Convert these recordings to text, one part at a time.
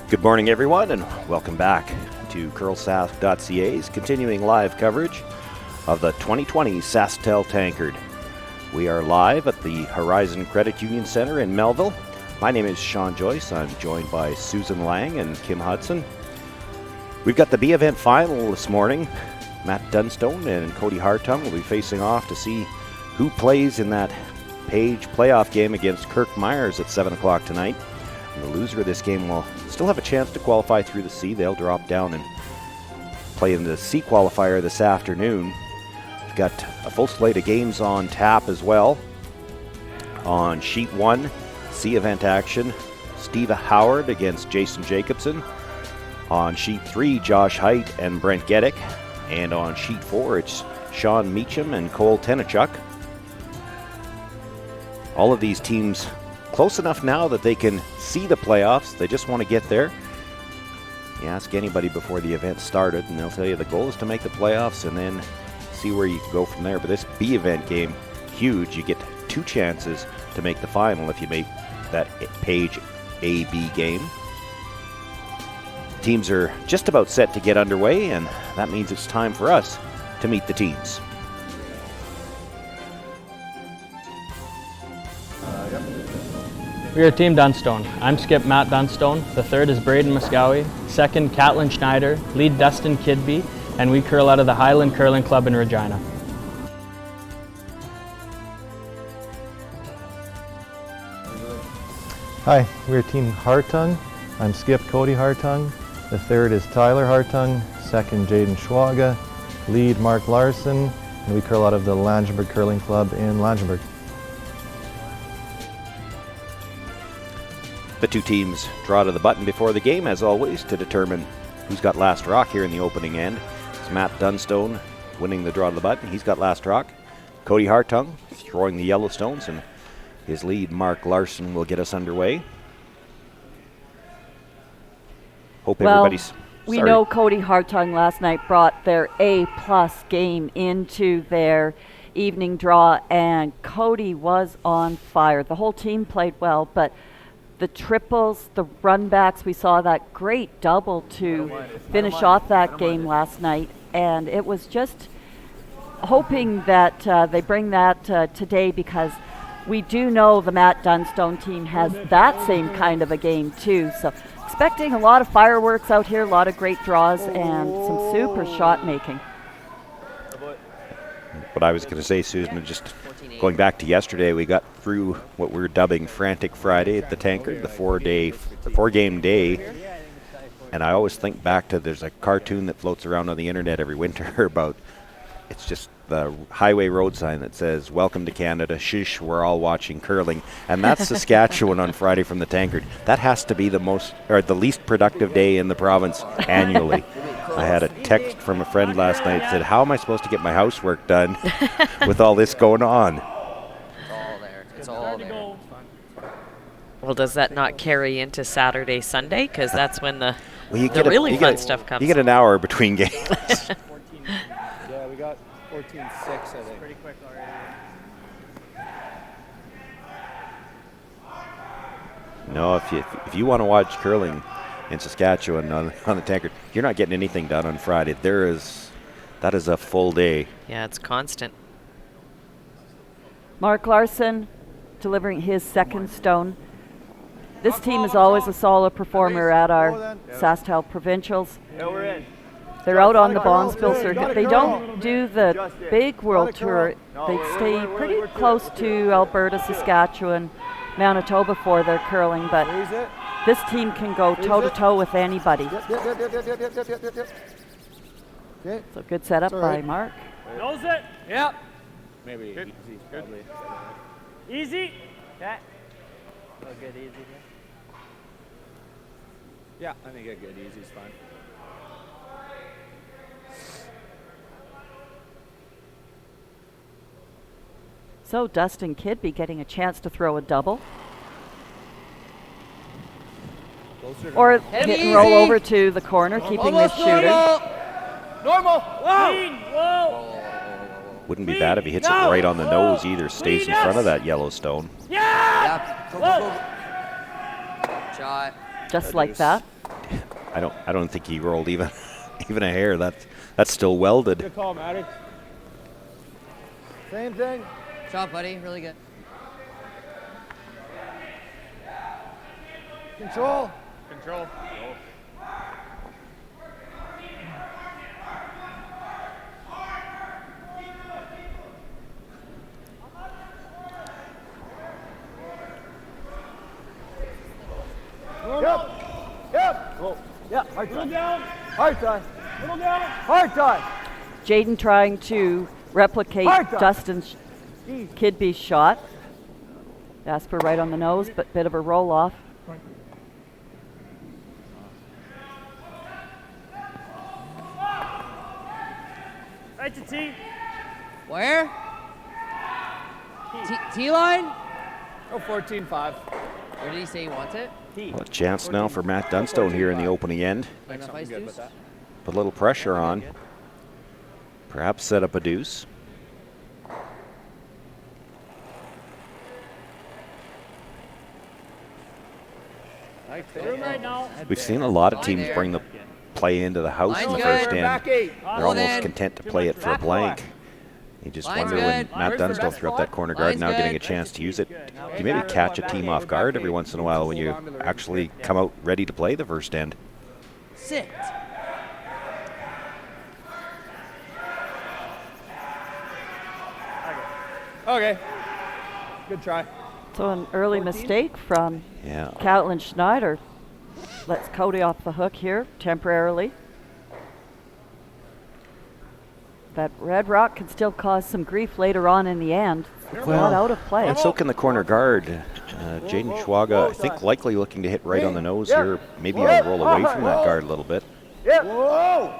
Good morning, everyone, and welcome back to CurlSask.ca's continuing live coverage of the 2020 SaskTel Tankard. We are live at the Horizon Credit Union Center in Melville. My name is Sean Joyce. I'm joined by Susan Lang and Kim Hudson. We've got the B event final this morning. Matt Dunstone and K.Hartung will be facing off to see who plays in that Page playoff game against Muyres at 7 o'clock tonight. And the loser of this game will still have a chance to qualify through the C. They'll drop down and play in the C qualifier this afternoon. We've got a full slate of games on tap as well. On sheet 1, C event action, Steve Howard against Jason Jacobson. On sheet 3, Josh Height and Brent Geddick. And on sheet 4, it's Sean Meacham and Cole Tenachuk. All of these teams close enough now that they can see the playoffs. They just want to get there. You ask anybody before the event started, and they'll tell you the goal is to make the playoffs and then see where you can go from there. But this B event game, huge. You get 2 chances to make the final if you make that Page A-B game. Teams are just about set to get underway, and that means it's time for us to meet the teams. We are Team Dunstone. I'm skip Matt Dunstone. The third is Braden Muscowie. Second, Catlin Schneider. Lead Dustin Kidby. And we curl out of the Highland Curling Club in Regina. Hi, we're Team Hartung. I'm skip K.Hartung. The third is Tyler Hartung. Second, Jaden Schwaga. Lead Mark Larson. And we curl out of the Langenburg Curling Club in Langenburg. The 2 teams draw to the button before the game, as always, to determine who's got last rock here in the opening end. It's Matt Dunstone winning the draw to the button. He's got last rock. K.Hartung throwing the yellow stones, and his lead, Mark Larson, will get us underway. Hope everybody's... We know K.Hartung last night brought their A-plus game into their evening draw, and Cody was on fire. The whole team played well, but the triples, the run backs, we saw that great double to finish off that game last night, and it was just hoping that they bring that today, because we do know the Matt Dunstone team has that same kind of a game too. So expecting a lot of fireworks out here, a lot of great draws, and some super shot making. What I was going to say, Susan, just going back to yesterday, we got through what we're dubbing Frantic Friday at the Tankard, the 4-game day. And I always think back to, there's a cartoon that floats around on the internet every winter about, it's just the highway road sign that says, "Welcome to Canada, shush, we're all watching curling." And that's Saskatchewan on Friday from the Tankard. That has to be the least productive day in the province annually. I had a text from a friend last night that said, "How am I supposed to get my housework done with all this going on?" It's all there. It's all there. Well, does that not carry into Saturday, Sunday? Because that's when the really fun stuff comes. You get an hour between games. Yeah, we got 14-6, I think. Pretty quick already. No, if you want to watch curling in Saskatchewan on the Tankard, you're not getting anything done on Friday. That is a full day. Yeah, it's constant. Mark Larson delivering his second stone. This team is always a solid performer at our SaskTel Provincials. They're out on the Bondsville circuit. They don't do the big World Tour. They stay pretty close to Alberta, Saskatchewan, Manitoba for their curling, but this team can go toe-to-toe with anybody. So good setup by Mark. Knows it. Yep. Maybe Good. easy, Good. probably. Easy. Okay. Oh, good, easy. Yeah, I think a good easy is fine. So Dustin Kidby getting a chance to throw a double. Or hit and roll over to the corner, keeping this shooter. Normal. Whoa. Wouldn't be bad if he hits it right on the nose either, stays in front of that Yellowstone. Yeah. Yep. Shot. Just like that. I don't think he rolled even even a hair. That's still welded. Good call, Matty. Same thing. Shot, buddy. Really good. Control. Control. Yep. Yep. Roll. Yeah. Hard time. Down. Hard time. Little down. Hard time. Jaden trying to replicate Hard time. Dustin's Kidby's shot. Jasper right on the nose, but bit of a roll off. Right to T. Where? T-line? Oh, 14-5. Where did he say he wants it? Well, a chance now for Matt Dunstone here in the opening end. Enough ice Good deuce? with that. Put a little pressure on. Perhaps set up a deuce. Room right now. We've seen a lot of teams bring the play into the house in the Line's first good. end. Back 8. They're Hold almost in. content to play it for a blank. You just Line's wonder when good. Matt Where's the Dunstone best threw up that spot? corner guard, Line's now getting a good. chance to use it. You maybe catch a team off guard every once in a while when you actually come out ready to play the first end. Sit. Okay. Good try. So an early mistake from Yeah. Catlin Schneider. Lets Cody off the hook here temporarily. That red rock can still cause some grief later on in the end. It's not out of play. And so can the corner guard. Jaden Schwaga, I think, likely looking to hit right on the nose here. Maybe I'll roll away from that guard a little bit. Yep. Whoa.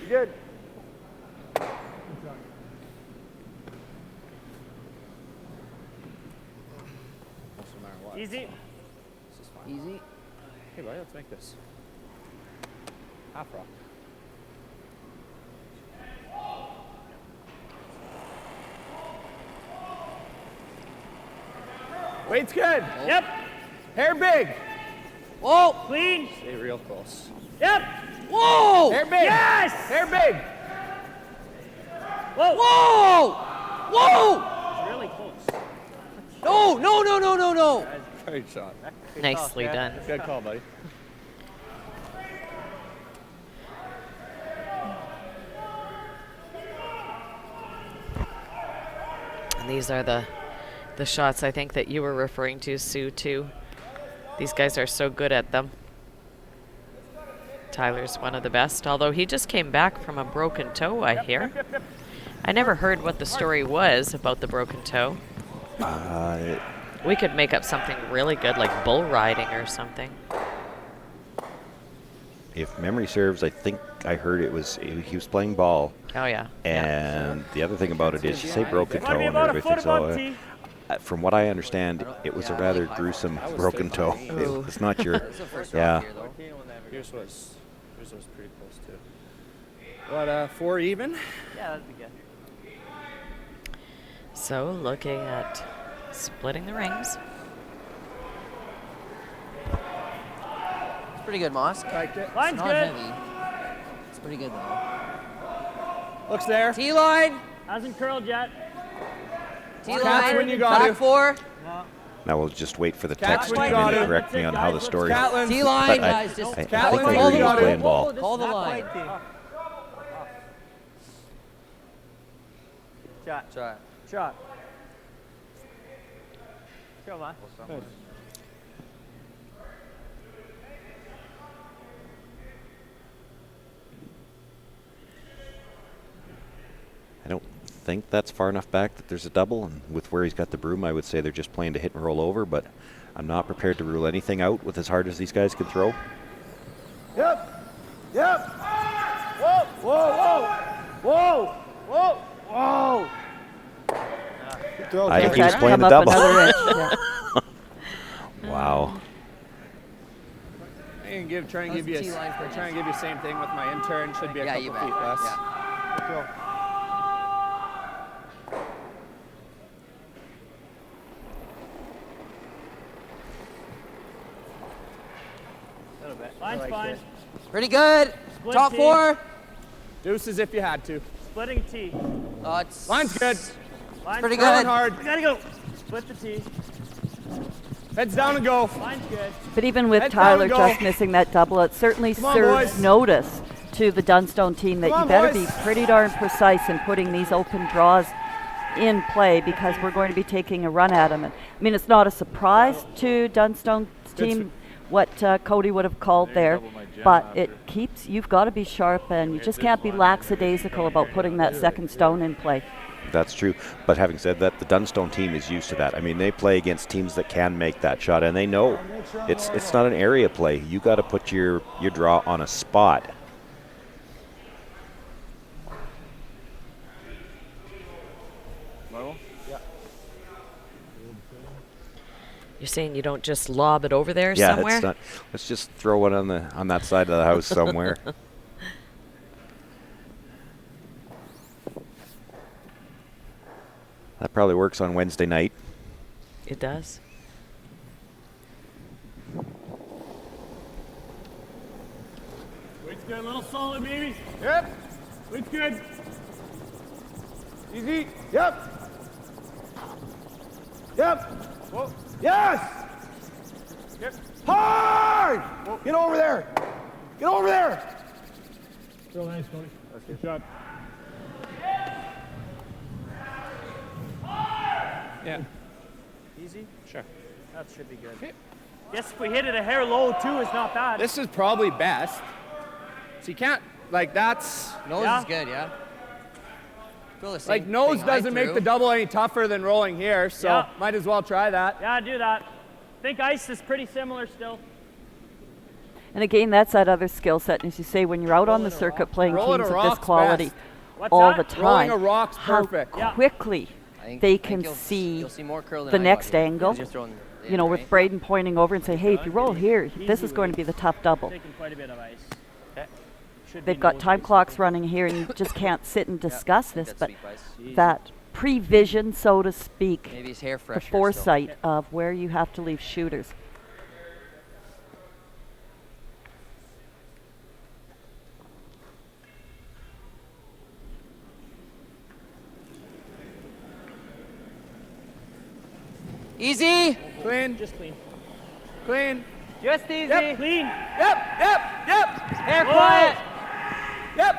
You good. Easy. Easy. Hey, buddy, let's make this. Half rock. Weight's good. Yep. Hair big. Whoa! Clean. Stay real close. Yep. Whoa! Hair big. Yes. Hair big. Whoa. Whoa! Whoa! It's really close. No, no, no, no, no, no. Great shot. Nicely done. Good call, buddy. And these are the shots I think that you were referring to, Sue, too. These guys are so good at them. Tyler's one of the best, although he just came back from a broken toe, I hear. I never heard what the story was about the broken toe. We could make up something really good, like bull riding or something. If memory serves, I think I heard he was playing ball. Oh, yeah. And the other thing about it is, you say broken toe, Might be and about a everybody foot thinks, above oh, T. from what I understand, it was a rather gruesome broken toe. It's not your, yeah. Yours was pretty close too. What, 4 even? Yeah, that'd be good. So looking at splitting the rings. It's pretty good, Moss. Liked it. Line's Not good. heavy. It's pretty good, though. Looks there. T-line. Hasn't curled yet. T-line. when you got Back to. 4. Now we'll just wait for the Catch text to when come you in got and it. correct me on how the story. Catlin. T-line, But guys. Just I Catlin, think I call heard he the was line. playing ball. call the line. Shot. Shot. Shot. Come on. I don't think that's far enough back that there's a double, and with where he's got the broom, I would say they're just playing to hit and roll over, but I'm not prepared to rule anything out with as hard as these guys can throw. Yep. Yep. Whoa. Whoa. Whoa. Whoa. Whoa. Whoa. I think he was That playing come the up double. another inch, yeah. Wow. I can try and give you T-line for try and give you the same thing with my intern. Should be a Yeah, couple you feet bet. less. Yeah. Good throw. Line's fine. Pretty good. Split Top tee. 4. Deuces if you had to. Splitting tee. Oh, it's Line's good. Line's pretty going good. Hard. We gotta go. Split the tee. Heads down and go. Line's good. But even with Head down Tyler and go. just missing that double, it certainly Come on, serves boys. notice to the Dunstone team that Come you on, better boys. be pretty darn precise in putting these open draws in play, because we're going to be taking a run at them. And, I mean, it's not a surprise to Dunstone's team what Cody would have called there, but you've got to be sharp, and you just can't be lackadaisical about putting that second stone in play. That's true. But having said that, the Dunstone team is used to that. I mean, they play against teams that can make that shot, and they know it's not an area play. You got to put your draw on a spot. You're saying you don't just lob it over there Yeah, somewhere? it's not. Let's just throw it on that side of the house somewhere. That probably works on Wednesday night. It does. Weight's good. A little solid, baby. Yep. Weight's good. Easy. Yep. Yep. Whoa. Yes. Yep. Hard. Whoa. Get over there. Get over there. Real nice, Cody. Good shot. Yeah. Easy? Sure. That should be good. Guess if we hit it a hair low too, it's not bad. This is probably best. So you can't, like, that's, nose Yeah. is good, yeah. Feel the same like, nose thing I doesn't make threw. the double any tougher than rolling here, so Yeah. might as well try that. Yeah, do that. I think ice is pretty similar still. And again, that's that other skill set. And as you say, when you're out on the circuit playing Rolling teams a of this rock's quality best. What's all that? the Rolling time, a rock's how perfect. Yeah. quickly I think they can you'll see see more curl than the I got next here. angle. Just throwing the you know, end, with right? Braden pointing over and say, hey, if you roll here, this is going to be the tough double. Taking quite a bit of ice. Should They've be got nose time basically. clocks running here, and you just can't sit and discuss this, That's but sweet, Bryce. that prevision, so to speak, Maybe his hair the fresher. foresight of where you have to leave shooters. Easy. Clean. Just clean. Clean. Just easy. Yep. Clean. Yep. Hair Whoa. quiet. Yep.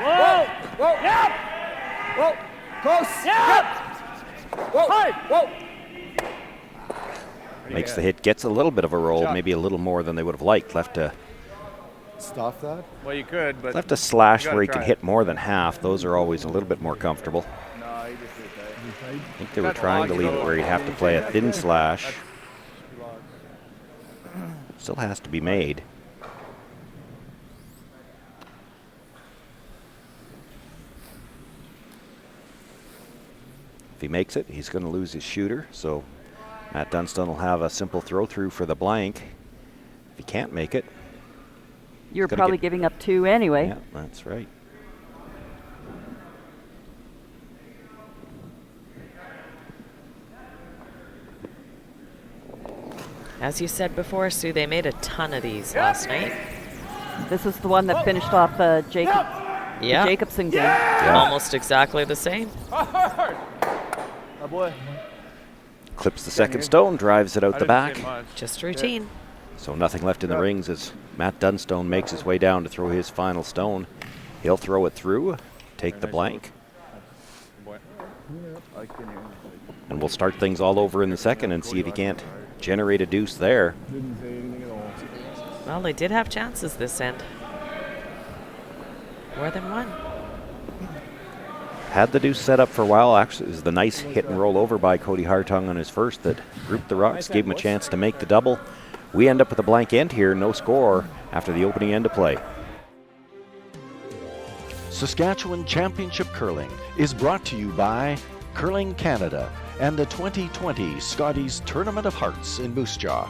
Whoa. Whoa. Yep. Whoa. Close. Yep. Whoa. Whoa. Makes the hit, gets a little bit of a roll, maybe a little more than they would have liked. Left a Stop that? Well, you could, but left a slash you gotta where he try can it. hit more than half. Those are always a little bit more comfortable. No, you just did that. I think they were trying to leave it where he'd have to play a thin slash. Still has to be made. If he makes it, he's going to lose his shooter. So Matt Dunstone will have a simple throw through for the blank. If he can't make it, You're Gotta probably get- giving up 2 anyway. yeah, that's right. As you said before, Sue, they made a ton of these last night. This is the one that finished off Jacob, the Yeah, Jacobson game. almost exactly the same. Oh, boy. Clips the second stone, drives it out the back. Just routine. So nothing left in the rings as Matt Dunstone makes his way down to throw his final stone. He'll throw it through, take the blank, and we'll start things all over in the second and see if he can't generate a deuce there. Well, they did have chances this end. More than one. Had the deuce set up for a while. Actually, it was the nice hit and roll over by K.Hartung on his first that grouped the rocks, gave him a chance to make the double. We end up with a blank end here, no score after the opening end of play. Saskatchewan Championship Curling is brought to you by Curling Canada and the 2020 Scotties Tournament of Hearts in Moose Jaw.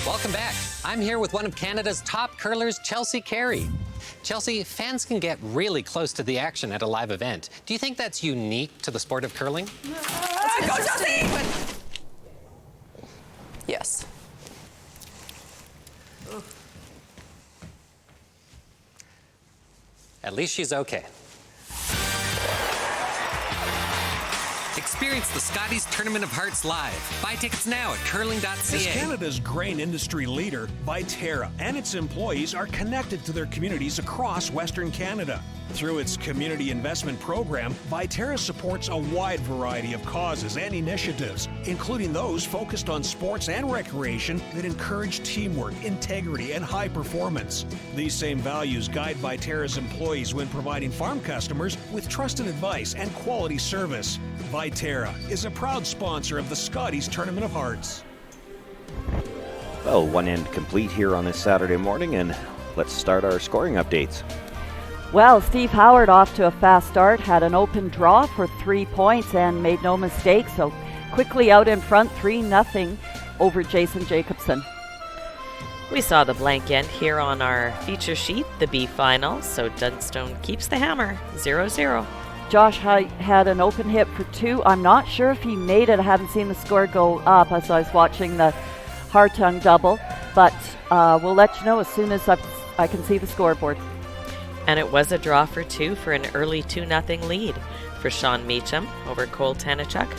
Welcome back. I'm here with one of Canada's top curlers, Chelsea Carey. Chelsea, fans can get really close to the action at a live event. Do you think that's unique to the sport of curling? Go, Chelsea! Yes. At least she's okay. Experience the Scotties Tournament of Hearts live. Buy tickets now at curling.ca. As Canada's grain industry leader, Viterra and its employees are connected to their communities across Western Canada. Through its community investment program, Viterra supports a wide variety of causes and initiatives, including those focused on sports and recreation that encourage teamwork, integrity, and high performance. These same values guide Viterra's employees when providing farm customers with trusted advice and quality service. Viterra is a proud sponsor of the Scotties Tournament of Hearts. Well, one end complete here on this Saturday morning, and let's start our scoring updates. Well, Steve Howard off to a fast start, had an open draw for 3 points and made no mistake, so quickly out in front, 3-0 over Jason Jacobson. We saw the blank end here on our feature sheet, the B final, so Dunstone keeps the hammer, 0-0. Josh had an open hit for 2. I'm not sure if he made it. I haven't seen the score go up as I was watching the Hartung double, but we'll let you know as soon as I can see the scoreboard. And it was a draw for 2 for an early 2-0 lead for Sean Meacham over Cole Tanichuk.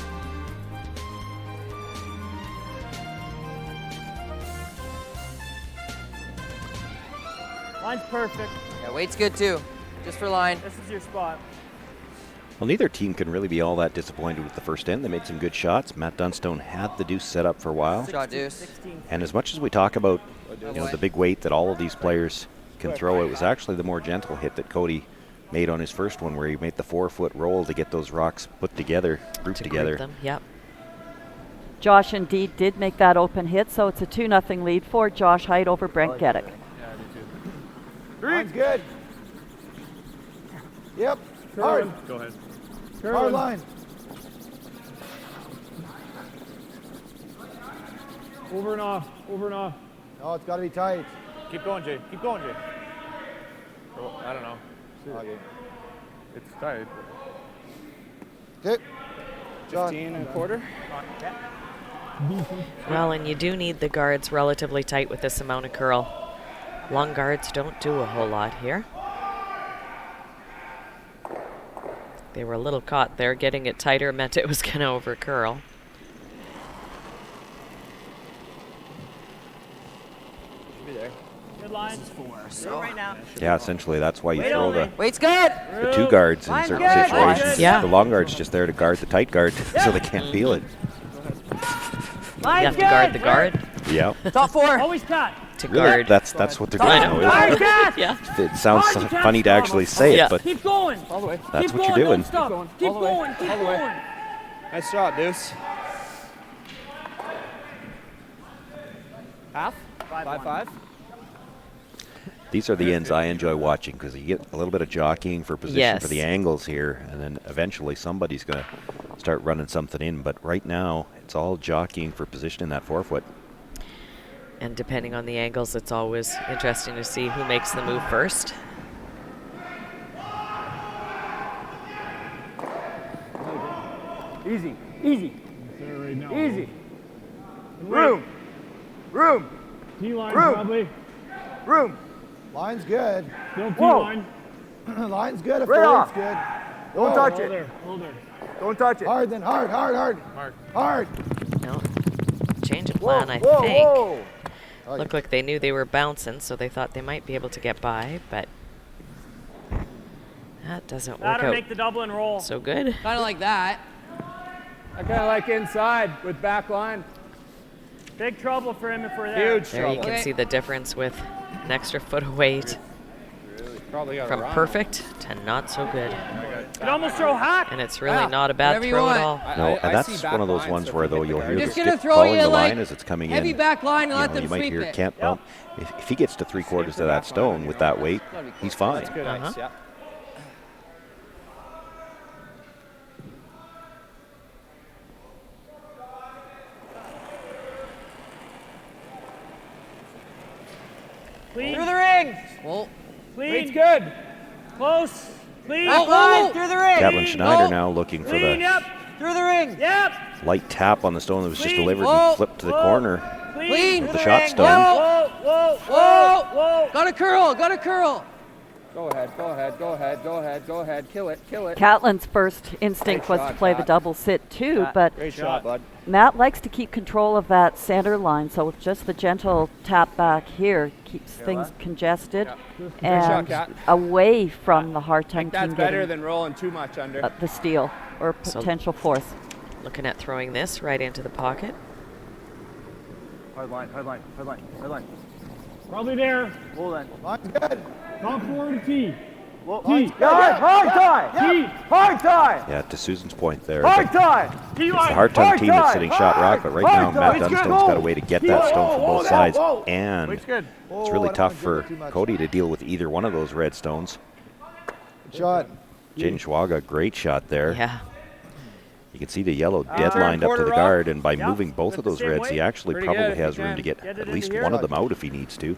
Line's perfect. Yeah, weight's good too. Just for line. This is your spot. Well, neither team can really be all that disappointed with the first end. They made some good shots. Matt Dunstone had the deuce set up for a while. Shot deuce. And as much as we talk about the big weight that all of these players can throw, it was actually the more gentle hit that Cody made on his first one, where he made the 4-foot roll to get those rocks put together, grouped together. Them. Yep. Josh indeed did make that open hit, so it's a 2-0 lead for Josh Height over Brent Geddick. Line's good. Yep. Hard. Go ahead. Hard line. Over and off. Over and off. No, it's got to be tight. Keep going, Jay. Keep going, Jay. Oh, I don't know. Okay. It's tight. Okay. John. 15 and a quarter. Well, and you do need the guards relatively tight with this amount of curl. Long guards don't do a whole lot here. They were a little caught there. Getting it tighter meant it was going to over curl. Should be there. Good line. This is 4. So Right now. Yeah, essentially that's why you throw the weight's good. two guards in Line's certain good. situations. Yeah. The long guard's just there to guard the tight guard so they can't feel it. You have to guard the guard Yeah. Top 4. Always cut. to Really? guard. That's what they're I doing know. now, isn't it? Yeah. It sounds funny to actually say Yeah. it, but Keep going. All the way. that's Keep what going. you're doing. Don't stop. Keep going. Keep All the way. going. Nice shot, Deuce. Half? 5-5. These are the ends I enjoy watching because you get a little bit of jockeying for position for the angles here, and then eventually somebody's going to start running something in. But right now, it's all jockeying for position in that 4-foot. And depending on the angles, it's always interesting to see who makes the move first. Easy. Easy. Easy. Room. Room. T-line Room. probably. Room. Line's good. Still T-line. Line's good if the weight's good. Don't touch it. Older. Older. Don't touch it. Hard then. Hard. Hard. Hard. Hard. No. Change of plan, I Whoa. think. Whoa. Looked like they knew they were bouncing, so they thought they might be able to get by, but that doesn't work That'll out make the double and roll. so good. Kind of like that. I kind of like inside with back line. Big trouble for him if we're there. Huge There you trouble. can see the difference with an extra foot of weight Probably got from perfect to not so good. Could almost throw hot. And it's really not a bad whatever you throw at want. all. No, and that's one of those ones where, though, you'll hear the Just gonna stick throw calling you the like line as it's coming in. heavy back line and let them You might sweep hear it. can't bump. If he gets to 3/4 of that stone with that weight, he's fine. That's good ice, yeah. Clean. Through the ring. Well, Clean. Weight's good. Close. Clean. Back line. Through the ring. Catlin Schneider now looking for Clean. the Yep. Through the ring. Yep. light tap on the stone that was just Clean. delivered Whoa. and flipped to the corner Clean. with the shot stone. Whoa. Whoa. Whoa. Whoa. Got a curl. Got a curl. Go ahead, go ahead, go ahead, go ahead, go ahead. Kill it, kill it. Catlin's first instinct Great was to shot, play the Cat. double sit too, but Great shot, bud. Matt likes to keep control of that center line, so just the gentle tap back here keeps things congested and Cat. away from the I Hartung think that's team better getting than rolling too much under. the steal or potential force. Looking at throwing this right into the pocket. Hard line, hard line, hard line, hard line. Probably there. Roll then. Line's good. Top forward to T. T. Hard tie. T. Hard tie. Yeah, to Susan's point there. Hard tie. It's the Hartung team that's sitting shot rock, but right now Matt Dunstone's got a way to get that stone from both sides, and it's really tough for Cody to deal with either one of those red stones. Good shot. Jaden Schwaga, great shot there. Yeah. You can see the yellow dead lined up to the guard, and by moving both of those reds, he actually probably has room to get at least one of them out if he needs to.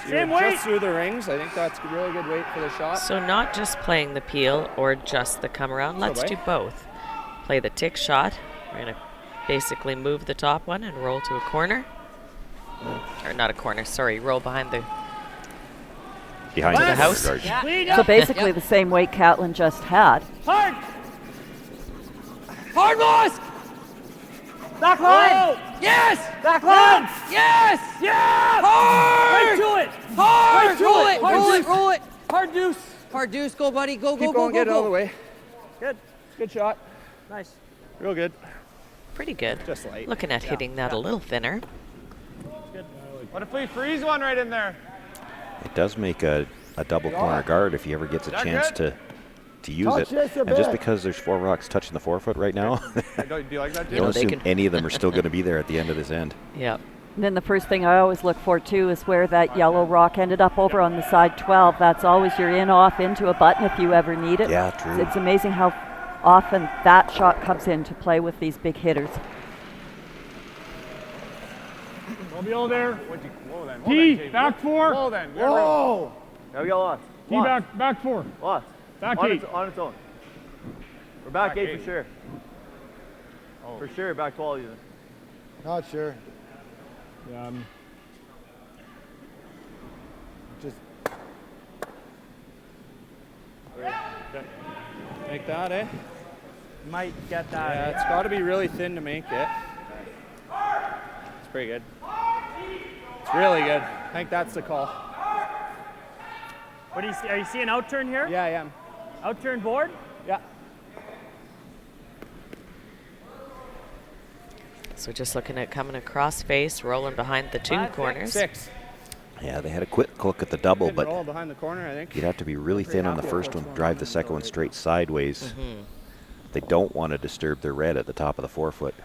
Same weight. Just through the rings. I think that's a really good weight for the shot. So not just playing the peel or just the come around. Let's do both. Play the tick shot. We're going to basically move the top one and roll to a corner. Or not a corner, sorry, roll behind the house. So basically the same weight Catlin just had. Hard. Hard loss. Back line. Yes. Back line. Yes. Yes. Hard. Right to it. Hard. Right to roll it. it. Roll it. Roll it. Hard deuce. Hard deuce. Go, buddy. Go, go, Keep go, going, go, get it all the go. way. Good. Good shot. Nice. Real good. Pretty good. Just light. Looking at hitting that a little thinner. What if we freeze one right in there? It does make a double corner guard if he ever gets a chance to use it. And just because there's 4 rocks touching the forefoot right now, Do you like that, don't assume any of them are still going to be there at the end of this end. Yeah. And then the first thing I always look for too is where that yellow rock ended up over on the side 12. That's always your in-off into a button if you ever need it. Yeah, true. It's amazing how often that shot comes in to play with these big hitters. We'll be all there. Whoa then. T. Back 4. Whoa then. Whoa. Now we got lots. T. Back 4. Lots. Back On 8. its own. We're back 8 for sure. For sure, back 12 even. Not sure. Just make that, eh? Might get that. Yeah, it's got to be really thin to make it. It's pretty good. It's really good. I think that's the call. What do you see? Are you seeing outturn here? Yeah, I am. Outturn board? Yeah. So just looking at coming across face, rolling behind the 2 corners. 6. Yeah, they had a quick look at the double, Good but roll behind the corner, I think. you'd have to be really thin on the first one, drive the second one straight sideways. They don't want to disturb their red at the top of the forefoot.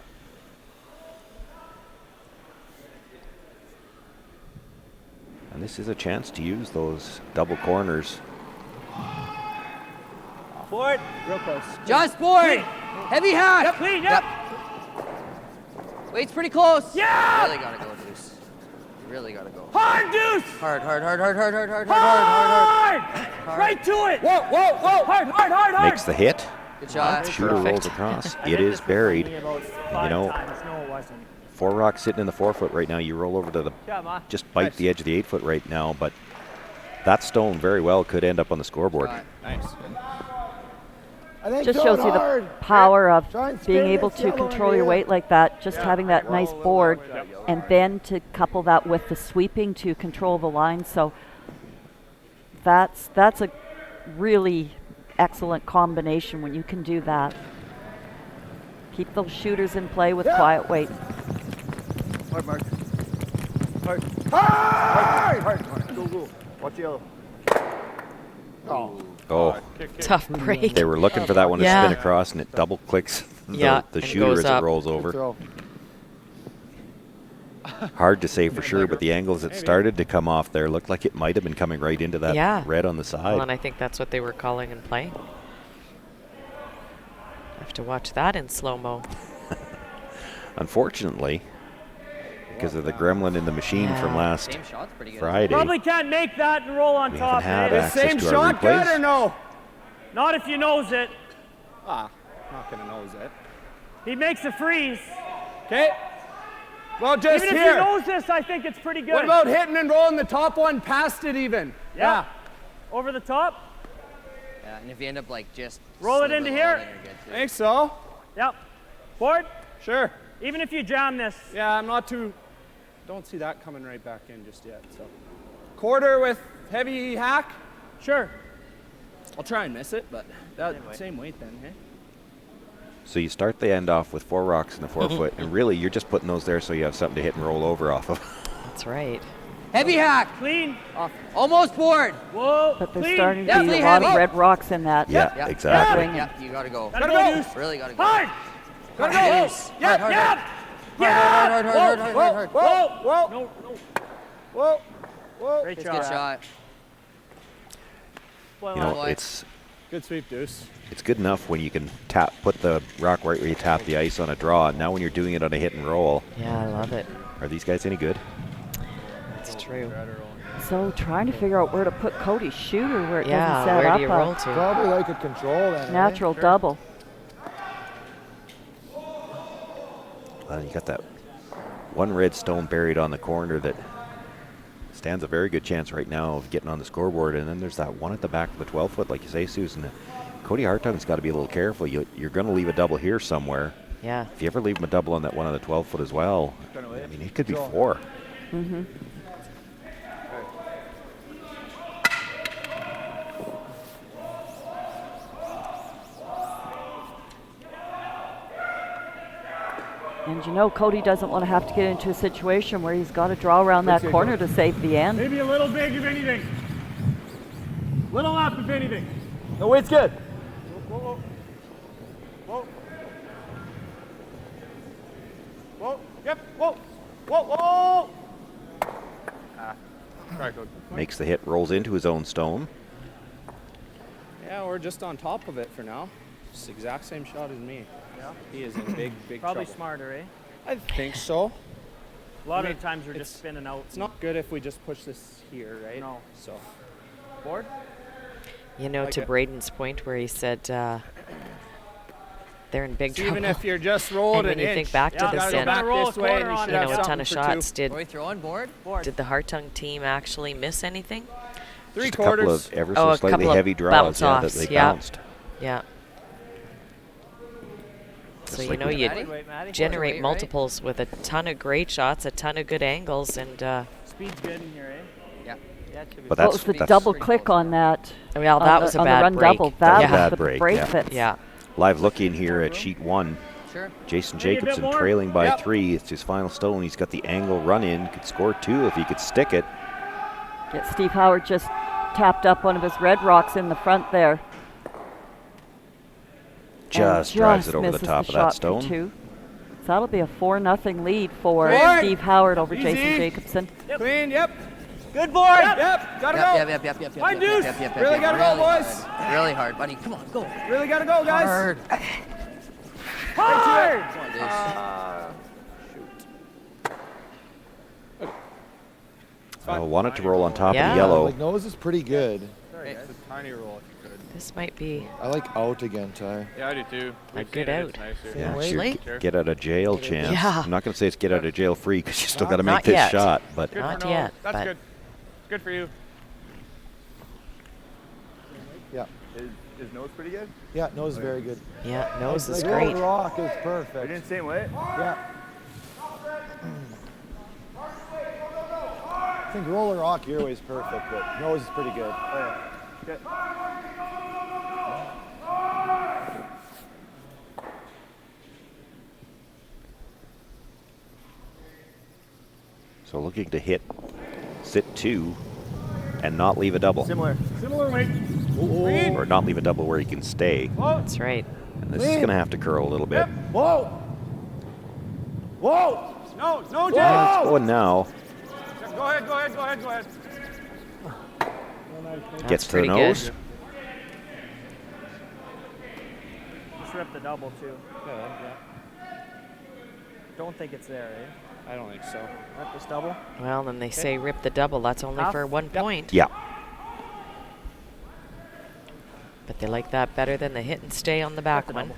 And this is a chance to use those double corners. Board. Real close. Just board. Heavy hat. Yep, clean, yep. Weight's pretty close. Yeah. You really gotta go, Deuce. You really gotta go. Hard deuce. Hard, hard, hard, hard, hard, hard, hard, hard, Hard. hard. Right to it. Whoa, whoa, whoa. Hard, hard, hard, hard. Makes the hit. Good shot. Shooter rolls across. It is buried. And you know, 4 rocks sitting in the forefoot right now. You roll over to the, just bite the edge of the 8-foot right now, but that stone very well could end up on the scoreboard. Nice. Just shows you the power of being able to control your weight like that, just having that nice board, and then to couple that with the sweeping to control the line. So that's a really excellent combination when you can do that. Keep those shooters in play with quiet weight. Hard, Mark. Hard. Hard. Hard. Go, go. Watch yellow. Oh, tough break. They were looking for that one to spin across, and it double clicks the shooter as it rolls over. Hard to say for sure, but the angles it started to come off there looked like it might have been coming right into that red on the side. Well, and I think that's what they were calling and playing. Have to watch that in slow-mo. Unfortunately, because of the gremlin in the machine from last Friday, Probably can't make that and roll on we top. haven't had eh? access Same to our shot good or replays. no? Not if you nose it. Not gonna nose it. He makes a freeze. Okay. Well, just Even here. if he knows this, I think it's pretty good. What about hitting and rolling the top one past it even? Yeah. Over the top. Yeah, and if you end up like just Roll it slither into the here. ball, then you're good too. Think so? Yep. Forward. Sure. Even if you jam this. Yeah, I'm not too. Don't see that coming right back in just yet. So, quarter with heavy hack. Sure. I'll try and miss it, but that same weight then, hey? So you start the end off with 4 rocks in the 4-foot, and really you're just putting those there so you have something to hit and roll over off of. That's right. Heavy hack. Clean. Off. Almost board. Whoa. But there's clean. starting to Definitely be a lot of heavy. red rocks in that. Yeah, exactly. Yep, you gotta go. Gotta go. Deuce. Really gotta go. Hard. Gotta go. Deuce. Yep, Hard, yep. hard. Whoa. No. Whoa. Whoa. Great It's shot. a good shot. You know, it's Good sweep, Deuce. it's good enough when you can put the rock right where you tap the ice on a draw. Now when you're doing it on a hit and roll, Yeah, I love it. are these guys any good? That's true. So trying to figure out where to put Cody's shooter where it Yeah, doesn't set where up do you a roll to? Probably like a control then. natural double. Well, you got that one red stone buried on the corner that stands a very good chance right now of getting on the scoreboard. And then there's that one at the back of the 12-foot, like you say, Susan. K.Hartung's got to be a little careful. You're going to leave a double here somewhere. Yeah. If you ever leave him a double on that one on the 12-foot as well, I mean, it could be 4. Mm-hmm. And you know, Cody doesn't want to have to get into a situation where he's got to draw around that corner to save the end. Maybe a little big if anything. Little up if anything. No, weight's good. Whoa. Whoa. Whoa. Yep. Whoa. Whoa. Right, good. Makes the hit, rolls into his own stone. Yeah, we're just on top of it for now. It's the exact same shot as me. Yeah. He is in big Probably trouble. smarter, eh? I think so. A lot of the times we're just spinning out. It's not good if we just push this here, right? No. So. Board? You know, Like to it. Braden's point where he said they're in big trouble. Even if you're just rolling And when an you inch, think back to Yeah, this gotta go end, back roll this a way, and quarter you on should it. you have know, a ton something of for shots. two. Are we throwing board? Did the Hartung team actually miss anything? Three Just a couple quarters. of ever Oh, so a slightly couple of heavy draws bounce that offs, they yeah. bounced. Yeah. So Just you like know we- you Wait, Maddie. generate Right? multiples with a ton of great shots, a ton of good angles, and Speed's good in here, eh? Yeah. Yeah, it should be But What that's was the that's double click on that? well, on that the, was a on bad the run break. double. That Yeah. was Bad the break, break yeah. fits. Yeah. live look in here at sheet 1. Sure. Jason Maybe a bit Jacobson more. trailing by Yep. 3. It's his final stone. He's got the angle run in. Could score 2 if he could stick it. Get Steve Howard just tapped up one of his red rocks in the front there. Just And drives just it over the misses top of shot that for stone. 2. So that'll be a 4-0 lead for Board. Steve Howard over Easy. Jason Jacobson. Clean. Yep. Good board. Yep. Gotta go. Yep. Hi, Deuce. Really gotta go, boys. Hard. Really hard, buddy. Come on, go. Really gotta go, guys. Hard. Hard. Come on, Deuce. Wanted to roll on top Yeah. of the yellow. Like nose is pretty good. It's a tiny roll if you could. This might be I like out again, Ty. Yeah, I do too. a good out. Yeah, it's Wait. your Really? get out of jail chance. Yeah. I'm not going to say it's get out of jail free because you still got to make Not this yet. shot. But Good Not for yet, That's but- good. Good for you. Yeah. Is nose pretty good? Yeah, nose is very good. Yeah, nose is Like great. Old rock is perfect. In the same way? Yeah. I think roller rock your way is perfect, but nose is pretty good. Good. so looking to hit sit 2 and not leave a double. Similar weight. Or not leave a double where he can stay. That's right. And this is going to have to curl a little bit. Whoa! Whoa! No, Well, Jay. it's going now. Go ahead. That's Gets to the pretty nose. good. Just rip the double, too. Don't think it's there, eh? I don't think so. Rip this double. Well, then they say rip the double. That's only Half? for 1 point. Yeah. But they like that better than the hit and stay on the back one.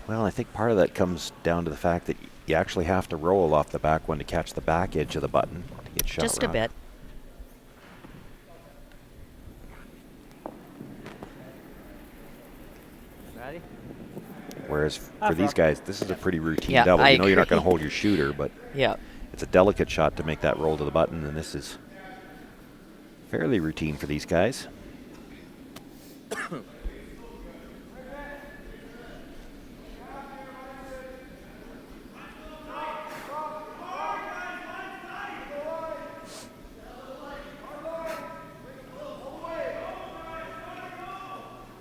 Well, I think part of that comes down to the fact that you you actually have to roll off the back one to catch the back edge of the button to get shot Just a around. bit. Ready? Whereas for these guys, this is a pretty routine Yeah, double. I You know you're not agree. going to hold your shooter, but Yeah. it's a delicate shot to make that roll to the button, and this is fairly routine for these guys.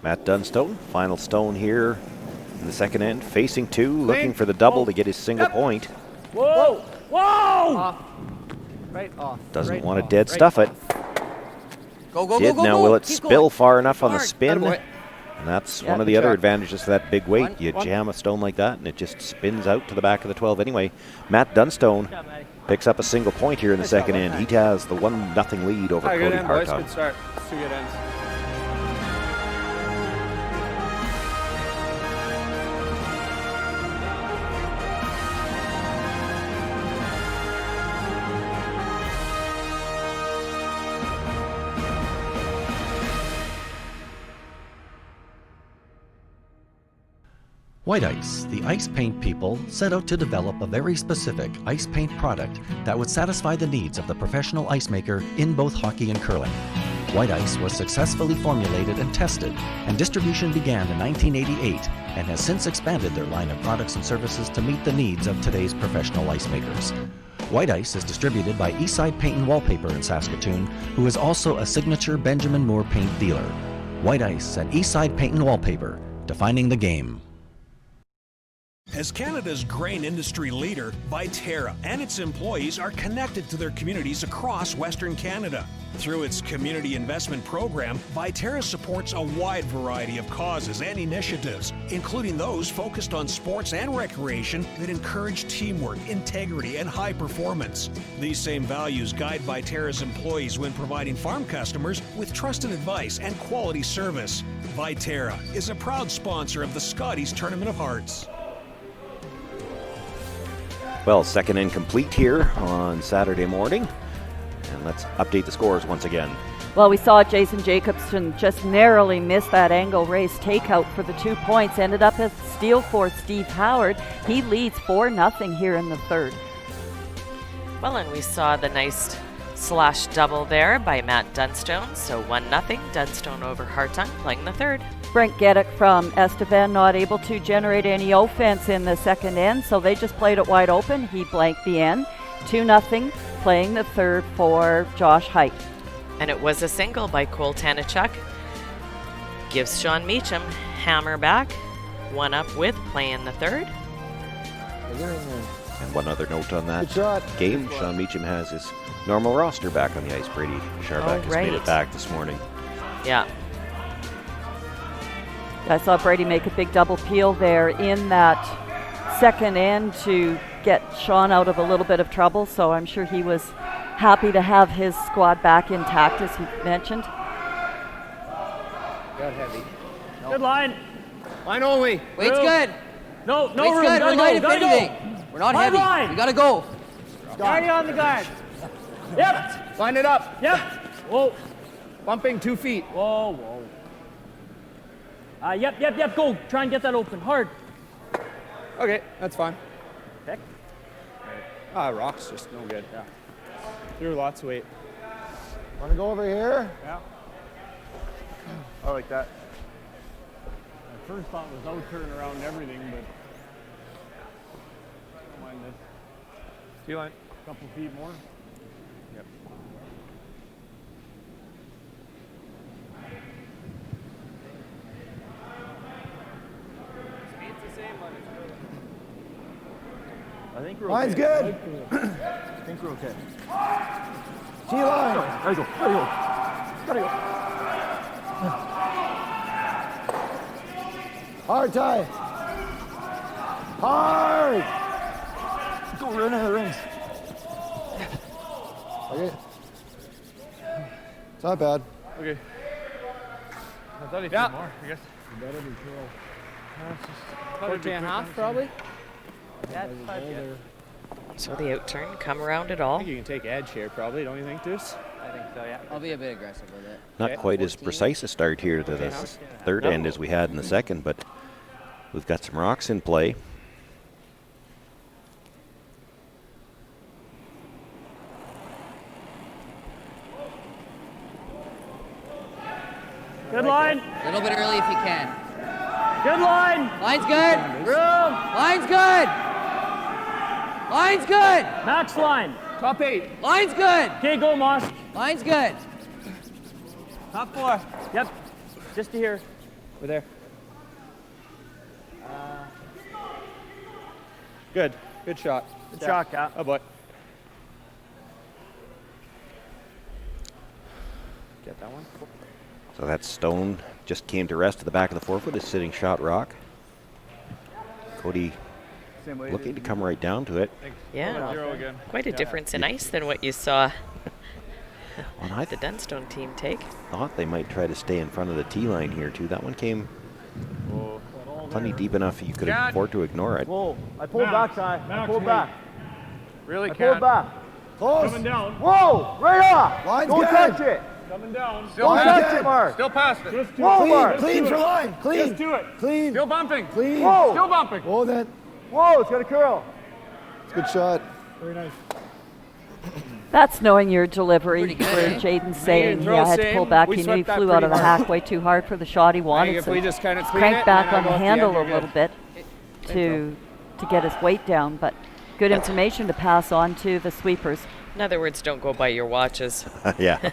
Matt Dunstone, final stone here in the second end, facing two, looking for the double to get his single point. Whoa! Whoa! Right off. Doesn't right want to off, dead right stuff it. Go, go, Did go, go, now, go. will it Keep spill going. far enough on the Hard. spin? Attaboy. And that's Yeah, one of good the other job. advantages of that big weight. One, You one. jam a stone like that and it just spins out to the back of the 12 anyway. Matt Dunstone picks up a single point here in the second end. He has the 1-0 lead over Good Cody end, boys. Hartung. Good start. 2 good ends. White Ice, the ice paint people, set out to develop a very specific ice paint product that would satisfy the needs of the professional ice maker in both hockey and curling. White Ice was successfully formulated and tested, and distribution began in 1988 and has since expanded their line of products and services to meet the needs of today's professional ice makers. White Ice is distributed by Eastside Paint and Wallpaper in Saskatoon, who is also a signature Benjamin Moore paint dealer. White Ice and Eastside Paint and Wallpaper, defining the game. As Canada's grain industry leader, Viterra and its employees are connected to their communities across Western Canada. Through its community investment program, Viterra supports a wide variety of causes and initiatives, including those focused on sports and recreation that encourage teamwork, integrity, and high performance. These same values guide Viterra's employees when providing farm customers with trusted advice and quality service. Viterra is a proud sponsor of the Scotties Tournament of Hearts. Well, second end complete here on Saturday morning. And let's update the scores once again. Well, we saw Jason Jacobson just narrowly miss that angle race takeout for the 2 points. Ended up a steal for Steve Howard. He leads 4-0 here in the third. Well, and we saw the nice slash double there by Matt Dunstone. So 1-0, Dunstone over Hartung playing the third. Brent Geddick from Estevan not able to generate any offense in the second end, so they just played it wide open. He blanked the end. 2-0, playing the third for Josh Height. And it was a single by Cole Tanichuk. Gives Sean Meacham hammer back. 1-up with playing the third. And one other note on that game, Sean Meacham has his normal roster back on the ice. Brady Sharback has made it back this morning. Yeah. I saw Brady make a big double peel there in that second end to get Sean out of a little bit of trouble, so I'm sure he was happy to have his squad back intact, as he mentioned. Got heavy. Good line. Line only. Weight's good. No Weight's room. good. We're light if Gotta anything. go. We're not Hard heavy. line. We gotta go. Guard on the guard. Yep. Line it up. Yep. Whoa. Bumping 2 feet. Whoa, whoa. Yep. Go. Try and get that open. Hard. Okay, that's fine. Heck. Rocks just no good. Yeah. Threw lots of weight. Want to go over here? Yeah. I like that. My first thought was out turn around everything, but don't mind this. T-line. Couple feet more. Yep. Speed's the same one. I think we're Line's okay. good. I think we're okay. T-line. There you go. Gotta go. Hard tie. Hard. Go run out of the rings. Okay. It's not bad. Okay. I thought he Yeah. more, I guess. Better be cool. Quarter and a half, probably. So the out turn, come around it all. I think you can take edge here, probably. Don't you think, Deuce? I think so, yeah. I'll be a bit aggressive with it. Not quite as precise a start here to the third end as we had in the second, but we've got some rocks in play. Good line. A little bit early if you can. Good line. Line's good. Room. Line's good. Line's good. Max line. Top 8. Line's good. Okay, go, Moss. Line's good. Top 4. Yep. Just to here. We're there. Good. Good shot. Good shot, Cap. Oh, boy. Get that one. So that stone just came to rest at the back of the forefoot, is sitting shot rock. Cody looking to come right down to it. Yeah, quite a difference in ice than what you saw well, the Dunstone team take. Thought they might try to stay in front of the tee line here too. That one came plenty deep enough you could afford to ignore it. Whoa, I pulled back, Ty. I pulled back. Really I pulled back. Close. Coming down. Whoa, right off. Line's Don't good. touch it. Coming down. Don't touch it, Mark. Still past it. Just to Whoa, it. Mark. Clean for line. Clean. Just to it. Clean. Still bumping. Clean. Whoa. Still bumping. Whoa, then. Whoa, it's got a curl. It's a good shot. Very nice. That's knowing your delivery, Pretty good, where eh? Jaden's saying, throw yeah, I had to pull same. back. We He knew he swept that flew out of the pretty hack hard. way too hard for the shot he wanted. If So we just kind of clean crank it, back and on then the go handle at a the end, little bit to get his weight down, but good information to pass on to the sweepers. In other words, don't go by your watches. Yeah,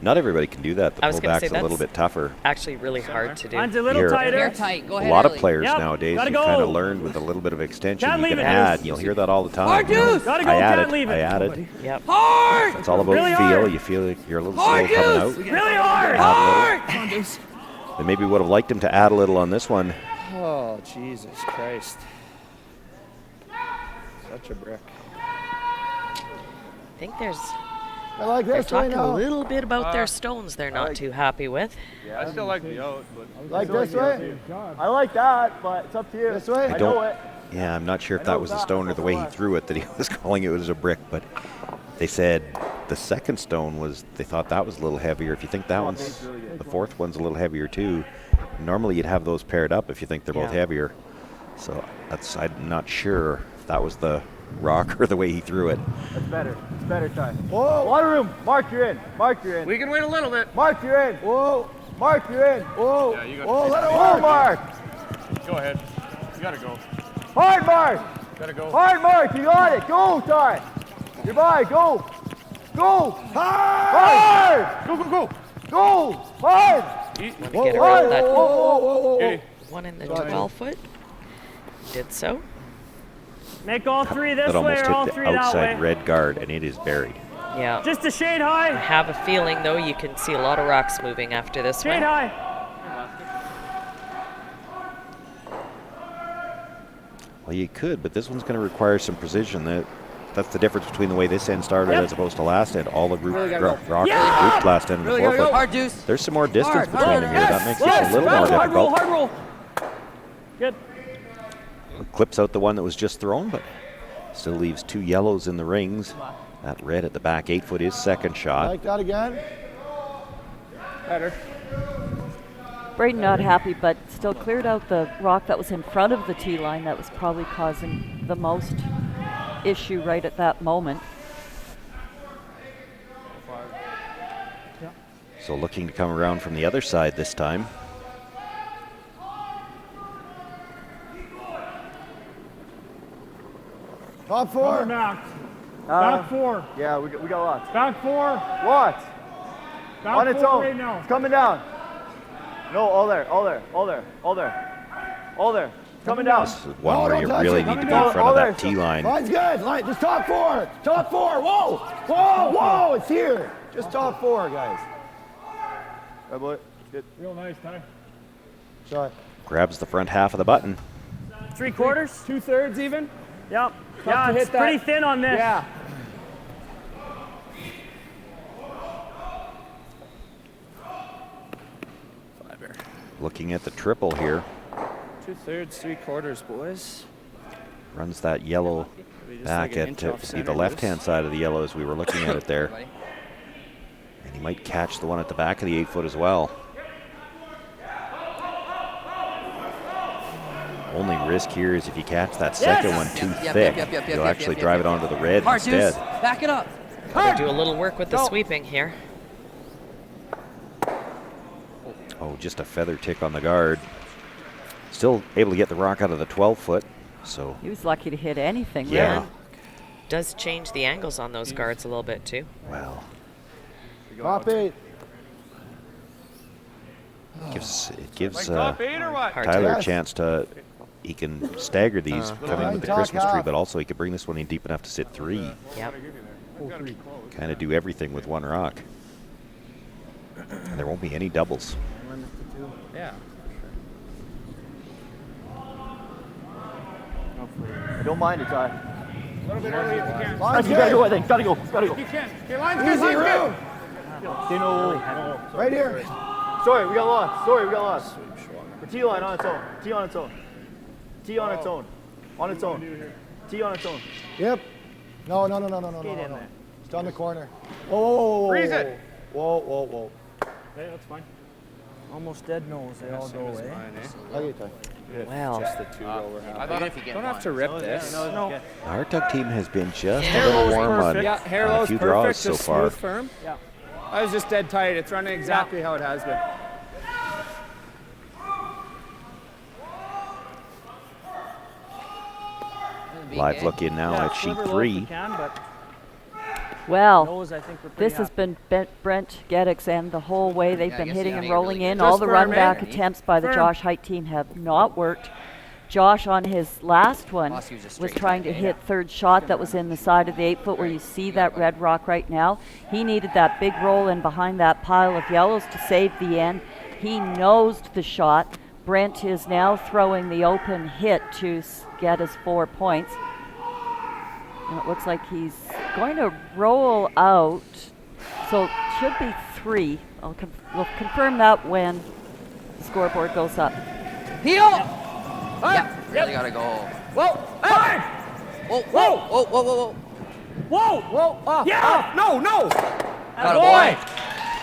not everybody can do that. The I was gonna say pullback's a little that's bit tougher. Actually really hard to do. Mine's a little Here. tighter. Hair tight. Go A ahead lot of early. players Yep, nowadays gotta have kind of go. learned with a little bit of extension Can't you can leave it. add. You'll hear that all the time. Hard you know. juice. Gotta go, I can't added. leave it. I added. Yep. Hard. It's all about Really feel. hard. You feel like you're a little Hard slow coming juice. out. Really hard. Add a little. They maybe would have liked him to add a little on this one. Oh, Jesus Christ. Such a brick. I think they're I like this talking way a now. little bit about their stones they're not too happy with. I still like the out, but Like this way? I like that, but it's up to you. This way? I I know don't- it. Yeah, I'm not sure if that was the stone or the way he threw it that he was calling it was a brick, but they said the second stone was, they thought that was a little heavier. If you think that one's, the fourth one's a little heavier too. Normally you'd have those paired up if you think they're both heavier. So that's, I'm not sure if that was the rock or the way he threw it. That's better. It's better time. Whoa. Water room. Mark, you're in. Mark, you're in. we can wait a little bit. Mark, you're in. Whoa. Mark, you're in. Whoa. Yeah, you got Whoa, let it Whoa, work. Mark. Go ahead. You gotta go. Hard, Mark. Gotta go. Hard, Mark. You got it. Go, Ty. You're by. Go. Go. Hard. Go, go, go. Go. Hard. Want to Whoa, get whoa, around whoa, that whoa, whoa, whoa, whoa. Okay. one in the 12 foot. Did so. Make all three this That way almost or all hit the three that outside way. red guard, and it is buried. Yeah. Just a shade I high. have a feeling, though, you can see a lot of rocks moving after this Shade one. high. Well, you could, but this one's going to require some precision. That's the difference between the way this end started as opposed to last end. All the rocks grouped last end and the forefoot. Hard juice. There's some more distance Hard, between hard, them here. That makes this Yes. a little more Hard roll. difficult. Hard roll. Good. Clips out the one that was just thrown, but still leaves two yellows in the rings. That red at the back 8 foot is second shot. Like that again? Better. Braden not happy, but still cleared out the rock that was in front of the tee line that was probably causing the most issue right at that moment. So looking to come around from the other side this time. Top Cover 4. Max. Back 4. Yeah, we got lots. Back 4. What? Back On its 4 own. right now. It's coming down. No, all there, all there, all there, all there, all there. Coming down. This is one Oh, where don't you touch really it. need to be in Coming front down. of that Oh, tee line. Line's good. Line, just top 4. Top 4. Whoa. Whoa, whoa. It's here. Just top 4, guys. Good boy. Good. Real nice, Ty. Shot. Grabs the front half of the button. 3/4. 2/3 even. Yep. to Yeah, hit it's that. pretty thin on this. Yeah. Looking at the triple here. 2/3, 3/4, boys. runs that yellow back at the left-hand side of the yellow as we were looking at it there. And he might catch the one at the back of the 8-foot as well. Only risk here is if you catch that second one too thick, you'll actually drive it onto the red instead. Back it up. Better do a little work with the sweeping here. Oh, just a feather tick on the guard. Still able to get the rock out of the 12-foot. So he was lucky to hit anything. Yeah. Really. Does change the angles on those guards a little bit too. Well. Top 8. It gives Tyler Tyler a chance to, he can stagger these coming with the Christmas tree, but also he could bring this one in deep enough to sit 3. Yep. Kind of do everything with one rock. And there won't be any doubles. Yeah. I don't mind it, Ty. A little bit early if you can. Lines, you gotta go, I think. Gotta go. If you can. Okay, line's good, line's good. Right here. Sorry, we got lost. The T line on its own. T on its own. T on its own. On its own. T on its own. Yep. No. It's on the corner. Whoa. Freeze it. Whoa. Okay, that's fine. Almost dead nose. They all go away. Okay, Ty. Well, Just the 2 over half. I thought if you get Don't have to rip this. No. The Hartung team has been just a little warm on a few draws so far. Smooth, firm. Yeah. I was just dead tight. It's running exactly how it has been. Live look in now at sheet 3. Well, this has been Brent Geddick's end the whole way. They've been hitting and rolling in. All the run back attempts by the Josh Height team have not worked. Josh on his last one was trying to hit third shot that was in the side of the 8-foot where you see that red rock right now. He needed that big roll in behind that pile of yellows to save the end. He nosed the shot. Brent is now throwing the open hit to get his 4 points. And it looks like he's going to roll out. So it should be 3. We'll confirm that when the scoreboard goes up. Heel! Yep, really gotta go. Whoa! Hey! Whoa! Yeah! No! Got a boy!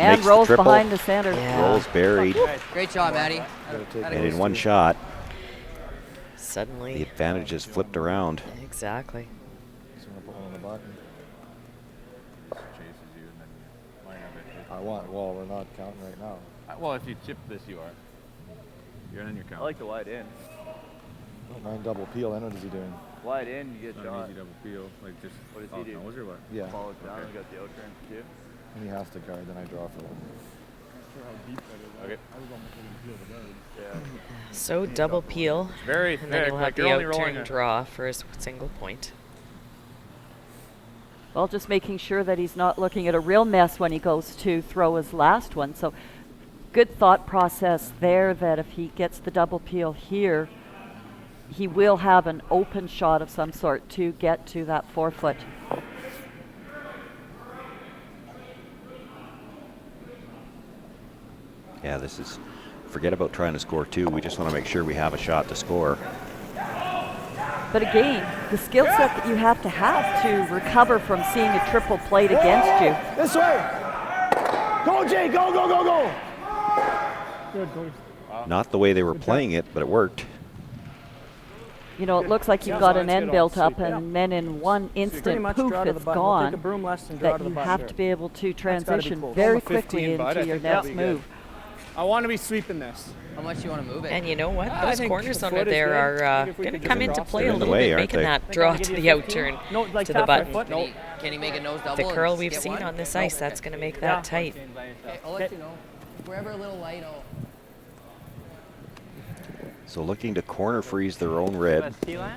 And Makes rolls the triple. behind the center. Rolls buried. Great job, Maddie. And in one shot, the suddenly advantage is flipped around. Exactly. Well, we're not counting right now. Well, if you chip this, you are. You're in your count. I like the wide in. 9 double peel, then what is he doing? Wide in, you get shot. Easy double peel, like just What does he do? nose or what? Yeah. Follow it down, got the out turn too. And he has to guard, then I draw for him. Okay. Yeah. So double peel, Very and then thick, he'll like have you're the only out rolling turn it. draw for his single point. Well, just making sure that he's not looking at a real mess when he goes to throw his last one. So good thought process there that if he gets the double peel here, he will have an open shot of some sort to get to that 4-foot. Yeah, this is, forget about trying to score 2. We just want to make sure we have a shot to score. But again, the skill set that you have to recover from seeing a triple played against you. This way! Go, Jay! Go! Good, Cody. Not the way they were playing it, but it worked. You know, it looks like you've got an end built up, and then in one instant, poof, it's gone. That you have to be able to transition very quickly into your next move. I want to be sweeping this. How much you want to move it? And you know what? I Those think corners the under foot is there good. are If we going to could come just into drop play They're a in the little way, bit, aren't making they? that draw to the out turn to the button. Can he make a nose double? The curl and we've skip seen one? on this ice, that's going to make that tight. Okay, I'll let you know. If we're ever a little light, I'll... So looking to corner freeze their own red. Yeah.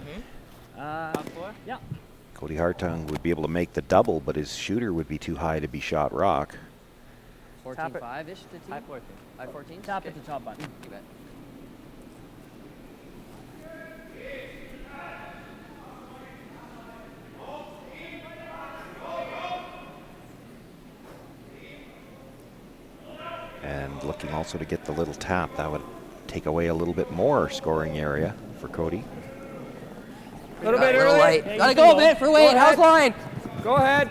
K.Hartung would be able to make the double, but his shooter would be too high to be shot rock. 14-5-ish to T? High 14. High 14? Tap at the top button. You bet. And looking also to get the little tap. That would take away a little bit more scoring area for Cody. Little bit early. light. Hey, Gotta you go, can man, for weight. How's line? Go ahead.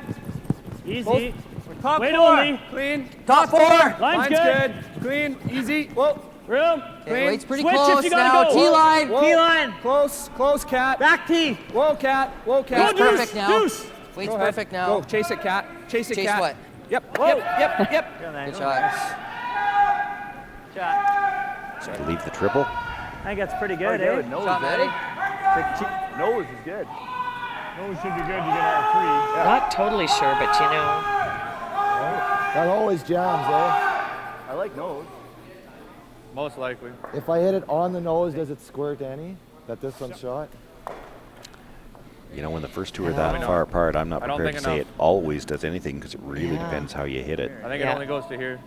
Easy. Top Wait 4. only. Clean. Top 4. Line's good. Clean. Easy. Whoa. Room. Okay, weight's pretty Switch close if you gotta now. go. T-line. Whoa. T-line. Close, cat. Back T. Whoa, cat. Whoa, cat. Weight's perfect now. Deuce. Weight's Go ahead. perfect now. Go. Chase it, cat. Chase it, Chase cat. what? Yep. Whoa. Yep. Good shot. Shot. To leave the triple. I think that's pretty good, eh? Nose, Shot, eh? Matty. Nose is good. Nose should be good to get all three. Not totally sure, but you know, That always jams, eh? I like nose. Most likely. If I hit it on the nose, does it squirt any? That this one shot? You know, when the first two are that far apart, I'm not I don't prepared to think say enough. it always does anything because it really Yeah. depends how you hit it. I think it Yeah. only goes to here.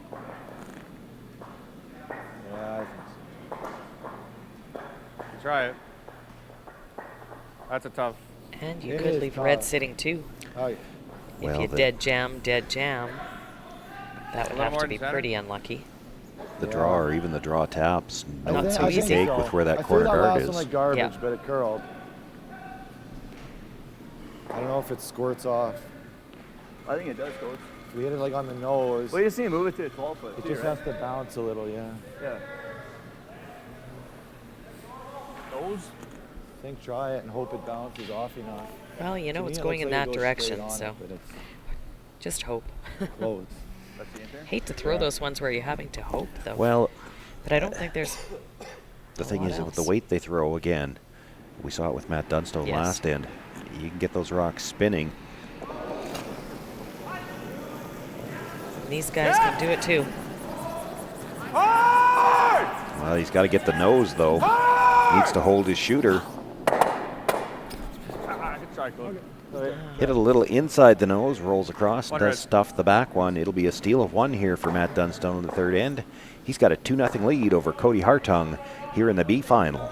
Yeah, I think Try it. That's a tough. and you It could is leave tough. red sitting too. so. Oh, yeah. If Well, you the- dead jam, that would little have more to in be center. pretty unlucky. The draw or even the draw taps, I not think- so I think cake so. with where that I corner threw that guard last is. one like garbage, Yeah. but it curled. I don't know if it squirts off. I think it does, coach. If we hit it like on the nose, Well, you just need to move it to 12 foot. it too, just right? has to bounce a little, yeah. Yeah. Nose? I think try it and hope it bounces off enough. Well, you know To me, it's it going looks in like it that goes direction, straight on so it, but it's just hope. close. That's the inter? Hate to throw those ones where you're having to hope, though. Well, but I don't think there's. the thing What is, with the else? weight they throw, again, we saw it with Matt Dunstone Yes. last end. You can get those rocks spinning. These guys can do it too. Well, he's got to get the nose, though. Needs to hold his shooter. Good try, coach. Hit it a little inside the nose, rolls across, One does red. stuff the back one. It'll be a steal of one here for Matt Dunstone in the third end. He's got a 2-0 lead over K.Hartung here in the B final.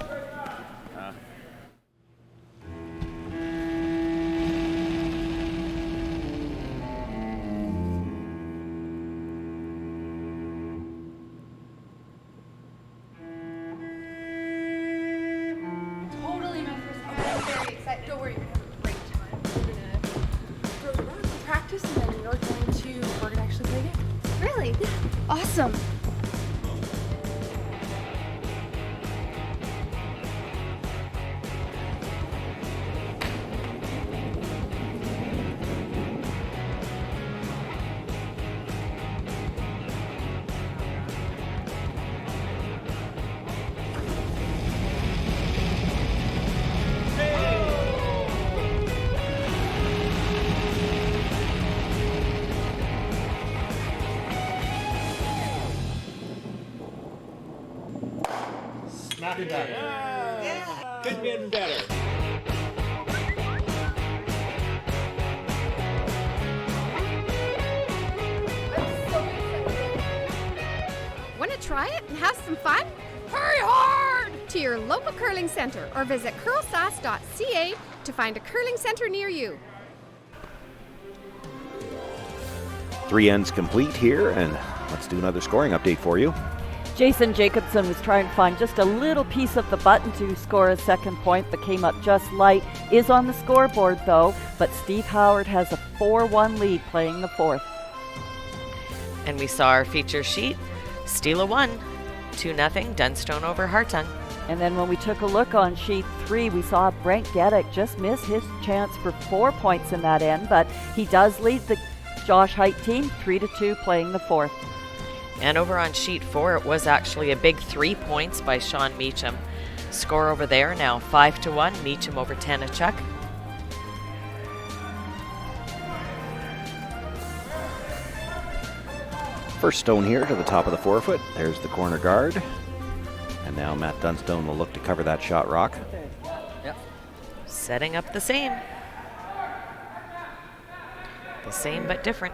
Totally my first time. I'm very excited. Don't worry, we're having a great time. We're gonna throw the rods and practice, and then we're gonna actually play games. Really? Yeah. Awesome. Not better. Yeah. Could be better. Want to try it and have some fun? Hurry hard to your local curling center or visit CurlSask.ca to find a curling center near you. 3 ends complete here, and let's do another scoring update for you. Jason Jacobson was trying to find just a little piece of the button to score a second point, but came up just light. Is on the scoreboard, though, but Steve Howard has a 4-1 lead playing the fourth. And we saw our feature sheet, steal a 1, 2-0, Dunstone over Hartung. And then when we took a look on sheet 3, we saw Brent Geddick just miss his chance for 4 points in that end, but he does lead the Josh Height team 3-2 playing the fourth. And over on sheet 4, it was actually a big 3 points by Sean Meacham. Score over there now 5-1, Meacham over Tanachuk. First stone here to the top of the forefoot. There's the corner guard. And now Matt Dunstone will look to cover that shot rock. Yep. Setting up the same. The same but different.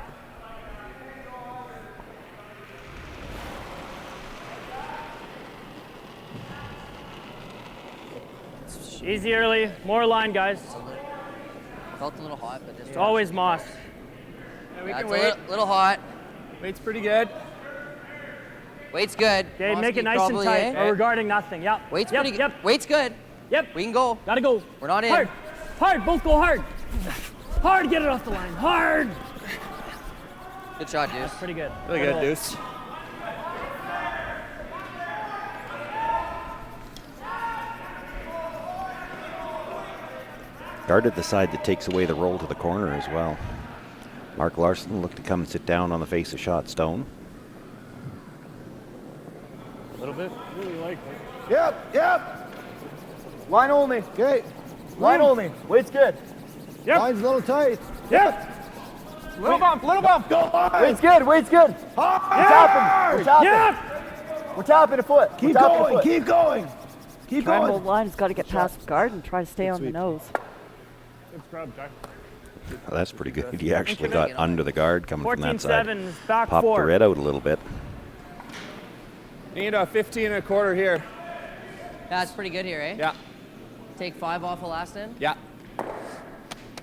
Easy early, more line, guys. Felt a little hot, but just. It's always moss. Yeah, we Yeah, can it's wait. a little hot. Weight's pretty good. Weight's good. Okay, make Mosky it nice probably, and tight. eh? Or regarding nothing. Yep. Weight's yep, pretty good. Yep. Weight's good. Yep. We can go. Gotta go. We're not in. Hard. Hard, both go hard. Hard, get it off the line. Hard. Good shot, Deuce. Pretty good. Really good, Deuce. Guard at the side that takes away the roll to the corner as well. Mark Larson looked to come sit down on the face of shot stone. A little bit. Really like it. Yep. Line only. Okay. Line only. Weight's good. Yep. Line's a little tight. Yep. Little bump. Go hard. Weight's good. We're tapping. We're tapping a foot. Keep going. Triangle line's got to get past guard and try to stay on the nose. Good scrub, Jack. Well, that's pretty good. He actually got under the guard coming from that side. 14-7, back Popped 4. the red out a little bit. Need a 15 and a quarter here. That's pretty good here, eh? Yeah. Take 5 off the last end? Yeah.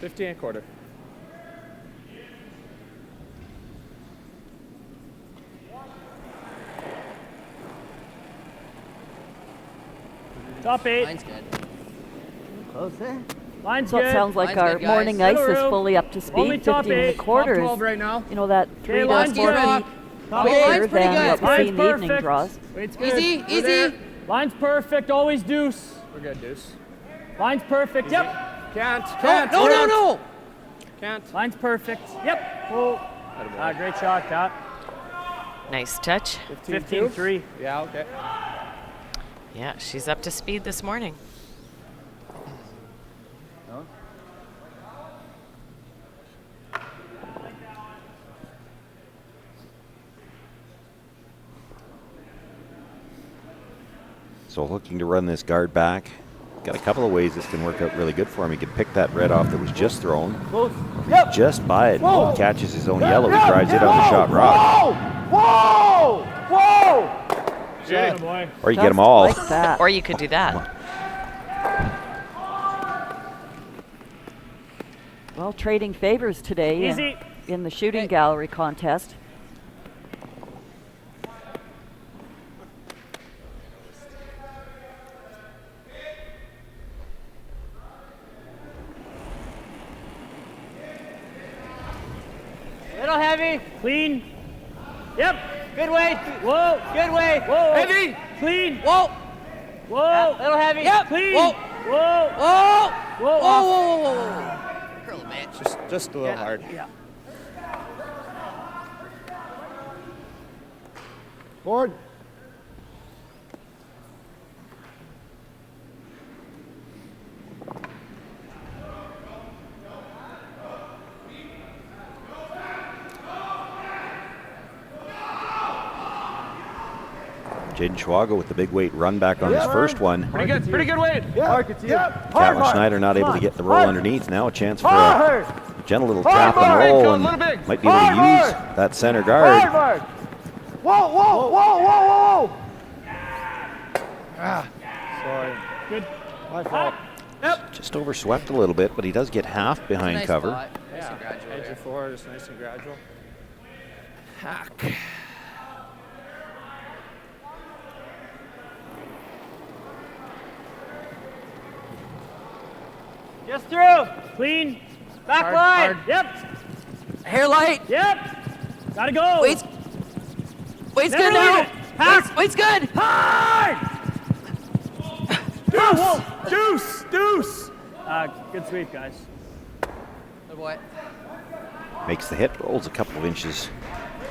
15 and a quarter. Top 8. Line's good. Close there. Line's So good. it sounds like Line's our good, guys. morning ice Little is room. fully up to speed. Only top 15 and a 8. quarter Top is, 12 right now. you know, that 3 to line's 4 good. feet Top Okay, eight. line's pretty than good. what we Line's see in the evening perfect. draws. Weight's good. Easy, We're easy. there. Line's perfect. Always deuce. We're good, Deuce. Line's perfect. Yep. Can't. No. Can't. Line's perfect. Yep. Oh. Great shot, Kat. Nice touch. 15-3. Yeah, okay. Yeah, she's up to speed this morning. So looking to run this guard back. Got a couple of ways this can work out really good for him. He can pick that red off that was just thrown. Yep. Just by it. Whoa. Catches his own yellow. He drives it on the shot rock. Whoa! Get it, boy. Or you get them all. Like that. Or you could do that. Well, trading favors today Easy. in the shooting gallery contest. Little heavy. Clean. Yep. Good weight. Whoa. Good weight. Whoa. Heavy. Clean. Whoa. Whoa. Little heavy. Yep. Clean. Whoa. Whoa. Whoa. Whoa. Whoa. Curl a bit. Just a little hard. Yeah. Board. Jaden Schwago with the big weight run back on his first one. Pretty good weight. Catlin Schneider not able to get the roll underneath. Now a chance for a gentle little tap and roll, and might be able to use that center guard. Whoa! Sorry. Good. My fault. Just overswept a little bit, but he does get half behind Nice cover. spot. Nice and gradual Edge there. of four, just nice and gradual. Hack. Just through. Clean. Back Hard, line. hard. Yep. Hair light. Yep. Gotta go. Weight's Never good now. leave it. Pass. Weight's good. Hard. Deuce. Good sweep, guys. Good boy. Makes the hit, rolls a couple of inches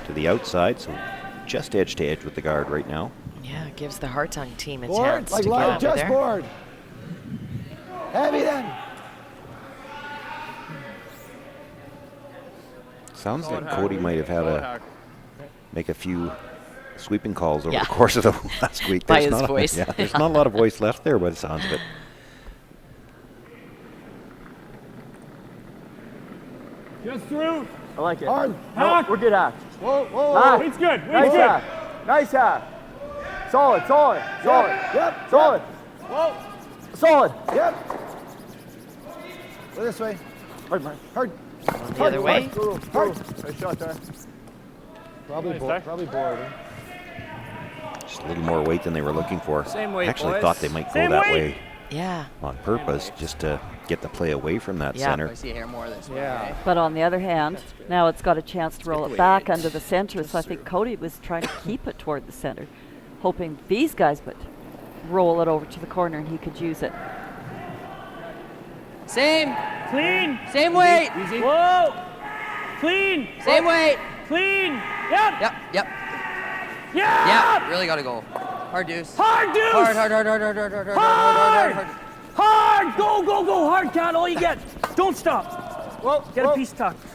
to the outside, so just edge to edge with the guard right now. Yeah, it gives the Hartung team a Board, chance like to get live over just there. board. Heavy then. Sounds Solid like hack. Cody might have had Solid to hack. make a few sweeping calls over Yeah. the course of the last week. By There's his not voice. Yeah, there's not a lot of voice left there by the sounds of it. Just through. I like it. Hard. No, Hack. we're good hack. Whoa. Hack. Weight's good. Nice Weight's good. hack. Nice hack. Solid. Yep. Solid. Whoa. Solid. Yep. Go this way. Hard. The other way. Hard. Nice shot there. Probably Nice board. hack. Probably board. Just a little more weight than they were looking for. Same weight, Actually boys. thought they might go Same that weight. way Yeah. On purpose, just to get the play away from that center. I see a hair more this way. Yeah. But on the other hand, now it's got a chance to roll it back under the center, so I think Cody was trying to keep it toward the center, hoping these guys would roll it over to the corner and he could use it. Same. Clean. Same weight. Easy. Whoa. Clean. Same weight. Clean. Yep. Yep. Yep. Yeah. Yeah. Really got to go. Hard deuce. Hard deuce. Hard. Hard. Go, go, go. Hard, Cat. All you get. Don't stop. Whoa. Get a piece tucked.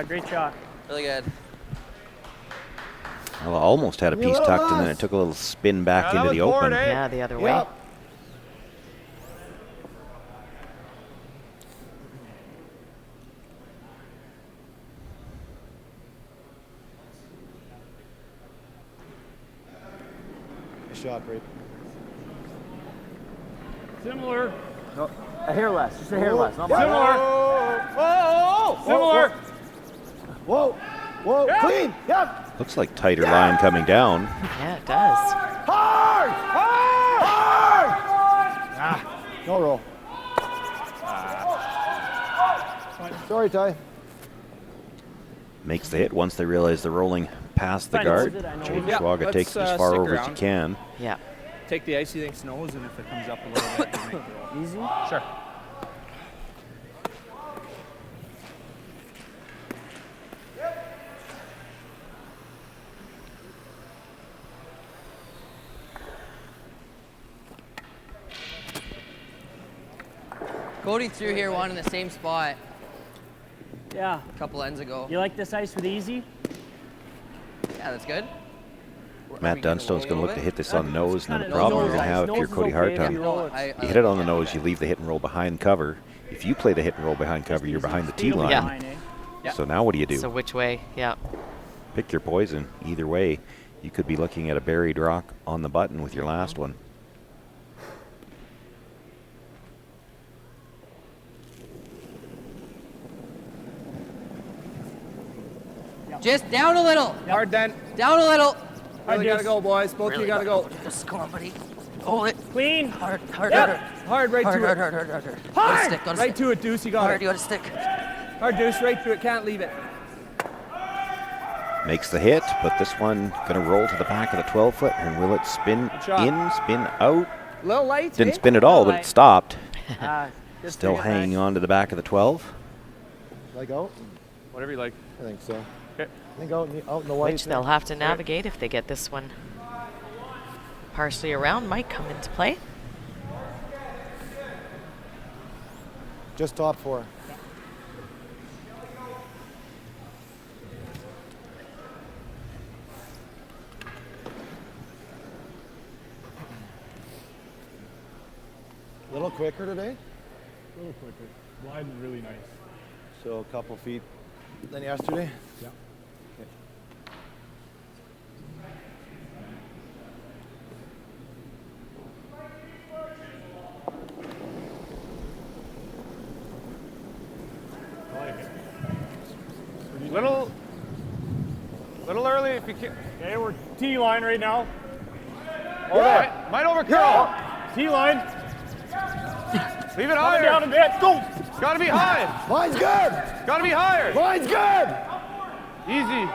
Great shot. Really good. Well, I almost had a piece tucked, and then it took a little spin back into the open. Yeah, the other way. Nice shot, Brady. Similar. No, a hair less. Just a hair less. Not Similar. Whoa! Similar. Whoa! Whoa! Yeah. Clean! Yep! Looks like tighter line coming down. Yeah, it does. Hard! Hard! Ah, no roll. Sorry, Ty. Makes the hit once they realize they're rolling past the guard. Jaden Schwaga takes it as far over as he can. Yeah. Take the ice you think snows, and if it comes up a little bit, you make the roll. Easy. Sure. Cody threw here one in the same spot Yeah. a couple ends ago. You like this ice with easy? Yeah, that's good. Matt Dunstone's going to look to hit this on the nose, and then the problem you're going to have if you're Cody Hartung, you hit it on the nose, you leave the hit and roll behind cover. If you play the hit and roll behind cover, you're behind the tee line. Yeah. So now what do you do? So which way? Yeah. Pick your poison. Either way, you could be looking at a buried rock on the button with your last one. Just down a little. Hard then. Down a little. Really gotta go, boys. Both of you gotta go. Just come on, buddy. Hold it. Clean. Hard. Yep. Hard, right to it. Hard. Hard. Right to it, Deuce. You got Hard, it. you got to stick. Hard, Deuce. Right to it. Can't leave it. Makes the hit, but this one going to roll to the back of the 12-foot, and will it spin in, spin out? Little light. Didn't spin at all, but it stopped. Just Still bring it hanging back. on to the back of the 12. Like out? Whatever you like. I think so. Okay. I think out in the white. Which they'll have to navigate if they get this one partially around. Might come into play. Just top four. A little quicker today, A little quicker. Wide and really nice. so a couple feet than yesterday. Yeah. Little early if you can. Okay, we're T line right now. Hold on. Might overcurl. T line. Leave it Coming higher. down a bit. Go. Gotta be high. Line's good. Gotta be higher. Line's good. Easy.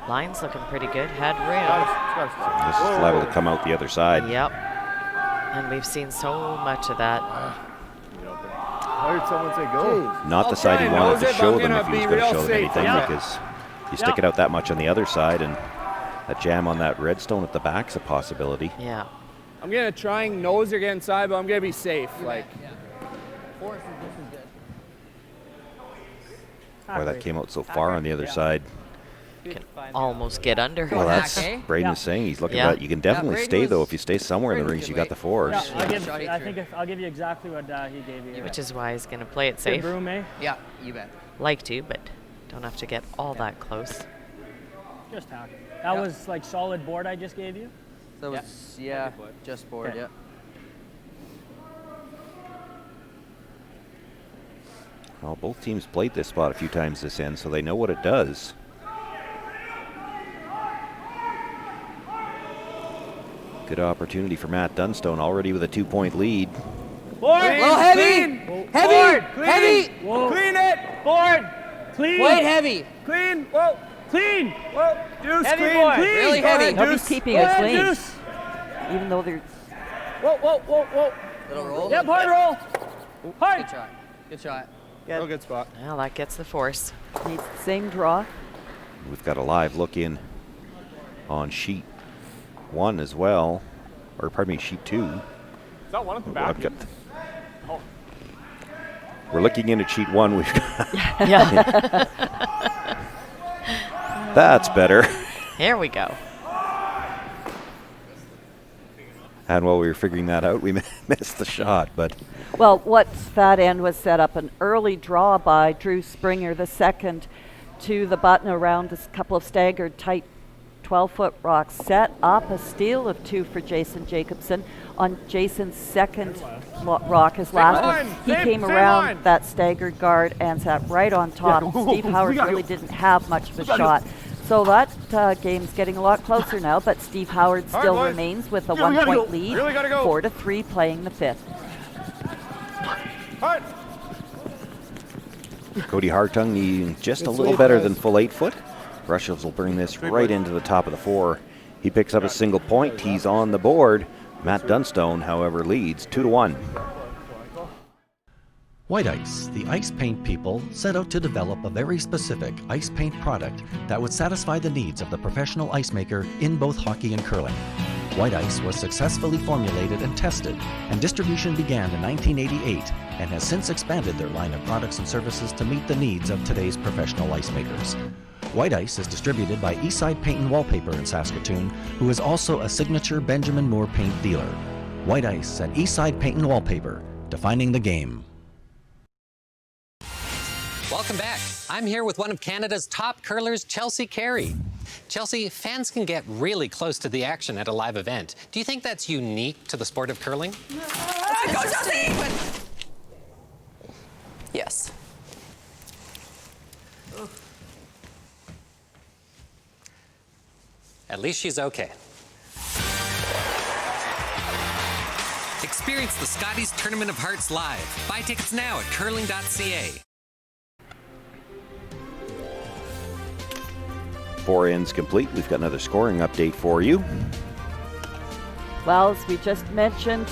Line's looking pretty good. Head room. This is liable to come out the other side. Yep. And we've seen so much of that. I heard someone say go. Not the side he wanted to show them if he was going to show them safe. anything, because you stick it out that much on the other side, and a jam on that redstone at the back's a possibility. Yeah. I'm gonna try and nose or get inside, but I'm gonna be safe. Like. Forest is just as good. Boy, that came out so far on the other side. Can almost get under. Well, that's Braden is saying. He's looking at it. You can definitely stay, though. If you stay somewhere in the rings, you got the force. Yeah, I'll give you exactly what he gave you. Which is why he's going to play it safe. Good room, eh? Yeah, you bet. Like to, but don't have to get all that close. Just hack. That was like solid board I just gave you? That was, just board, Okay. yeah. Well, both teams played this spot a few times this end, so they know what it does. Good opportunity for Matt Dunstone, already with a 2-point lead. Forward. Little heavy. Clean. Heavy. Forward. Clean. Heavy. Whoa. Clean it. Forward. Clean. Weight heavy. Clean. Whoa. Clean. Whoa. Deuce. Heavy clean. boy. Clean. Really Go heavy. ahead, Nobody's Deuce. keeping Go it ahead, clean. Deuce. Even though they're Whoa, whoa, whoa, whoa. Little roll. Yep, hard roll. Hard. Good shot. Good shot. Real good spot. Well, that gets the force. needs the same draw. We've got a live look in on sheet 1 as well, or pardon me, sheet 2. Is that one at the back? We're looking in at sheet 1. We've got Yeah. That's better. Here we go. And while we were figuring that out, we missed the shot, but Well, what's that end was set up an early draw by Drew Springer, the second to the button around a couple of staggered tight 12-foot rocks, set up a steal of 2 for Jason Jacobson on Jason's second rock, his last one. He came around that staggered guard and sat right on top. Steve Howard really didn't have much of a shot. So that game's getting a lot closer now, but Steve Howard still remains with a 1-point lead, 4-3 playing the 5th. K.Hartung needing just a little better than full 8-foot. Rushes will bring this right into the top of the 4. He picks up a single point. He's on the board. Matt Dunstone, however, leads 2-1. White Ice, the ice paint people, set out to develop a very specific ice paint product that would satisfy the needs of the professional ice maker in both hockey and curling. White Ice was successfully formulated and tested, and distribution began in 1988 and has since expanded their line of products and services to meet the needs of today's professional ice makers. White Ice is distributed by Eastside Paint and Wallpaper in Saskatoon, who is also a signature Benjamin Moore paint dealer. White Ice and Eastside Paint and Wallpaper, defining the game. Welcome back. I'm here with one of Canada's top curlers, Chelsea Carey. Chelsea, fans can get really close to the action at a live event. Do you think that's unique to the sport of curling? Go, Chelsea! Yes. At least she's okay. Experience the Scotties Tournament of Hearts live. Buy tickets now at curling.ca. 4 ends complete. We've got another scoring update for you. Well, as we just mentioned,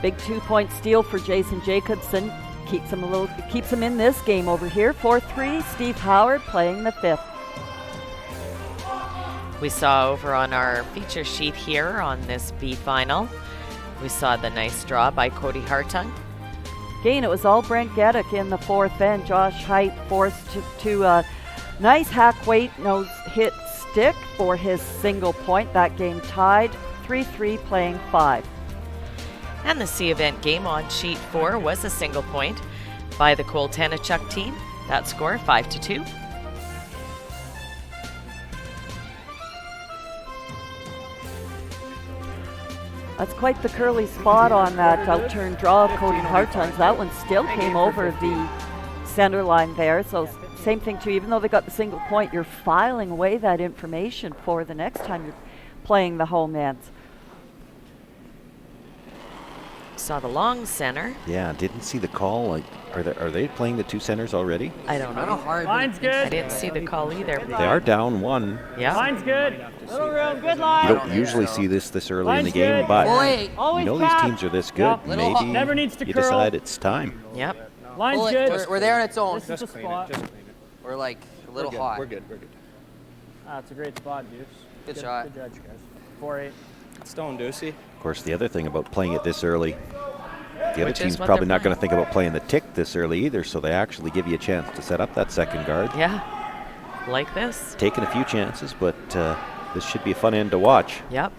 big 2-point steal for Jason Jacobson. Keeps him in this game over here. 4-3, Steve Howard playing the 5th. We saw over on our feature sheet here on this B final, we saw the nice draw by K.Hartung. Again, it was all Brent Geddick in the 4th end. Josh Height forced to nice hack weight nose hit stick for his single point. That game tied 3-3 playing 5. And the C event game on sheet 4 was a single point by the Cole Tanichuk team. That score 5-2. That's quite the curly spot on that outturned draw of K.Hartung's. That one still came over the center line there. So same thing too, even though they got the single point, you're filing away that information for the next time you're playing the home ends. Saw the long center. Yeah, didn't see the call. Like, are they playing the 2 centers already? I don't know. Line's good. I didn't see the call either. They are down 1. Yeah. Line's good. Little room, good line. You don't usually see this early in the game, but you know these teams are this good. Maybe never needs to you curl. decide it's time. Yep. Line's good. We're there on its own. This is the spot. We're like a little hot. We're good. That's a great spot, Deuce. Good shot. Good judge, guys. 4-8. Stone Deucey. Of course, the other thing about playing it this early, the other Which is team's what probably they're not going to think about playing the tick this early either, so they actually give you a chance to set up that second guard. Yeah. Like this. Taking a few chances, but this should be a fun end to watch. Yep.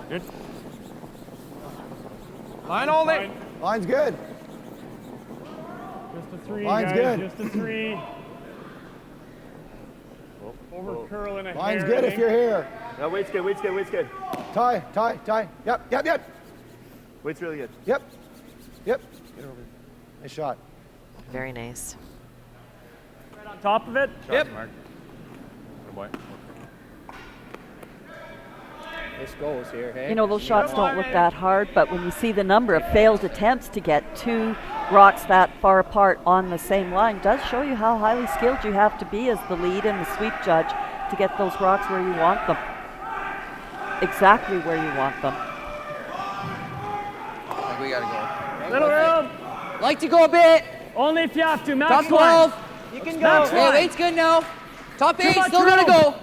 Good. Line only. Line's good. Just a 3, Line's guys. good. Just a 3. Over curl and a Line's hair, good I if you're here. No, weight's good. Tie. Yep. Weight's really good. Yep. Get over. Nice shot. Very nice. On top of it? Yep. Mark. Good boy. This goes here, hey? You know, those shots don't look that hard, but when you see the number of failed attempts to get 2 rocks that far apart on the same line, does show you how highly skilled you have to be as the lead and the sweep judge to get those rocks where you want them. Exactly where you want them. I think we gotta go. Little room. Like to go a bit. Only if you have to. Max Top 12. You can go. Hey, weight's good now. Top Too 8, much still room. gotta go.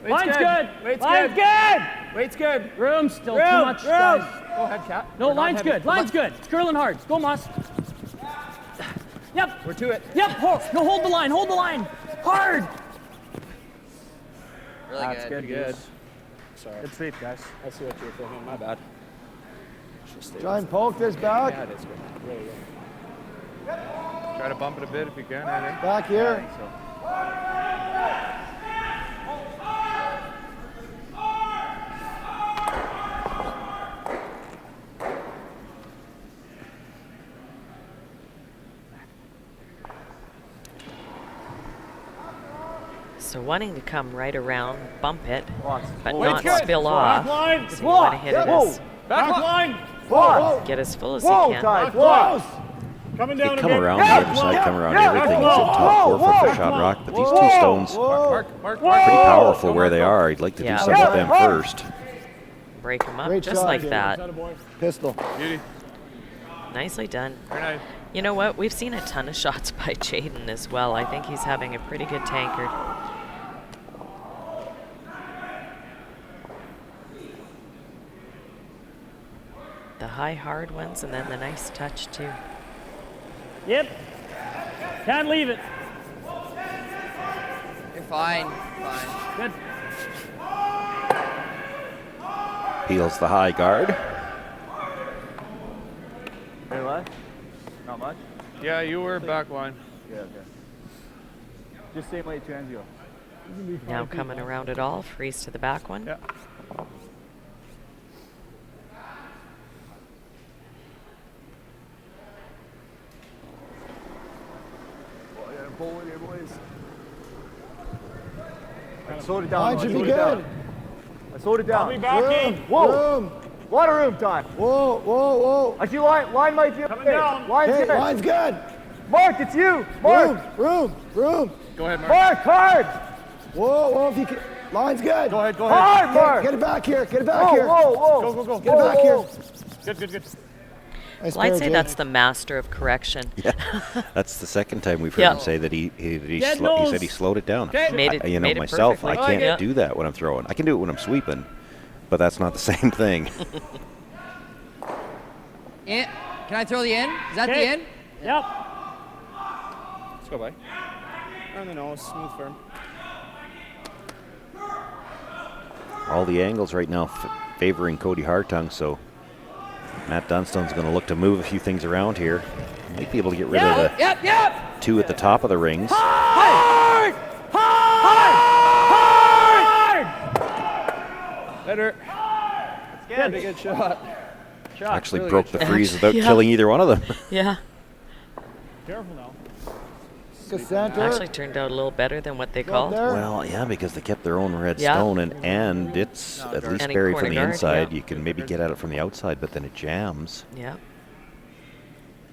Line's good. Line's good. Weight's good. Room still too much, guys. Go ahead, Cat. No, line's good. Line's good. It's curling hard. Go, Moss. Yep. We're to it. Yep. No, hold the line. Hold the line. Hard. Really That's good. good. Sorry. Good sweep, guys. I see what you're thinking. My bad. Try and poke this back. Yeah, it is good. Really good. Try to bump it a bit if you can, I think. Back here. I think so. So wanting to come right around, bump it, but Weight's not good. spill Back off. line. So you want to hit it as, Back line. get as full as Whoa, you can. guys, whoa. Coming They down come a bit. around the other side, come around everything. It's a top 4 for fish shot rock, but these 2 stones are pretty powerful where they are. I'd like to do something with them first. Break them up Great just shot, like Jay. that. Pistol. Beauty. Nicely done. Very nice. You know what? We've seen a ton of shots by Jaden as well. I think he's having a pretty good tankard. The high, hard ones, and then the nice touch, too. Yep. Can't leave it. You're fine. Fine. Good. Peels the high guard. Hey, what? Not much? Yeah, you were back line. Yeah, okay. Just same way Transio. Now coming around it all, freeze to the back one. Yeah. Pull with your boys. I slowed it down. Line should be good. I slowed it down. I'll be back in. Whoa. Room. Lot of room time. Whoa, whoa, whoa. I see line might be Coming down. Line's Hey, good. line's good. Mark, it's you. Mark. Room. Go ahead, Mark. Mark, hard. Whoa, if you can. Line's good. Go ahead. Get Hard, Mark. it back here. Get it back here. Whoa. Go. Get it back here. Good. Nice Well, I'd pair, say Jay. that's the master of correction. Yeah, that's the second time we've heard Yeah. him say that he Dead said he nose. slowed it down. Made it, You know, made it myself, I perfectly. can't do that when I'm throwing. I can do it when I'm sweeping, but that's not the same thing. In. Can I throw the in? Is that the Okay. in? Yep. Let's go by. On the nose, smooth firm. All the angles right now favoring K.Hartung, so Matt Dunstone's going to look to move a few things around here. Might be able to get rid of the Yep. 2 at the top of the rings. Hard. Better. That's good shot. Actually really broke good the shot. freeze without Yeah. killing either one of them. Yeah, Careful now. Center. actually turned out a little better than what they Go called. there. Well, yeah, because they kept their own red Yeah. stone, and it's at least And a buried corner from the guard, inside. yeah. You can maybe get at it from the outside, but then it jams. Yeah.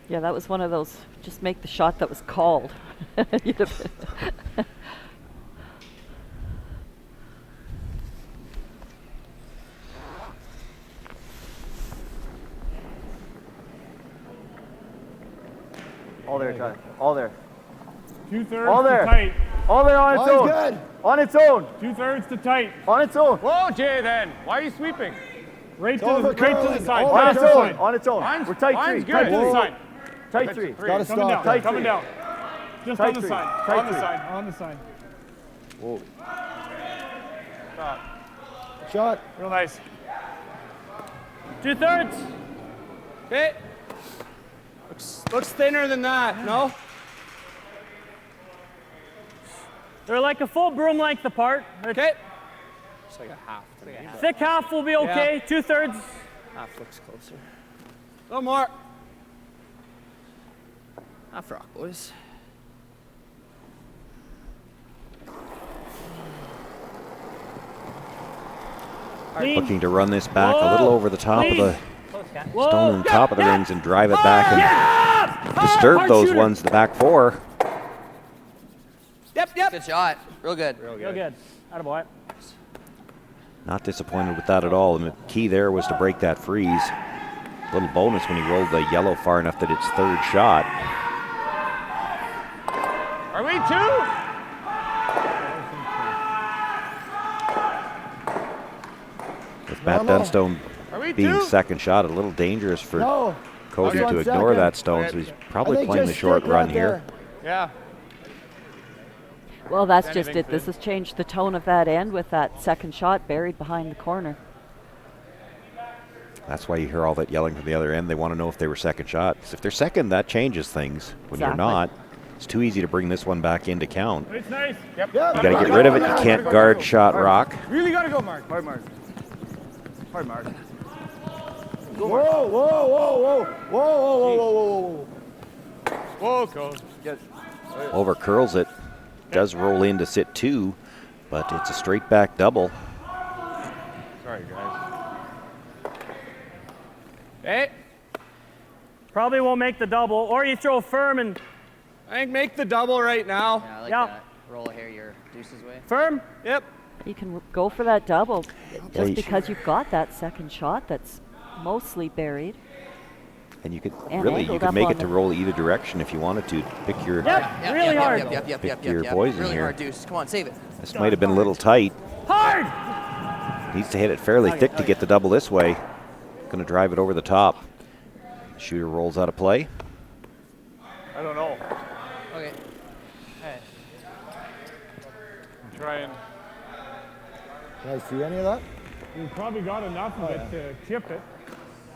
Yeah, that was one of those, just make the shot that was called. You'd have- All there, Ty. All there. 2/3 All there. to tight. All there on its Line's own. good. On its own. 2/3 to tight. On its own. Whoa, Jay, then. Why are you sweeping? Right to Over the curling. side. On On Tight its to the own. side. On its own. Line's- We're tight line's three. good. Tight To the three. side. Tight three. Gotta Coming stop down. that. Coming down. Just Tight on the three. side. Tight On the three. side. On the side. Whoa. Shot. Real nice. 2/3. Okay. Looks thinner than that. No? They're like a full broom length apart. Okay. It's like a half. Thick half will be okay. 2/3. Half looks closer. A little more. Half rock, boys. Looking to run this back a little over the top of the stone and top of the rings and drive it back and disturb those ones, the back four. Yep. Good shot. Real good. Real good. Attaboy. Not disappointed with that at all. And the key there was to break that freeze. Little bonus when he rolled the yellow far enough that it's third shot. Are we two? With Matt Dunstone being second shot, a little dangerous for Cody to ignore that stone, so he's probably playing the short run here. Yeah. Well, that's just it. This has changed the tone of that end with that second shot buried behind the corner. That's why you hear all that yelling from the other end. They want to know if they were second shots. If they're second, that changes things. When you're not, it's too easy to bring this one back into count. It's nice. Yep. You got to get rid of it. You can't guard shot rock. Really got to go, Mark. Hard, Mark. Hard, Mark. Whoa, whoa, whoa, whoa, whoa, whoa, whoa, whoa, whoa. Whoa, Cole. Over curls it. Does roll in to sit two, but it's a straight back double. Sorry, guys. Hey. Probably won't make the double, or you throw firm and... I think make the double right now. Yeah, I like that. Roll here your deuces way. Firm? Yep. You can go for that double just because you've got that second shot that's mostly buried. And you could make it to roll either direction if you wanted to. Pick your really hard. Pick your poison really here. hard deuce. Come on, save it. This might have been a little tight. Hard. Needs to hit it fairly thick to get the double this way. Going to drive it over the top. Shooter rolls out of play. I don't know. Okay. Hey. I'm trying. Can I see any of that? You probably got enough of it to chip it.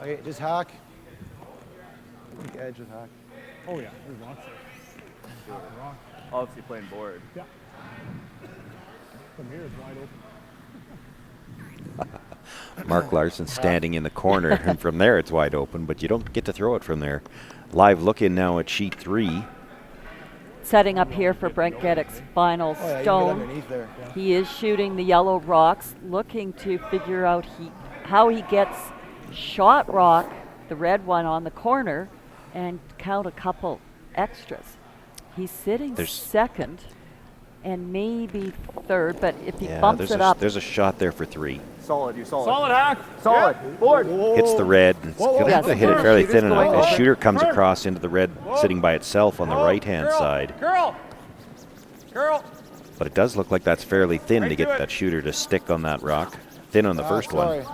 Okay, just hack. Edge with hack. Oh yeah, there's lots of rock. Obviously playing board. Yeah. From here it's wide open. Mark Larson standing in the corner, and from there it's wide open, but you don't get to throw it from there. Live look in now at sheet 3. Setting up here for Brent Geddick's final stone. He is shooting the yellow rocks, looking to figure out how he gets shot rock, the red one on the corner, and count a couple extras. He's sitting second and maybe third, but if he bumps it up. There's a shot there for 3. Solid, you solid. Solid hack. Solid. Yeah. Board. Hits the red. It's going to have to hit it fairly thin enough. The shooter comes across into the red sitting by itself on the right-hand side. Curl. But it does look like that's fairly thin to get that shooter to stick on that rock. Thin on the first one.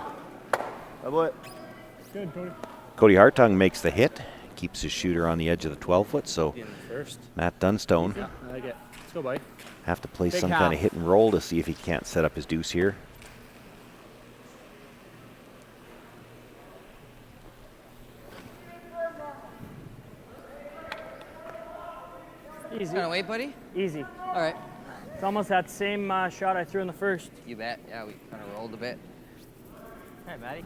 Good, Cody Hartung makes the hit. Keeps his shooter on the edge of the 12-foot, so Matt Dunstone I like it. Let's go, buddy. have to play some kind of hit and roll to see if he can't set up his deuce here. Easy. Kind of wait, buddy? Easy. All right. It's almost that same shot I threw in the first. You bet. Yeah, we kind of rolled a bit. Hey, Matty.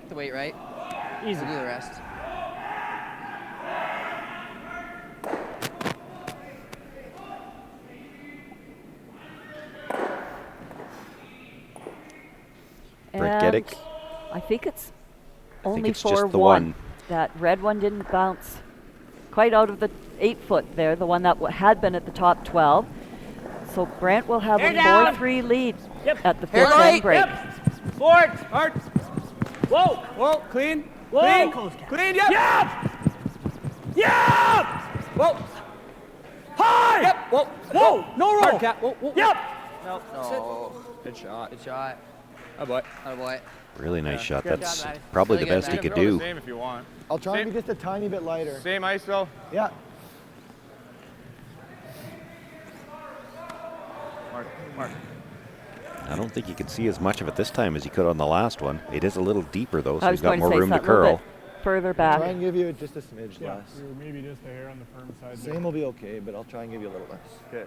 The weight, right? Easy. We'll do the rest. Brent Geddick. I think it's only it's for just the one. one. That red one didn't bounce quite out of the 8-foot there, the one that had been at the top 12. So Brent will have a 4-3 lead at the 5th end break. Board. Hard. Whoa. Whoa. Clean. Whoa. Clean. Yep. Yep. Whoa. High. Yep. Whoa. Whoa. No roll. Hard cap. Whoa. Whoa. Yep. No. Good shot. Good shot. Oh boy. Oh boy. Really nice shot. Good That's job, probably really the best good, he could Throw do. the same if you want. I'll try and be just a tiny bit lighter. Same ISO. Yeah. Mark. I don't think you can see as much of it this time as you could on the last one. It is a little deeper though, so I he's was got going more to say room to something a little curl. bit further I'll try back. and give you just a smidge Yeah. less. Or maybe just a hair on the firm side. Same will be okay, but I'll try and give you a little less. Okay.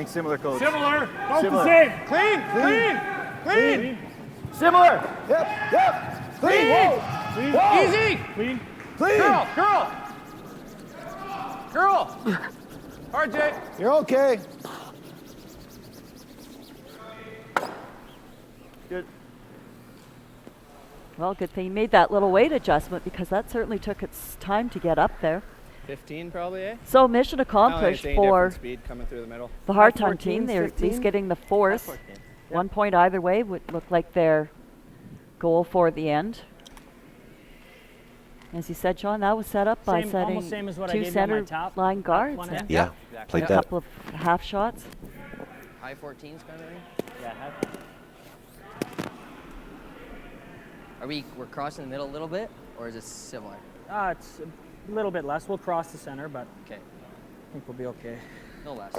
think similar, coach. Similar. Both Similar. the same. Clean. Clean. Clean. Similar. Yep. Clean. Clean. Whoa. Clean. Whoa. Easy. Clean. Clean. Curl. RJ. You're okay. Good. Well, good thing you made that little weight adjustment because that certainly took its time to get up there. 15 probably, eh? So mission accomplished for speed coming through the middle. the Hartung team. They're at least getting the fourth. 1 point either way would look like their goal for the end. As you said, Sean, that was set up by Same- setting almost same as what I two gave you on my center top line guards. one and hand. Yeah, played a that. couple of half shots. High 14s kind of thing? Yeah. We're crossing the middle a little bit, or is it similar? It's a little bit less. We'll cross the center, but Okay, I think we'll be okay. no less.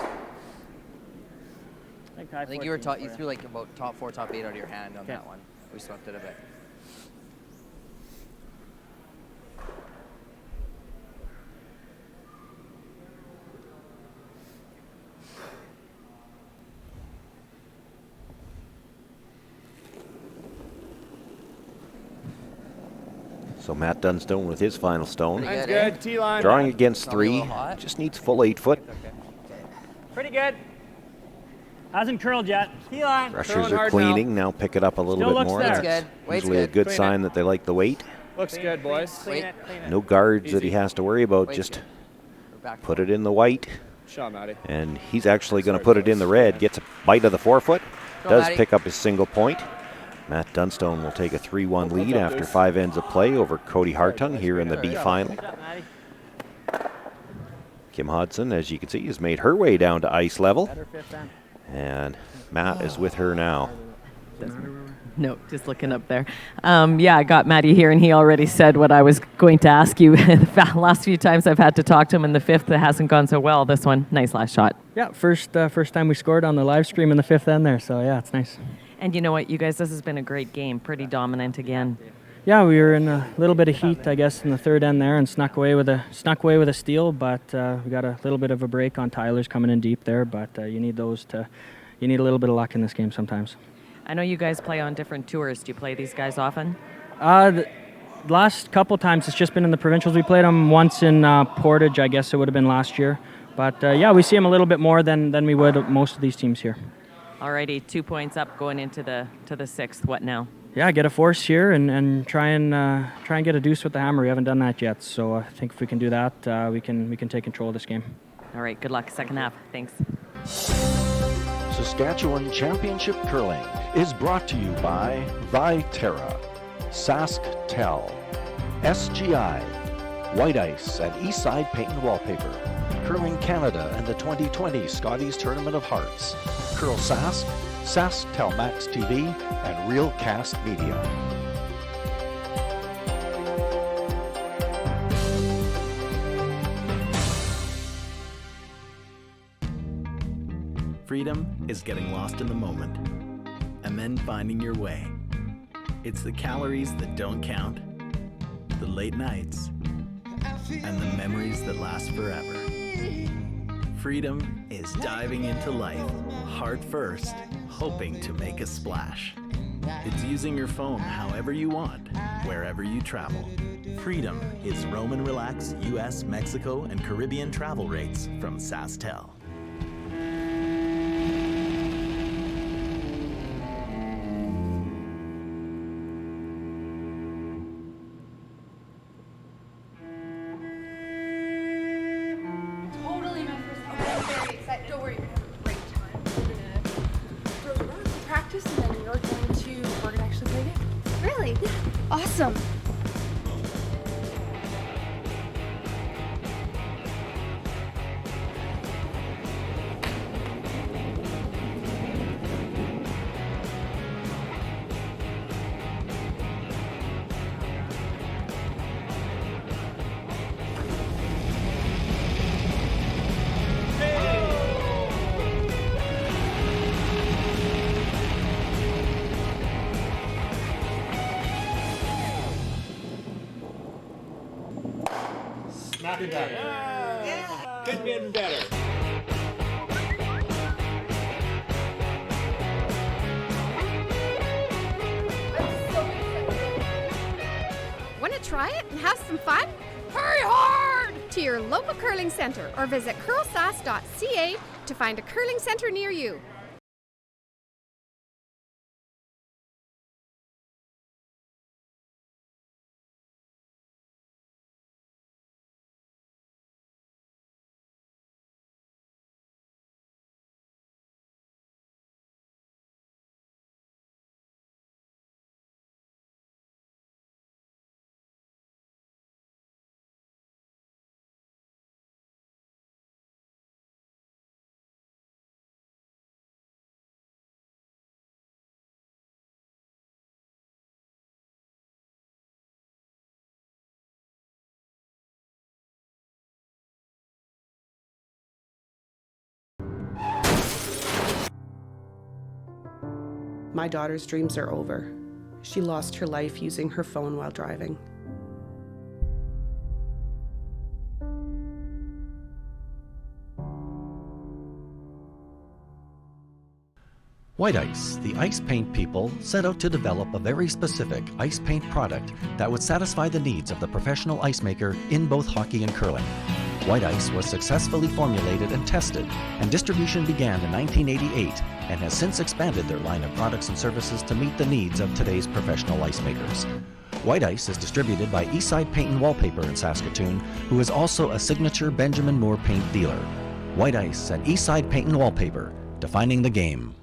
I I think you threw like about top 4, top 8 out of your hand on that one. We swept it a bit. So Matt Dunstone with his final stone. That's good. T-line. Drawing against Felt a little 3. hot. Just needs full 8 foot. Pretty good. Hasn't curled yet. T-line. Rushers are cleaning. Now pick it up a little Still bit looks more. there. That's That's good. Weight's usually a good Clean sign that they like the weight. Looks good, boys. Clean it, clean it. No guards that he Easy. has to worry about. Weight's Just good. We're back put it in the white. Shot, Matty. And he's actually going to put it in the red. Gets a bite of the forefoot. Does Matty. pick up his single point. Matt Dunstone will take a 3-1 lead What's up, after dudes? 5 ends of play over K.Hartung here in the B final. Kim Hodson, as you can see, has made her way down to ice level. Better fifth end. And Matt is with her now. No, just looking up there. Yeah, I got Matty here, and he already said what I was going to ask you. The last few times I've had to talk to him in the fifth, it hasn't gone so well. This one, nice last shot. Yeah, first time we scored on the live stream in the fifth end there, so yeah, it's nice. And you know what, you guys, this has been a great game. Pretty dominant again. Yeah, we were in a little bit of heat, I guess, in the third end there, and snuck away with a steal. But we got a little bit of a break on Tyler's coming in deep there. But you need a little bit of luck in this game sometimes. I know you guys play on different tours. Do you play these guys often? The last couple times it's just been in the provincials. We played them once in Portage, I guess it would have been last year. But yeah, we see them a little bit more than we would most of these teams here. Alrighty, 2 points up going into the sixth. What now? Yeah, get a force here and try and get a deuce with the hammer. We haven't done that yet, so I think if we can do that, we can take control of this game. All right, good luck second half. Thanks. Saskatchewan Championship Curling is brought to you by Viterra, SaskTel, SGI, White Ice and Eastside Paint and Wallpaper, Curling Canada and the 2020 Scotties Tournament of Hearts, CurlSask, SaskTel Max TV, and Realcast Media. Freedom is getting lost in the moment, and then finding your way. It's the calories that don't count, the late nights, and the memories that last forever. Freedom is diving into life, heart first, hoping to make a splash. It's using your phone however you want, wherever you travel. Freedom is roam and relax US, Mexico, and Caribbean travel rates from SaskTel. Totally my first time. I'm very excited. Don't worry, we have a great time. We're gonna practice and then we're gonna actually play games. Really? Yeah. Awesome. Not better. Yeah. Could have been better. try it and have some fun? Hurry hard to your local curling center or visit CurlSask.ca to find a curling center near you. My daughter's dreams are over. She lost her life using her phone while driving. White Ice, the ice paint people, set out to develop a very specific ice paint product that would satisfy the needs of the professional ice maker in both hockey and curling. White Ice was successfully formulated and tested, and distribution began in 1988 and has since expanded their line of products and services to meet the needs of today's professional ice makers. White Ice is distributed by Eastside Paint and Wallpaper in Saskatoon, who is also a signature Benjamin Moore paint dealer. White Ice and Eastside Paint and Wallpaper, defining the game.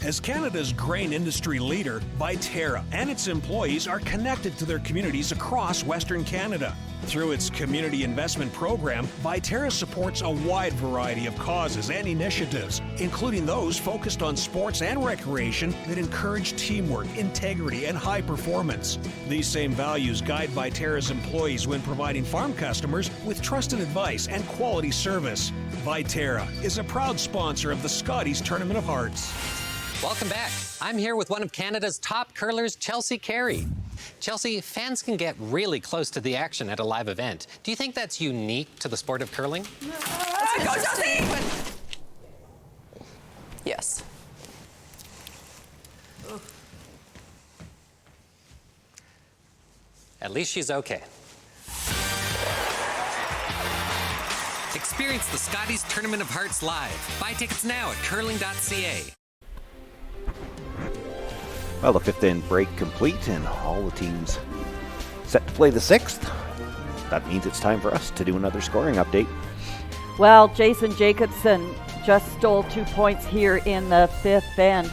As Canada's grain industry leader, Viterra and its employees are connected to their communities across Western Canada. Through its community investment program, Viterra supports a wide variety of causes and initiatives, including those focused on sports and recreation that encourage teamwork, integrity, and high performance. These same values guide Viterra's employees when providing farm customers with trusted advice and quality service. Viterra is a proud sponsor of the Scotties Tournament of Hearts. Welcome back. I'm here with one of Canada's top curlers, Chelsea Carey. Chelsea, fans can get really close to the action at a live event. Do you think that's unique to the sport of curling? Go, Chelsea! Yes. At least she's okay. Experience the Scotties Tournament of Hearts live. Buy tickets now at curling.ca. Well, the fifth end break complete and all the teams set to play the sixth. That means it's time for us to do another scoring update. Well, Jason Jacobson just stole 2 points here in the fifth end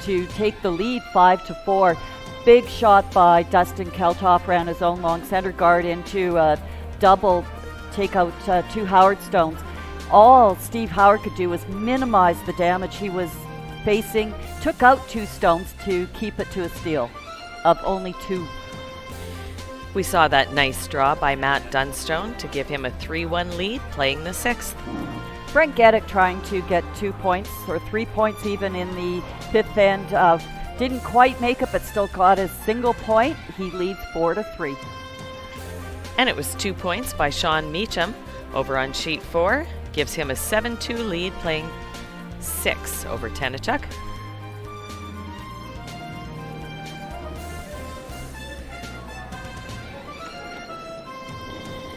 to take the lead 5-4. Big shot by Dustin Keltoff, ran his own long center guard into a double, take out 2 Howard Stones. All Steve Howard could do was minimize the damage he was facing, took out 2 stones to keep it to a steal of only 2. We saw that nice draw by Matt Dunstone to give him a 3-1 lead, playing the sixth. Brent Geddick trying to get 2 points, or 3 points even in the fifth end. Didn't quite make it, but still got his single point. He leads 4-3. And it was 2 points by Sean Meacham over on sheet 4. Gives him a 7-2 lead, playing 6 over Tenachuk.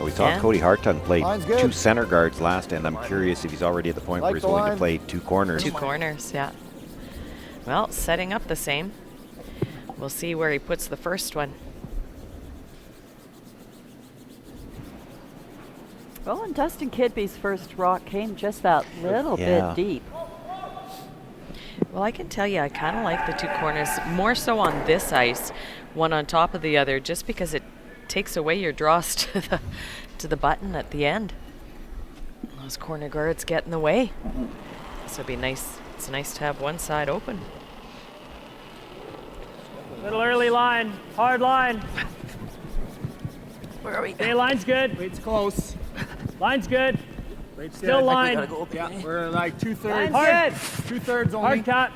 We saw Cody Hartung play 2 center guards last end. I'm curious if he's already at the point where he's willing to play 2 corners. 2 corners, yeah. Well, setting up the same. We'll see where he puts the first one. Well, and Dustin Kidby's first rock came just that little bit deep. Well, I can tell you, I kind of like the 2 corners, more so on this ice, one on top of the other, just because it takes away your draws to the button at the end. Those corner guards get in the way. So it'd be nice. It's nice to have one side open. Little early line, hard line. Where are we? Okay, line's good. Wait's close. Line's good. Wait's Still good. line. Yeah, we're like 2/3. Line's good. 2/3 only. Hard cut.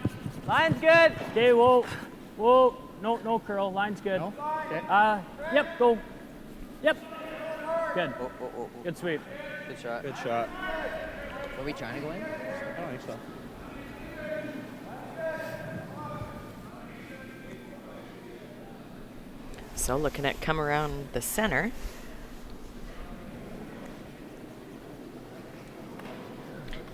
Line's good. Okay, whoa. Whoa. No curl. Line's good. No? Okay. Yep, go. Yep. Good. Good sweep. Good shot. Good shot. Are we trying to go in? I don't think so. So looking at come around the center.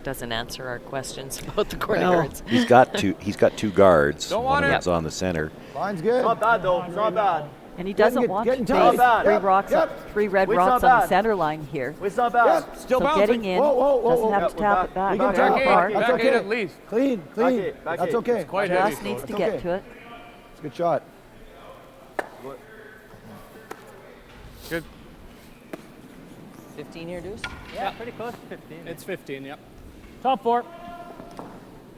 Doesn't answer our questions about the corner guards. He's got two guards. Don't One want of it. them's on the center. Line's good. It's not bad, though. It's not bad. And he doesn't want to getting face tough. three Yep, rocks, yep. three red Wait's rocks not on the bad. center line here. It's not bad. Yep. Still So bouncing. getting in, Whoa. doesn't have to we're tap back. it back We can very tap it far. back. Back okay. eight at least. Clean. Back That's eight. okay. It's quite heavy. Just needs to It's get okay. to it. It's a good shot. Good. 15 here, Deuce? Yeah, pretty close to 15. It's 15, yep. Top 4.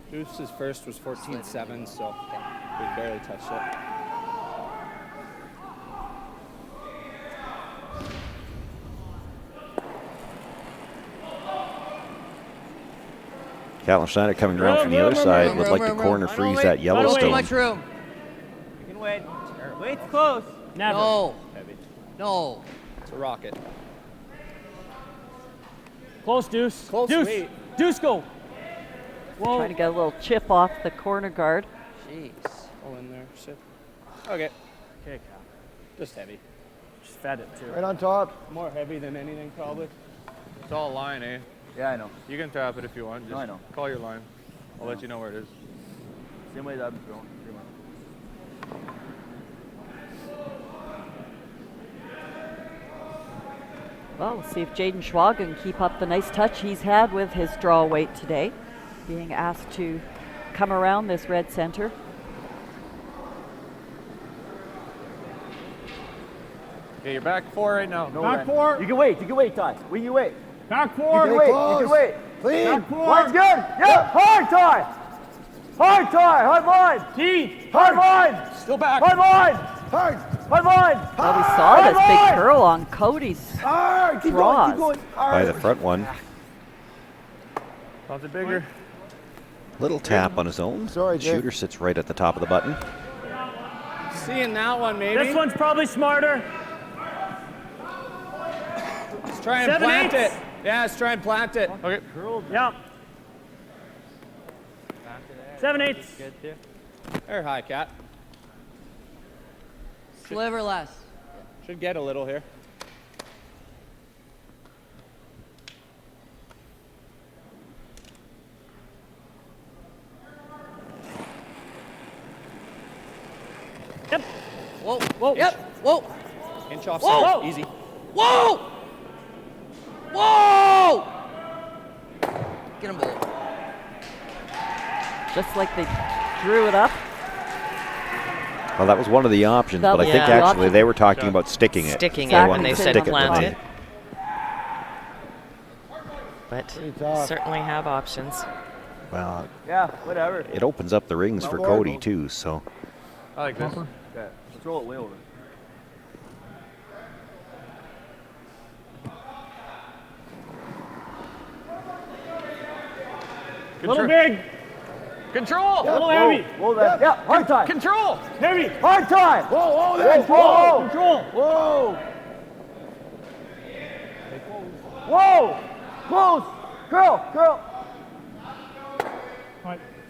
Deuce's first was 14-7, so we barely touched it. Caitlin Schneider coming around from the other side would like to corner freeze that Too Yellowstone. much room. You can wait. Wait's close. Never. No. Heavy. No. It's a rocket. Close, Deuce. Close, Deuce. wait. Deuce, go. Whoa. Trying to get a little chip off the corner guard. Jeez. All in there. Shit. Okay. Okay, Cal. Just heavy. Just fed it, too. Right on top. More heavy than anything, probably. It's all line, eh? Yeah, I know. You can tap it if you want. Just I know. call your line. I'll let you know where it is. Same way that I'm throwing. Well, we'll see if Jaden Schwab can keep up the nice touch he's had with his draw weight today, being asked to come around this red center. Okay, you're back 4 right now. No Back 4. You can wait, Ty. We can wait. Back 4. You can wait. Clean. Back 4. Line's good. Yep. Hard, Ty. Hard, Ty. Hard line. T. Hard line. Still back. Hard line. Hard. Hard line. Well, we saw this big curl on Cody's Hard. Keep draws. going. By the front one. Something bigger. Little tap on his own. Sorry, Jake. Shooter sits right at the top of the button. Seeing that one, maybe. This one's probably smarter. Let's try and 7/8. plant it. Yeah, let's try and plant it. Okay. Yeah. 7/8. There, high cat. Sliver less. Should get a little here. Yep. Whoa. Whoa. Yep. Whoa. Inch off Whoa. center. Easy. Whoa. Whoa. Get him, Bull. Just like they drew it up. Well, that was one of the options, That but I was think the actually option. they were talking about sticking it. Sticking They it when wanted they to said stick it plant when it. But tough. certainly have options. Well, Yeah, whatever. it opens up the rings for Cody too. So I like this. Okay, let's roll it way over. Little big. Control. Little heavy. Whoa, that. Yeah, hard time. Control. Heavy. Hard time. Whoa, there. Whoa. Control. Whoa. Whoa. Close. Curl.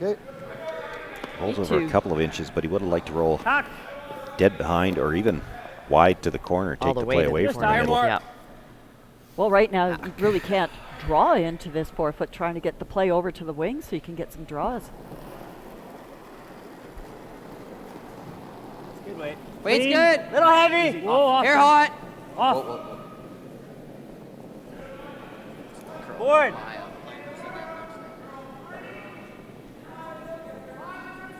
Okay. rolls over a couple of inches, but he would have liked to roll Tack. dead behind or even wide to the corner, All take the the way play to away the from the corner. middle. Yeah. Well, right now you really can't draw into this 4-foot, trying to get the play over to the wing so you can get some draws. Good weight. Weight's Clean. good. Little heavy. Whoa, off. Air hot. Off. Whoa, whoa, whoa. Board.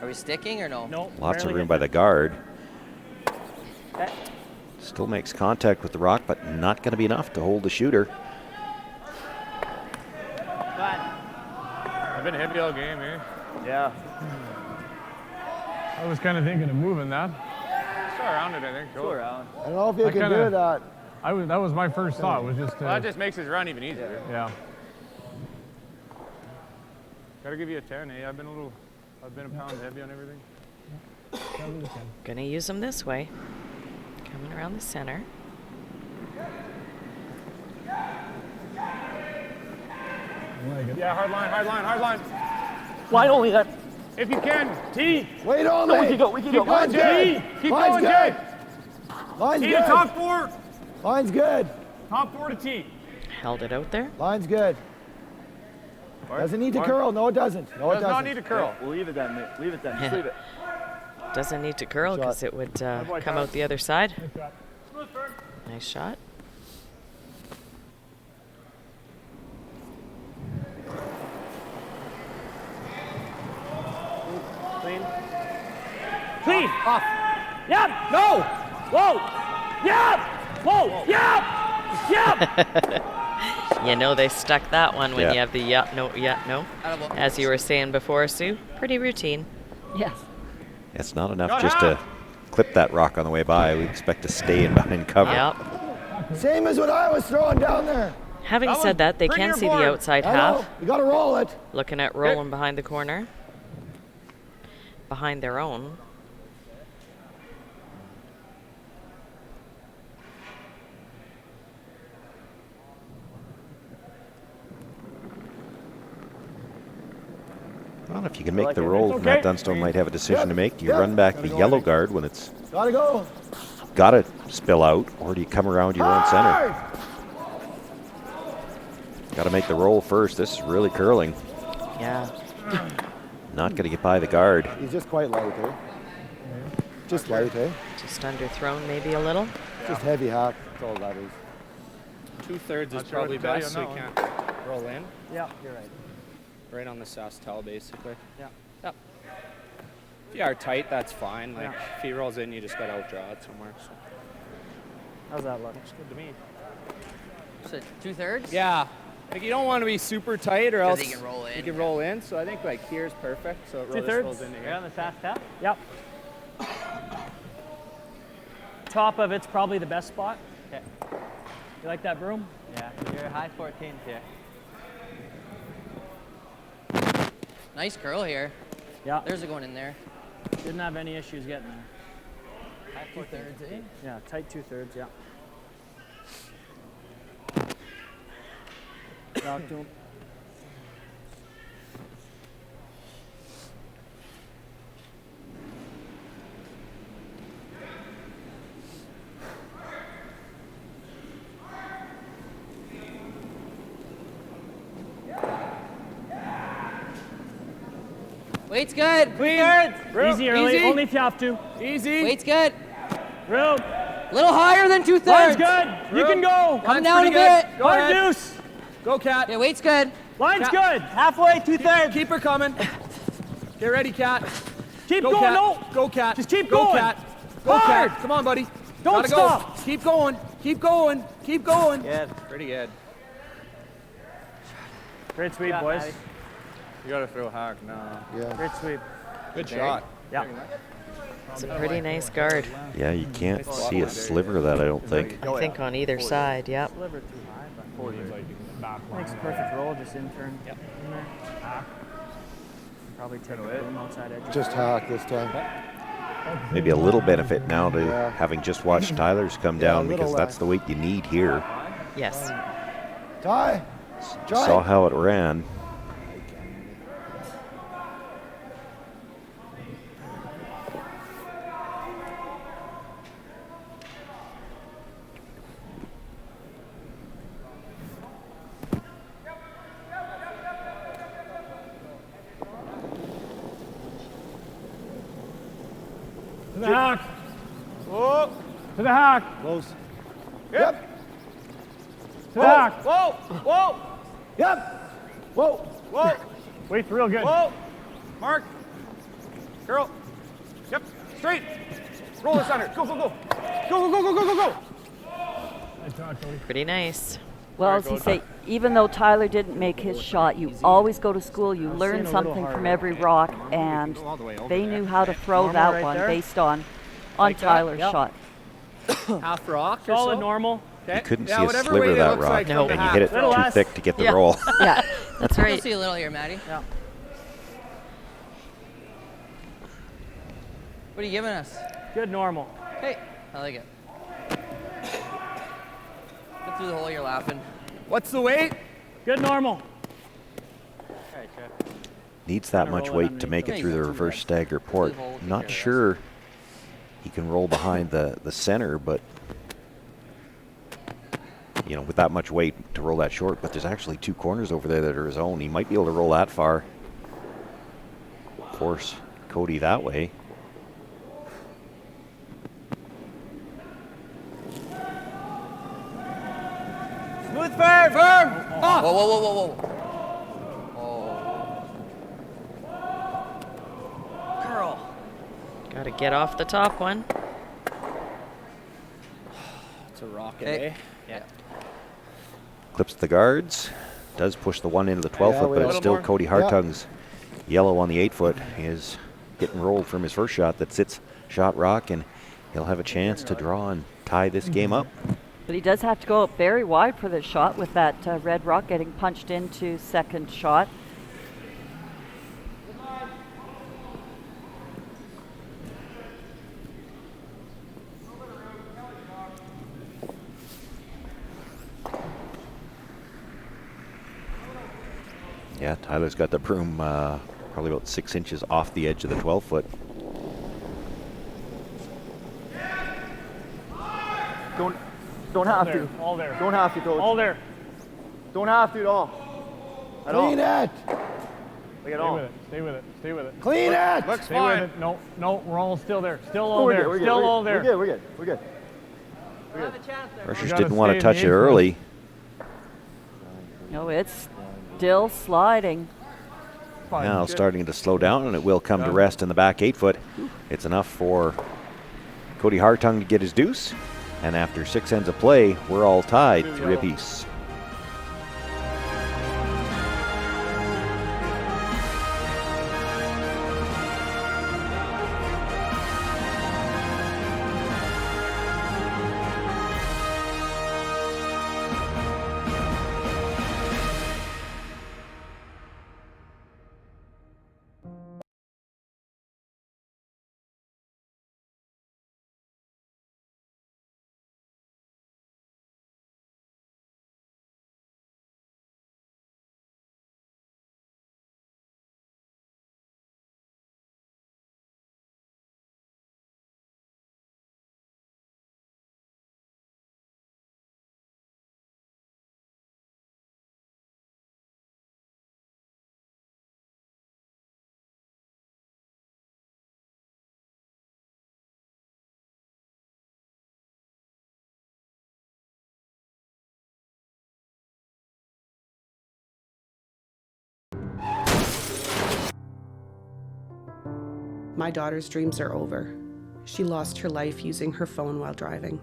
Are we sticking or no? No. Lots of barely room hit by the guard. it. Still makes contact with the rock, but not going to be enough to hold the shooter. I've been heavy all game, eh? Yeah. I was kind of thinking of moving that. Still around it, I think. Go around. I don't know if you can kinda- do that. That was my first thought. Was just. Well, that just makes his run even easier. Yeah. Gotta give you a 10, eh? I've been a pound heavy on everything. Gonna use them this way. Coming around the center. Yeah, hard line. Wide only that. If you can, T. Wait on No, me. we can go. Keep going, Jay. Keep going, Jay. Line's Tee good. to top 4. Line's good. Top 4 to tee. Held it out there. Line's good. Doesn't need to curl. No, it doesn't. No, it Does doesn't. not need to curl. We'll leave it then, mate. Leave it then. Just leave it. Doesn't need to curl because it would come out the other side. Nice shot. Clean. Clean. Off. Yep. No. Whoa. Yep. Whoa. Yep. Yep. You know they stuck that one when Yeah. you have the no. As you were saying before, Sue, pretty routine. Yes. It's not enough just to clip that rock on the way by. We expect to stay in behind cover. Yep. Same as what I was throwing down there. Having said that, they can see the outside I know. half. You got to roll it. Looking at rolling behind the corner. Behind their own. Well, if you can make the roll, Matt Dunstone might have a decision to make. Do you run back the yellow guard when it's Gotta go. got to spill out, or do you come around your own center? Got to make the roll first. This is really curling. Yeah. Not going to get by the guard. He's just quite light, eh? Just light, eh? Just underthrown maybe a little. Just heavy hack. That's all that is. 2/3 is probably best, so you can't roll in. Yeah, you're right. Right on the SaskTel, basically. Yeah. Yep. If you are tight, that's fine. Like if he rolls in, you just got to outdraw it somewhere. So. How's that look? Looks good to me. So 2/3? Yeah. Like you don't want to be super tight, or else he can roll in. You can roll in. So I think like here's perfect. So it rolls 2/3. in here. You're on the SaskTel? Yep. Top of it's probably the best spot. Okay. You like that broom? Yeah, you're high 14s here. Nice curl here. Yeah. There's a going in there. Didn't have any issues getting there. High 2/3, eh? Yeah, tight 2/3, yeah. Talk to him. Weight's good. Clean. Room. Easy early, Easy. only if you have to. Easy. Weight's good. Room. Little higher than 2/3. Line's good. You can go. Come down a bit. Go Hard ahead. deuce. Go, Cat. Yeah, weight's good. Line's Cat. good. Halfway, 2/3. Keep her coming. Get ready, Cat. Keep Go, going. Cat. No. Go, Cat. Just keep Go, going. Cat. Go, Hard. Cat. Come on, buddy. Don't Gotta stop. Go. Keep going. Keep going. Keep going. Good. Pretty good. Great sweep, boys. You got to throw a hack now. Yeah. Great sweep. Good shot. Yeah. It's a pretty nice guard. Yeah, you can't see a sliver of that, I don't think. I think on either side, yep. Sliver too high, but 40 is like back line. makes a perfect roll. Just in turn. Yep. In there. Hack. Probably take the boom outside edge. Just hack this time. Maybe a little benefit now to Yeah. having just watched Tyler's come Yeah, a down, little because that's the weight you need here. Yes. Ty. Saw how it ran. To the hack. Whoa. To the hack. Close. Yep. To the hack. Whoa! Whoa! Yep. Whoa. Whoa! Wait's real good. Whoa! Mark. Curl. Yep. Straight. Roll this under. Go, go, go. Go, go, go, go, go, go, go. Pretty nice. Well, as you say, even though Tyler didn't make his shot, you always go to school, you learn something from every rock, and they knew how to throw Normal that right one there. based on Like that? Tyler's Yep. shot. Half rock. or Solid so. normal. Okay. You couldn't Yeah, see a whatever sliver way of it that looks rock, like No. from the and you half. hit it Little too less. thick to get the Yeah. roll. Yeah. That's You'll right. see a little here, Maddie. Yeah. What are you giving us? Good normal. Hey, I like it. Get through the hole, you're laughing. What's the weight? Good normal. Needs that Kinda much roll it weight to make it underneath through the those. reverse stagger port. Through the hole, take care Not of sure he can roll behind the center, but you know, with that much weight to roll that short. But there's actually 2 corners over there that are his own. He might be able to roll that far, force Cody that way. Smooth firm, firm. Whoa, whoa, whoa, whoa, whoa. Got to get off the top one. It's a rocket, Hey. eh? Yeah. Clips the guards, does push the one into the 12 foot, but it's still K. Hartung's yellow on the 8 foot. He is getting rolled from his first shot that sits shot rock, and he'll have a chance to draw and tie this game up. But he does have to go up very wide for the shot with that red rock getting punched into second shot. Yeah, Tyler's got the broom probably about 6 inches off the edge of the 12 foot. Don't have to. All there. Don't have to, coach. All there. Don't have to at all. Clean it. Look at all. Stay with it. Stay with it. Stay with it. Clean it. Looks Stay fine. with it. No, no, we're almost still there. Still Oh, all we're there. good, we're good, Still we're all good, there. We're good. We're good. We're good. We're good. Rushers gotta didn't want stay to in touch the it eighth early. No, it's still sliding. Now starting to slow down, and it will come to rest in the back 8 foot. It's enough for K. Hartung to get his deuce, and after 6 ends of play, we're all tied 3 apiece. My daughter's dreams are over. She lost her life using her phone while driving.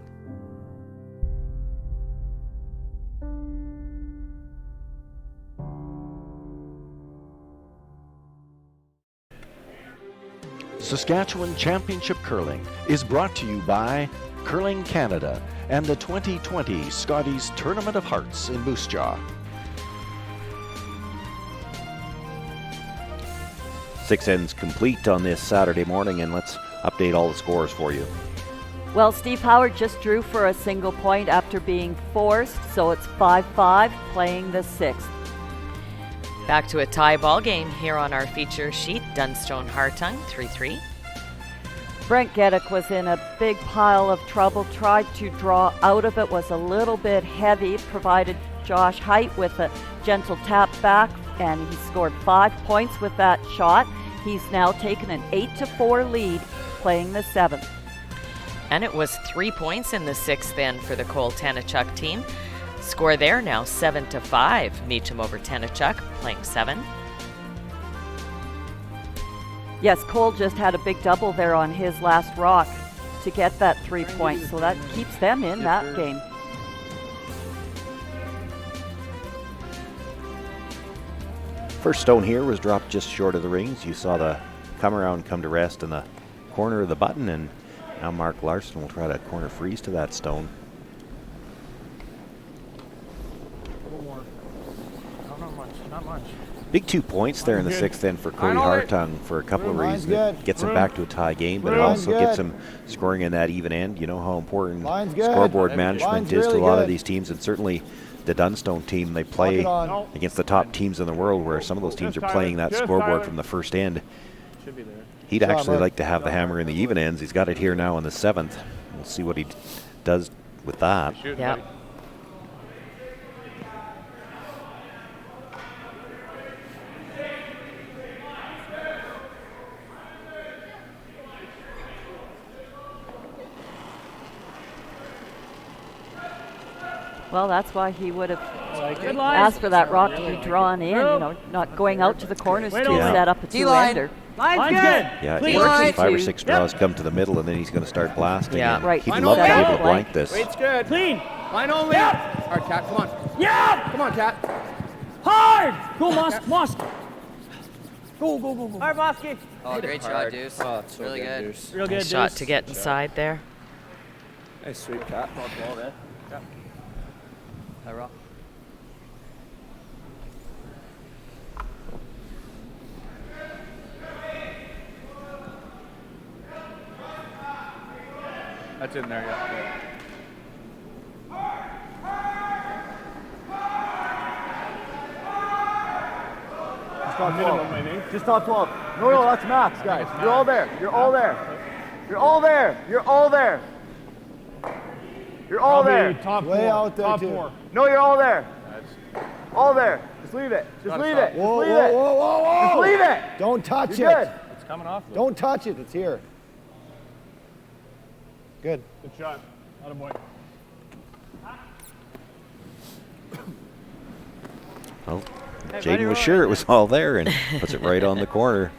Saskatchewan Championship Curling is brought to you by Curling Canada and the 2020 Scotties Tournament of Hearts in Moose Jaw. 6 ends complete on this Saturday morning, and let's update all the scores for you. Well, Steve Howard just drew for a single point after being forced, so it's 5-5 playing the 6th. Back to a tie ball game here on our feature sheet. Dunstone Hartung 3-3. Brent Geddick was in a big pile of trouble, tried to draw out of it, was a little bit heavy, provided Josh Height with a gentle tap back, and he scored 5 points with that shot. He's now taken an 8-4 lead playing the 7th. And it was 3 points in the 6th then for the Cole Tanachuk team. Score there now 7-5. Meacham over Tanachuk playing 7. Yes, Cole just had a big double there on his last rock to get that 3 points, so that keeps them in that game. First stone here was dropped just short of the rings. You saw the come around come to rest in the corner of the button, and now Mark Larson will try to corner freeze to that stone. A little more. Not much. Not much. Big 2 points there in the 6th end for K. Hartung for a couple of reasons. It gets him back to a tie game, but it also gets him scoring in that even end. You know how important scoreboard management is to a lot of these teams, and certainly the Dunstone team. They play against the top teams in the world, where some of those teams are playing that scoreboard from the first end. Should be there. He'd actually like to have the hammer in the even ends. He's got it here now in the 7th. We'll see what he does with that. Yeah. Well, that's why he would have asked for that rock to be drawn in, you know, not going out to the corners to set up a two-ender. Line's good. Yeah, he works 5 or 6 draws, come to the middle, and then he's going to start blasting. Yeah. Right. He'd love to be able to blank this. Weight's good. Clean. Line only. All right, Cat, come on. Yeah. Come on, Cat. Hard. Go, Mosk. Go. All right, Mosky. Oh, great shot, Deuce. Oh, it's so really good. Deuce. Real good, Nice shot Deuce. to get inside there. Nice sweep, Cat. Ball there. Yep. High rock. That's in there, yeah. Just on 12, maybe. Just on 12. No, that's max, guys. You're all there. You're all there. You're all there. You're all there. You're all there. Top way out there, top 4. No, you're all there. All there. Just leave it. Just leave it. Whoa, Just leave it. whoa. Just leave it. Don't touch You're it. good. It's coming off. Don't touch it. It's here. Good. Good shot. Attaboy. Well, Jaden was sure it was all there and puts it right on the corner.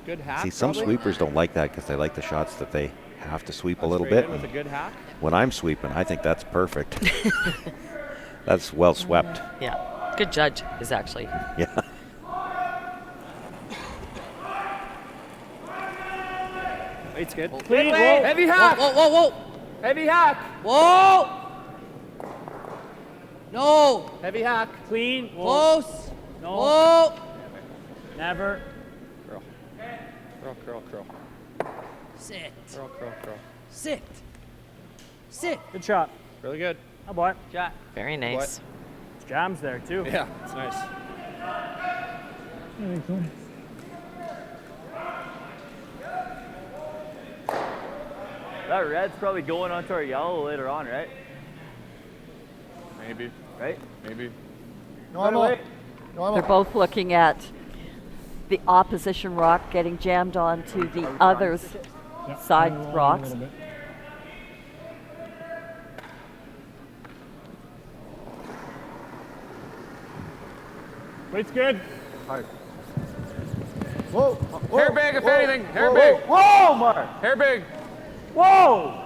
Good hack. See, some probably. sweepers don't like that because they like the shots that they have to sweep a little bit. With a good hack. When I'm sweeping, I think that's perfect. That's well swept. Yeah. Good judge is actually. Yeah. Weight's good. Clean. Whoa. Heavy hack. Whoa. Heavy hack. Whoa. No. Heavy hack. Clean. Whoa. Close. No. Whoa. Never. Curl. Sit. Curl. Sit. Good shot. Really good. Oh boy. Shot. Very nice. Jams there too. Yeah, it's nice. That red's probably going onto our yellow later on, right? Maybe. Right? Maybe. Normal. They're both looking at the opposition rock getting jammed onto the other's side rocks. Weight's good. Hard. Whoa. Hair big, if anything. Hair big. Whoa, Mark! Hair big. Whoa!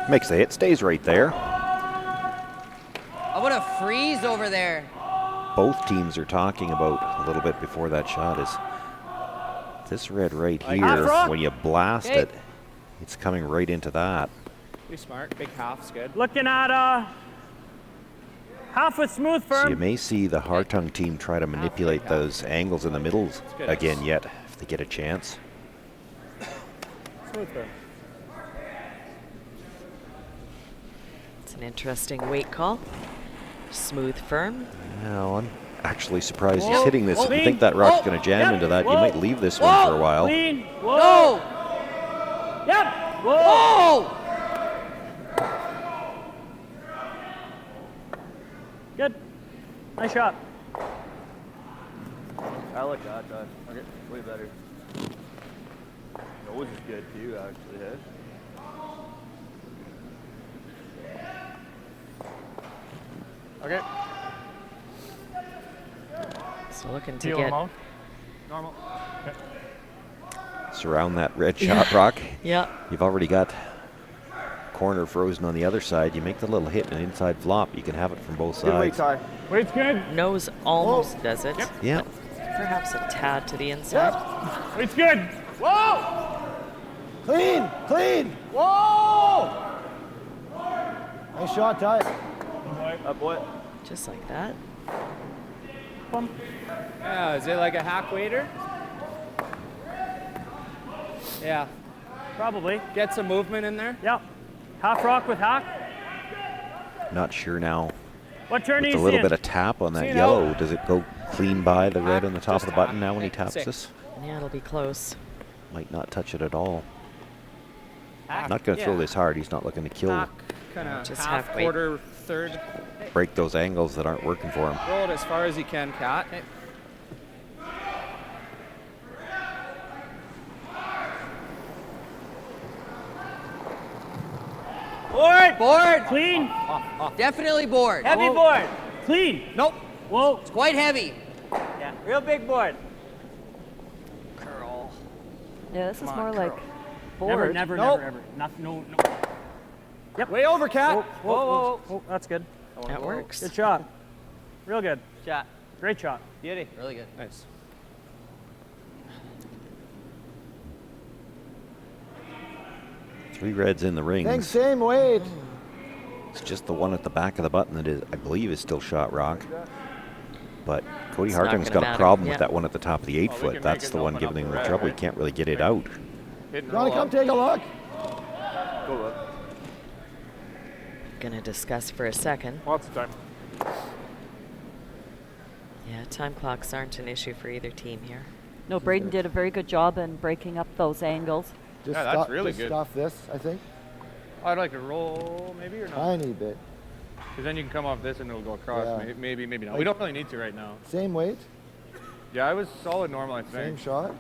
Makes the hit, stays right there. I want to freeze over there. Both teams are talking about a little bit before that shot is this red right here. When you blast it, it's coming right into that. Be smart. Big half's good. Looking at half with smooth firm. So you may see the Hartung team try to manipulate those angles in the middles again yet, if they get a chance. Smooth firm. It's an interesting weight call. Smooth firm. Now, I'm actually surprised he's hitting this. If you think that rock's going to jam into that, you might leave this one for a while. Clean. Whoa. Yep. Whoa. Good. Nice shot. I like that. Okay, way better. Nose is good too, actually. Eh? Okay. So looking to get Normal. Okay. Surround that red shot rock. Yeah. You've already got corner frozen on the other side. You make the little hit and an inside flop. You can have it from both Good weight, sides. Ty. Weight's good. Nose almost does it. Yep. Yeah. Perhaps a tad to the inside. Weight's good. Whoa! Clean. Whoa! Nice shot, Ty. Up what? Just like that. Yeah, is it like a hack waiter? Yeah. Probably. Get some movement in there. Yep. Half rock with hack. Not sure now What turn With are a you little seeing? bit of tap on that Seeing yellow, out. does it go clean by the red on the top of the button now when he taps this? Yeah, it'll be close. Might not touch it at all. Hack. Not going to throw Yeah. this hard. He's not looking to kill, Kind of Just half, halfway. quarter, third. break those angles that aren't working for him. Roll it as far as you can, Cat. Board! Board! Clean! Definitely board. Heavy board! Clean! Nope. Whoa! It's quite heavy. Yeah, real big board. Curl. Yeah, this is Come on, more curl. like board. Never, never, Nope. never, ever. No. Yep. Way over, Cat. Whoa. Oh, that's good. That works. Good shot. Real good. Shot. Great shot. Beauty. Really good. Nice. Three reds in the rings. Thanks, same weight. It's just the one at the back of the button that is, I believe, is still shot rock. But Cody It's not Hartung's gonna got a matter, problem yeah. with that one at the top of the 8 we foot. can That's make it the one open up giving him the the red, trouble. He right? can't really get it out. Hit and Johnny, roll come up. take a look. Go look. Gonna discuss for a second. Lots of time. Yeah, time clocks aren't an issue for either team here. No, Braden did a very good job in breaking up those angles. Just Yeah, that's really just good. stuff this, I think. I'd like to roll, maybe, or not? Tiny bit. Because then you can come off this and it'll go across. Yeah. Maybe not. We don't really need to right now. Same weight, Yeah, I was solid normal, I same think. shot.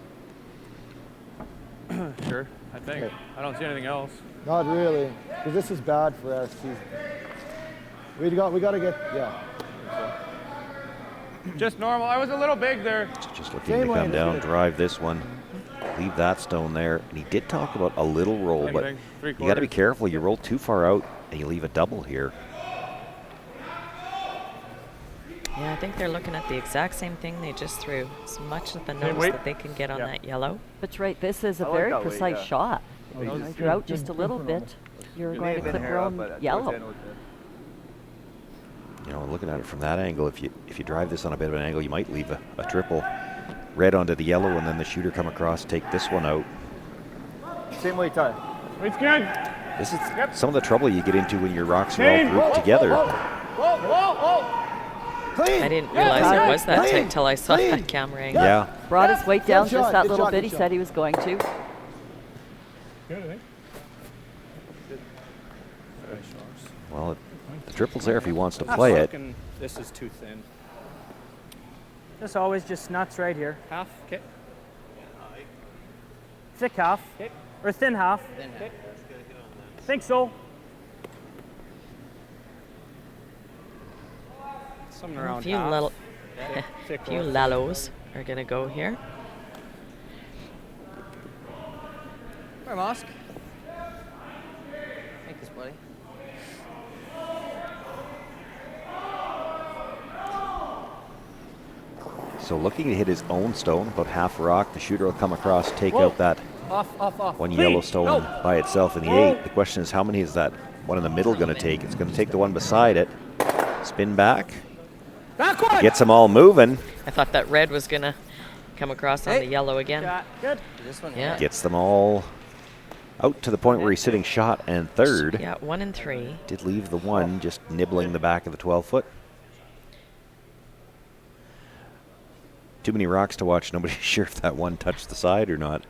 Sure, I think. Okay. I don't see anything else. Not really, because this is bad for us. We got to get, yeah. Just normal. I was a little big there. Just looking Same to way, come down, isn't it? drive this one, leave that stone there. And he did talk about a little roll, but Anything, you got to be 3/4. careful. You roll too far out and you leave a double here. Yeah, I think they're looking at the exact same thing they just threw. As much of the nose wait. that they can get on that yellow. That's right. This is a I like very that weight, precise yeah. shot. Oh, If that's you're out just a little bit, you're It may going to have been clip hair your up, own but towards the yellow. end it was good. You know, looking at it from that angle, if you drive this on a bit of an angle, you might leave a triple red onto the yellow, and then the shooter come across, take this one out. Same weight, Ty. Weight's good. This is some of the trouble you get into when your rocks are all grouped together. Clean. I didn't Yeah, realize Ty. it was that Clean. tight till I saw Clean. that camera angle. Yeah. Brought his weight down Good just shot, that good little shot, bit good he shot. said he was going to. Good, I think. Well, the triple's there if he wants to play it. This is too thin. This always just nuts right here. Half. Okay. Thick half. Okay. Or thin half. Think so. Something A around few half. little, Thick few roll. lallos are gonna go here. Hi, Mosk. Take this, buddy. So looking to hit his own stone, about half rock. The shooter will come across, take out that Off. one Clean. yellow stone No. by itself in the 8. The question is, how many is that one in the middle going to take? It's going to take the one beside it. Spin back. Back one. Gets them all moving. I thought that red was gonna come across on the yellow again. Shot. Good. This one. Yeah. Gets them all out to the point where he's sitting shot and third. Yeah, 1 and 3. Did leave the one just nibbling the back of the 12 foot. Too many rocks to watch. Nobody's sure if that one touched the side or not.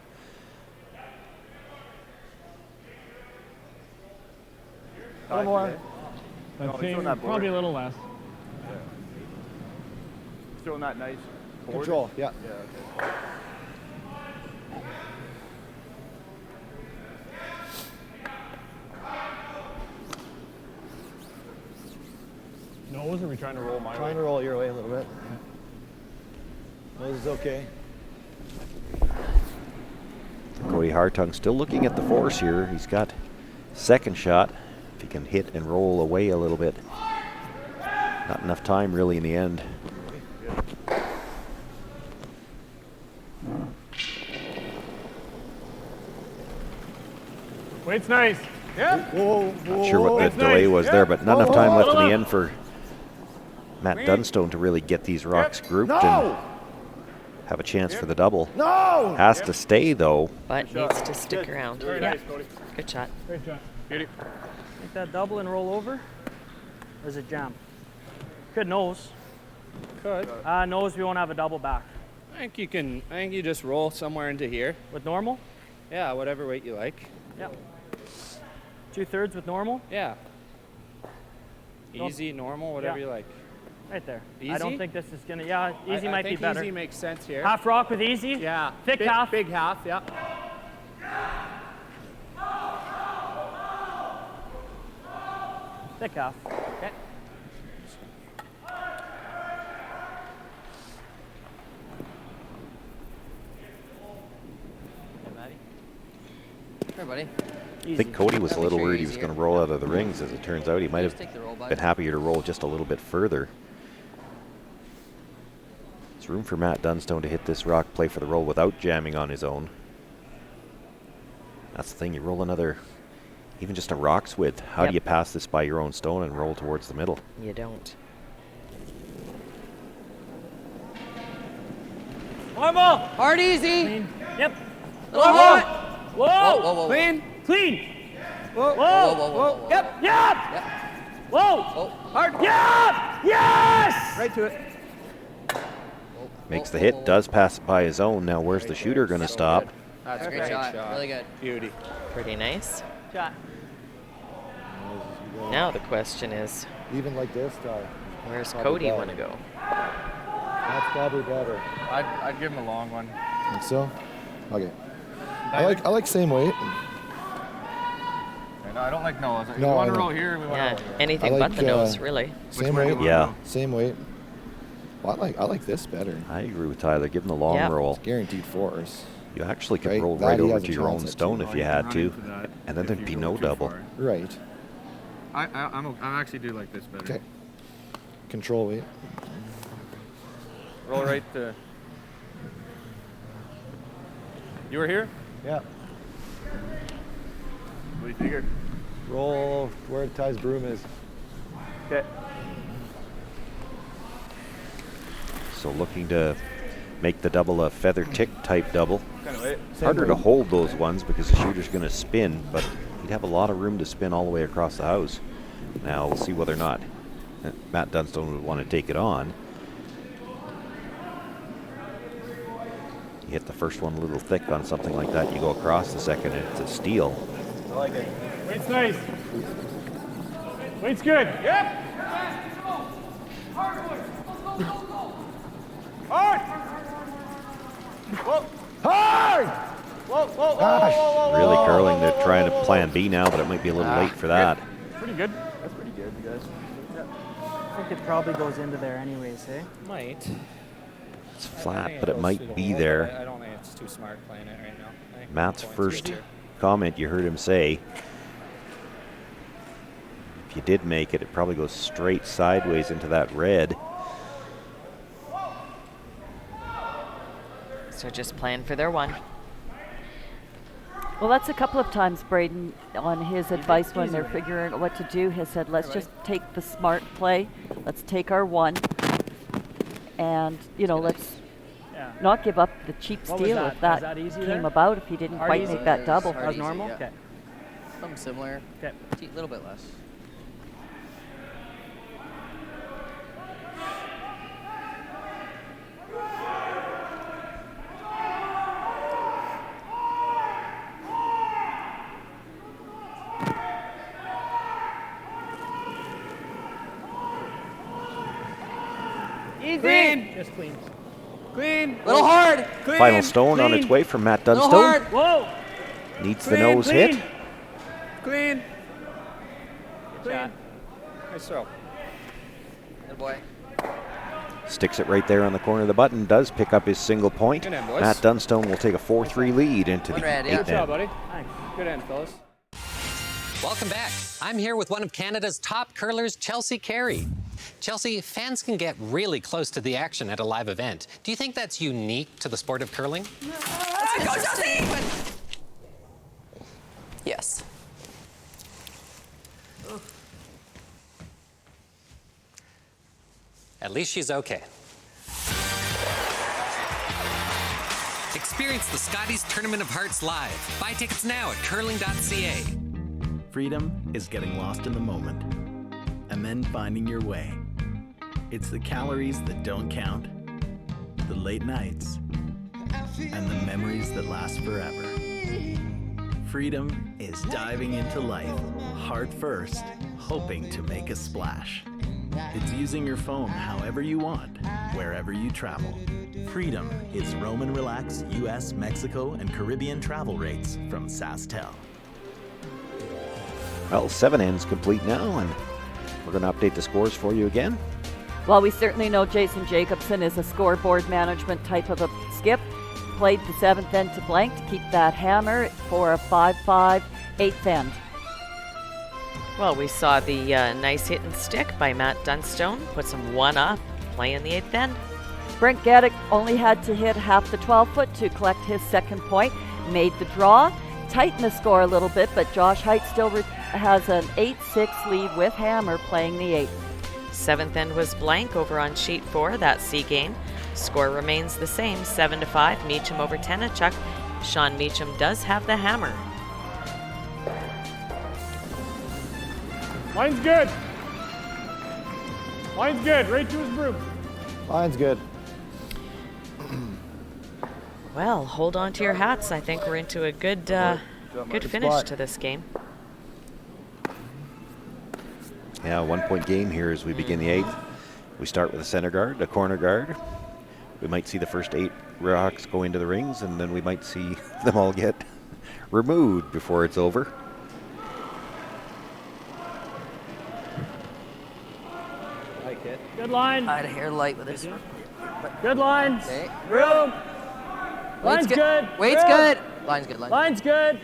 A little more. Probably a little less. Throwing that nice board. Control, yeah. Yeah, okay. Nose, or are we trying to roll my Trying to roll your way a little bit. Nose is okay. Cody Hartung still looking at the force here. He's got second shot. If he can hit and roll away a little bit. Not enough time really in the end. Weight's nice. Yeah. Not sure what the delay was there, but not enough time left in the end for Matt Dunstone to really get these rocks grouped and have a chance for the double. No! Has to stay though. But needs to stick around. Very Yeah. nice, Cody. Good shot. Great shot. Beauty. Make that double and roll over. Or is it jam? Could nose. Could. Nose, we won't have a double back. I think you just roll somewhere into here. With normal? Yeah, whatever weight you like. Yep. 2/3 with normal? Yeah. Easy, normal, whatever you like. Right there. Easy? I don't think this is gonna, easy might be think better. Easy makes sense here. Half rock with easy? Yeah. Thick half? Big half, yeah. Thick half. Okay. Here, buddy. I think Cody was a little worried he was going to roll out of the rings. As it turns out, he might have been happier to roll just a little bit further. There's room for Matt Dunstone to hit this rock, play for the roll without jamming on his own. That's the thing, you roll another, even just a rock's width. How do you pass this by your own stone and roll towards the middle? You don't. Normal. Hard, easy. Clean. Yep. Normal. Whoa. Whoa, whoa, whoa. Clean. Clean. Whoa. Whoa. Whoa, whoa, whoa, whoa. Yep. Yep. Yep. Whoa. Whoa. Hard. Yep. Yes. Right to it. Makes the hit, does pass it by his own. Now where's the shooter going to stop? That's a Great great shot. shot. Really good. Beauty. Pretty nice. Shot. Now the question is, Even like this, where's Probably Cody better. want to go? that's probably better. I'd give him a long one. Think so? Okay. I like same weight. No, I don't like nose. No, we want I to know. roll here. We want Yeah, to roll here. anything I but like, the nose, really. Same way do weight. you Yeah, Same weight. Well, I like this better. I agree with Tyler. Give him the long Yeah. roll. It's guaranteed force. You actually could Right, roll that right he over has to a your own chance at stone too. if you had to, and then if there'd you be go no too double. far. Right. I actually do like this better. Okay. Control weight. Roll right to. You were here? Yeah. What do you figure? Roll where Ty's broom is. Okay. So looking to make the double a feather tick type double. Kind of weight. Harder to hold those ones because the shooter's going to spin, but he'd have a lot of room to spin all the way across the house. Now we'll see whether or not Matt Dunstone would want to take it on. You hit the first one a little thick on something like that, you go across the second and it's a steal. I like it. Weight's nice. Weight's good. Yep. Hard. Whoa. Hard! Whoa, whoa, whoa, Gosh. whoa, whoa, whoa, Really whoa, curling, whoa, they're whoa, trying whoa, to plan B now, but it might be a little late for that. Pretty good. That's pretty good, you guys. I think it probably goes into there anyways, eh? Might. It's flat, but it might be there. I don't think it's too smart playing it right now. I think Matt's points first good here. comment, you heard him say, if you did make it, it probably goes straight sideways into that red. So just plan for their one. Well, that's a couple of times Braden, on his advice when they're figuring out what to do, has said, let's just take the smart play. Let's take our one. And, let's not give up the cheap What was steal that? if that Was that easy came there? about, if he didn't Hard quite easy? make that double. Hard That was easy, normal? yeah. Okay. Something similar. Okay. A little bit less. Easy. Clean. Just clean. Clean. Little hard. Clean. Final stone on its Clean. way from Matt Little Dunstone. hard. Whoa. Needs the Clean, nose clean. hit. Clean. Clean. Nice throw. Good boy. Sticks it right there on the corner of the button. Does pick up his single point. Good end, boys. Matt Dunstone will take a 4-3 lead into the Good red, yeah. eighth Good job, end. buddy. Thanks. Good end, fellas. Welcome back. I'm here with one of Canada's top curlers, Chelsea Carey. Chelsea, fans can get really close to the action at a live event. Do you think that's unique to the sport of curling? Let's go, Chelsea! Yes. At least she's okay. Experience the Scotties Tournament of Hearts live. Buy tickets now at curling.ca. Freedom is getting lost in the moment and then finding your way. It's the calories that don't count, the late nights, and the memories that last forever. Freedom is diving into life, heart first, hoping to make a splash. It's using your phone however you want, wherever you travel. Freedom is roam and relax US, Mexico, and Caribbean travel rates from SaskTel. Well, 7 ends complete now, and we're going to update the scores for you again. Well, we certainly know Jason Jacobson is a scoreboard management type of a skip. Played the 7th end to blank to keep that hammer for a 5-5 8th end. Well, we saw the nice hit and stick by Matt Dunstone. Puts him 1 up, playing the 8th end. Brent Gaddick only had to hit half the 12-foot to collect his 2nd point. Made the draw. Tightened the score a little bit, but Josh Height still has an 8-6 lead with hammer playing the 8th. 7th end was blank over on sheet 4, that C game. Score remains the same, 7-5, Meacham over Tenachuk. Sean Meacham does have the hammer. Line's good. Line's good, right to his broom. Line's good. Well, hold on to your hats. I think we're into a good finish to this game. Yeah, 1-point game here as we begin the 8th. We start with a center guard, a corner guard. We might see the first 8 rocks go into the rings, and then we might see them all get removed before it's over. Like it. Good line. I had a hair light with this. Good line. Okay. Room. Line's good. Weight's Room. good. Line's good. Line's good.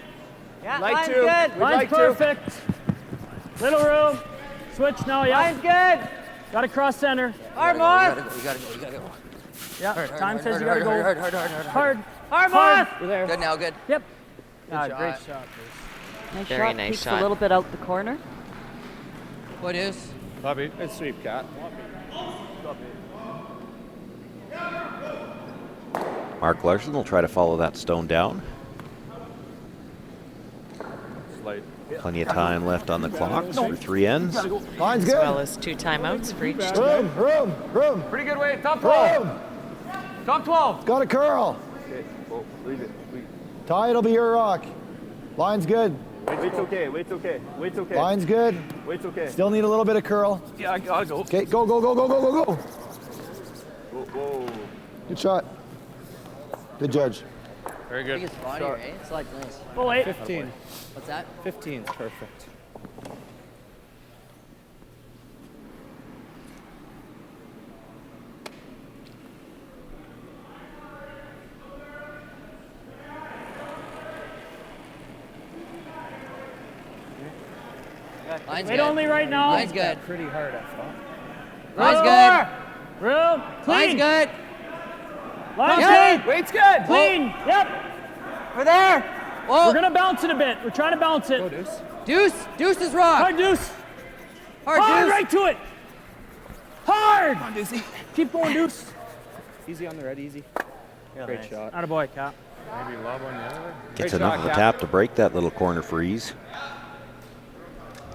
Yeah, Like line's to. good. Line's perfect. Little room. Switch now, yeah. Line's good. Got to cross center. Hard, You Mark. gotta go. Yeah, Hard, time says you hard, got to go. hard. Hard, Mark. You're there. Good now, good. Yep. Good Great shot. shot, Bruce. Nice Very shot. nice Keeps shot. a little bit out the corner. What is? Copy. It's sweep, Cat. Mark Larson will try to follow that stone down. Slide. Plenty of time left on the clock through 3 ends. Line's As good. well as 2 timeouts for each team. Room. Pretty good weight. Top 12. Room. Top 12. Got a curl. Okay. Oh, leave it. Ty, it'll be your rock. Line's good. Weight's okay. Weight's okay. Weight's okay. Line's good. Weight's okay. Still need a little bit of curl. Yeah, I gotta go. Okay, go. Whoa, whoa. Good shot. Good judge. Very good. Biggest body, right? It's like nice. Oh, 8. 15. What's that? 15's perfect. Line's Wait good. only right now. Line's good. Pretty hard, I thought. Line's good. Room. Clean. Line's good. Line's Yep. good. Weight's good. Clean. Yep. We're there. Whoa. We're going to bounce it a bit. We're trying to bounce it. Go, Deuce. Deuce. Deuce is rock. Hard deuce. Hard Hard deuce. right to it. Hard. Come on, Deucey. Keep going, deuce. Easy on the red, easy. Great shot. Attaboy, Cap. Maybe lob on the other. Gets Great enough shot, of a Cap. tap to break that little corner freeze.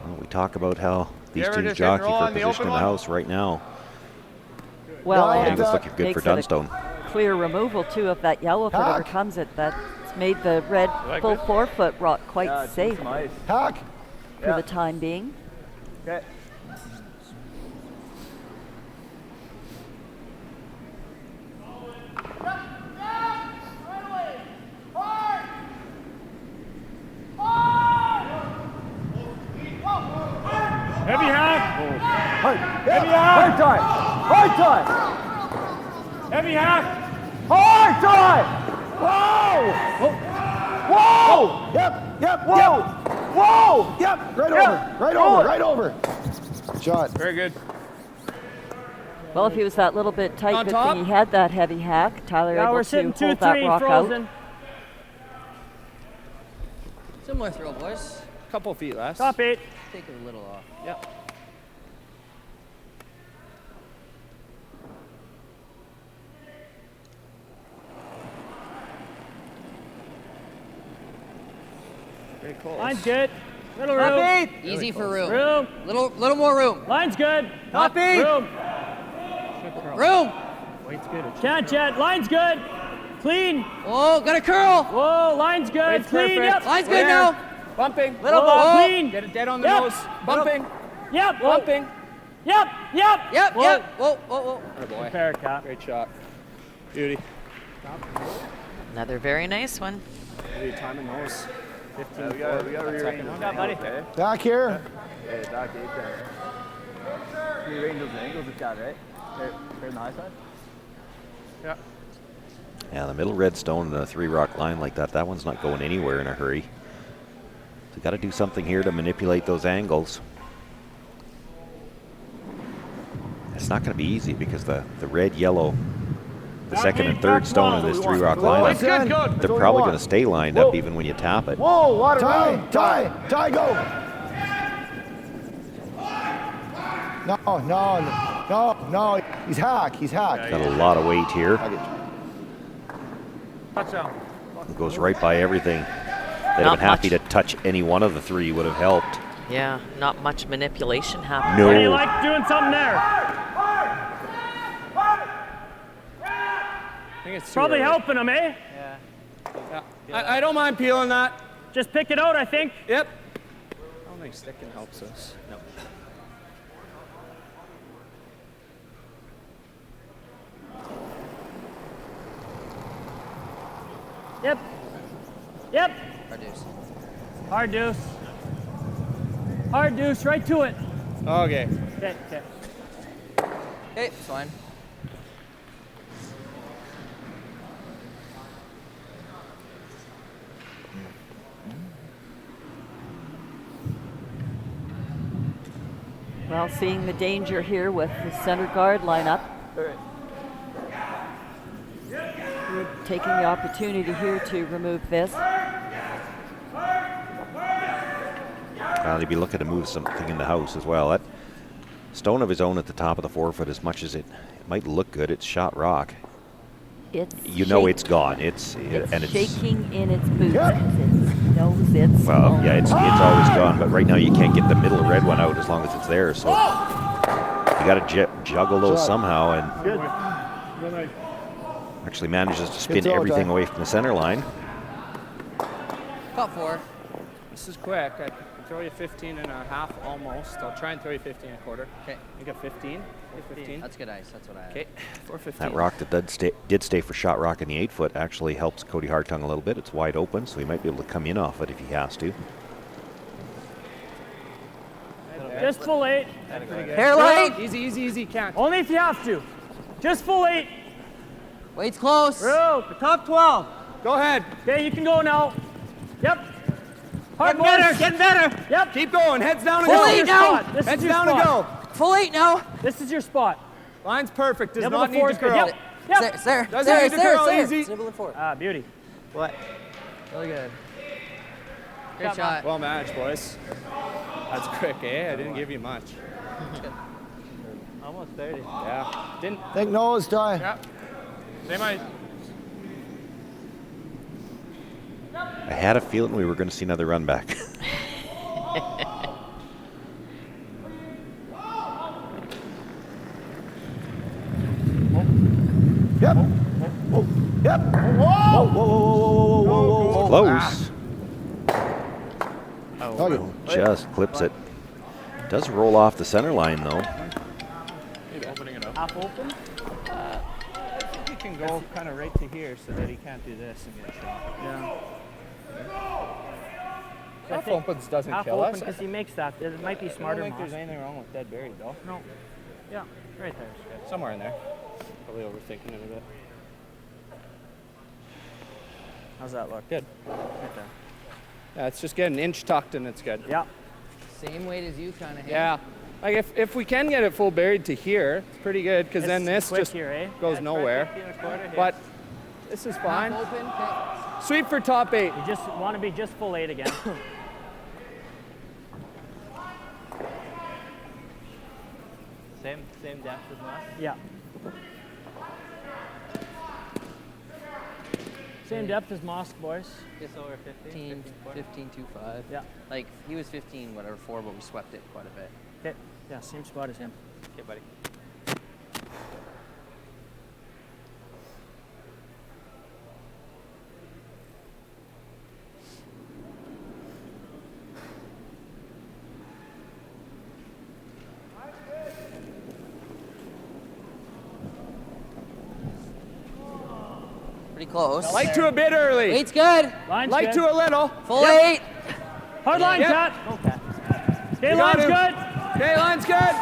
Well, we talk about how these ever teams just hit and jockey roll for on the position in open the one? house right now. Well, I I think and it's looking good for makes it a Dunstone. clear removal too of that yellow if it ever Hack. comes it. That's made the red like full it? 4-foot rock quite safe Hack. for the time being. Okay. Heavy half. Heavy hard time. Hard time. Heavy half. Hard time. Whoa. Whoa. Yep. Whoa. Whoa. Yep. Right over. Good shot. Very good. Well, if he was that little bit tight, On good top. thing he had that heavy hack. Tyler Yeah, able we're to sitting hold that 2-3 rock frozen. out. Similar throw, boys. Couple feet less. Top 8. Take it a little off. Yep. Very close. Line's good. Little Top room. 8. Easy for room. Room. Little more room. Line's good. Top 8. Room. Room. Weight's good. Can't yet. Line's good. Clean. Oh, got a curl. Whoa, line's good. Weight's Clean. perfect. Yep. Line's good now. Bumping. Little Whoa, bump. clean. Get it dead on the Yep. nose. Bumping. Yep. Bumping. Yep. Yep. Yep, Whoa. yep. Whoa, whoa, whoa. Good boy. Fair cat. Great shot. Beauty. Another very nice one. Beauty timing those. 15. We got to rearrange those buddy. angles, okay? Back here. Okay, back 8 then. Rearrange those angles with that, right? Here on the high side? Yeah. Yeah, the middle redstone, the 3-rock line like that, that one's not going anywhere in a hurry. So got to do something here to manipulate those angles. It's not going to be easy because the red, yellow, the second and third stone of this 3-rock line, they're probably going to stay lined up even when you tap it. Whoa, water. Tie, go. No. He's hack. Got a lot of weight here. Touchdown. It goes right by everything. They'd have been happy to touch any one of the 3 would have helped. Yeah, not much manipulation happening. No. How do you like doing something there? I think it's Probably helping him, eh? Yeah. I don't mind peeling that. Just pick it out, I think. Yep. I don't think sticking helps us. No. Yep. Hard deuce. Hard deuce. Hard deuce, right to it. Okay. Okay. Okay, it's fine. Well, seeing the danger here with the center guard lineup. Taking the opportunity here to remove this. Well, he'd be looking to move something in the house as well. That stone of his own at the top of the 4-foot, as much as it might look good, it's shot rock. It's it's gone. It's shaking in its boots. It knows it's well, yeah, it's always gone. But right now you can't get the middle red one out as long as it's there. So you got to juggle those somehow, and actually manages to spin everything away from the center line. Top 4. This is quick. I can throw you 15 and a half almost. I'll try and throw you 15 and a quarter. Okay. You got 15? 15. That's good ice. That's what I had. Okay. 415. That rock that did stay for shot rock in the 8-foot actually helps K.Hartung a little bit. It's wide open, so he might be able to come in off it if he has to. Just full 8. Hair light. Easy. Can't. Only if you have to. Just full 8. Weight's close. Rope. The top 12. Go ahead. Okay, you can go now. Yep. Getting better. Yep. Keep going. Heads down and Full go. 8 now. Heads down and go. Full 8 now. This is your spot. Line's perfect. Does Nibble not the need 4 to is good. curl. Yep. Doesn't need to curl. Easy. Snibble and 4. Ah, beauty. What? Really good. Great shot. Well managed, boys. That's quick, eh? I didn't give you much. Almost 30. Yeah. Didn't. Think nose, Ty. Yeah. Same ice. I had a feeling we were going to see another run back. Yep. Yep. Whoa. Close. Oh, Just clips it. Does roll off the center line though. Maybe opening it up. Half open. I think he can go kind of right to here so that he can't do this and get shot. Yeah. Half opens doesn't half kill open us. because he makes that. It might be I smarter. don't think there's anything wrong with dead buried though. No. Yeah. Right there. Yeah, somewhere in there. Probably overthinking it a bit. How's that look? Good. Right there. Yeah, it's just getting inch tucked and it's good. Yeah. Same weight as you, kind of. Yeah. Like if we can get it full buried to here, it's pretty good because then this just here, eh? goes nowhere. But this is fine. Sweep for top 8. You just want to be just full 8 again. Same depth as last? Yeah. Same depth as Mosk, boys. Just over 15. 15.25. Yeah. Like he was 15, whatever, 4, but we swept it quite a bit. Okay. Yeah, same spot as him. Okay, buddy. Pretty close. Light to a bit early. Weight's good. Line's Light good. to a little. Full weight. Hard line, Yep. Cat. Okay. Okay, You got line's him. good. Okay, line's good.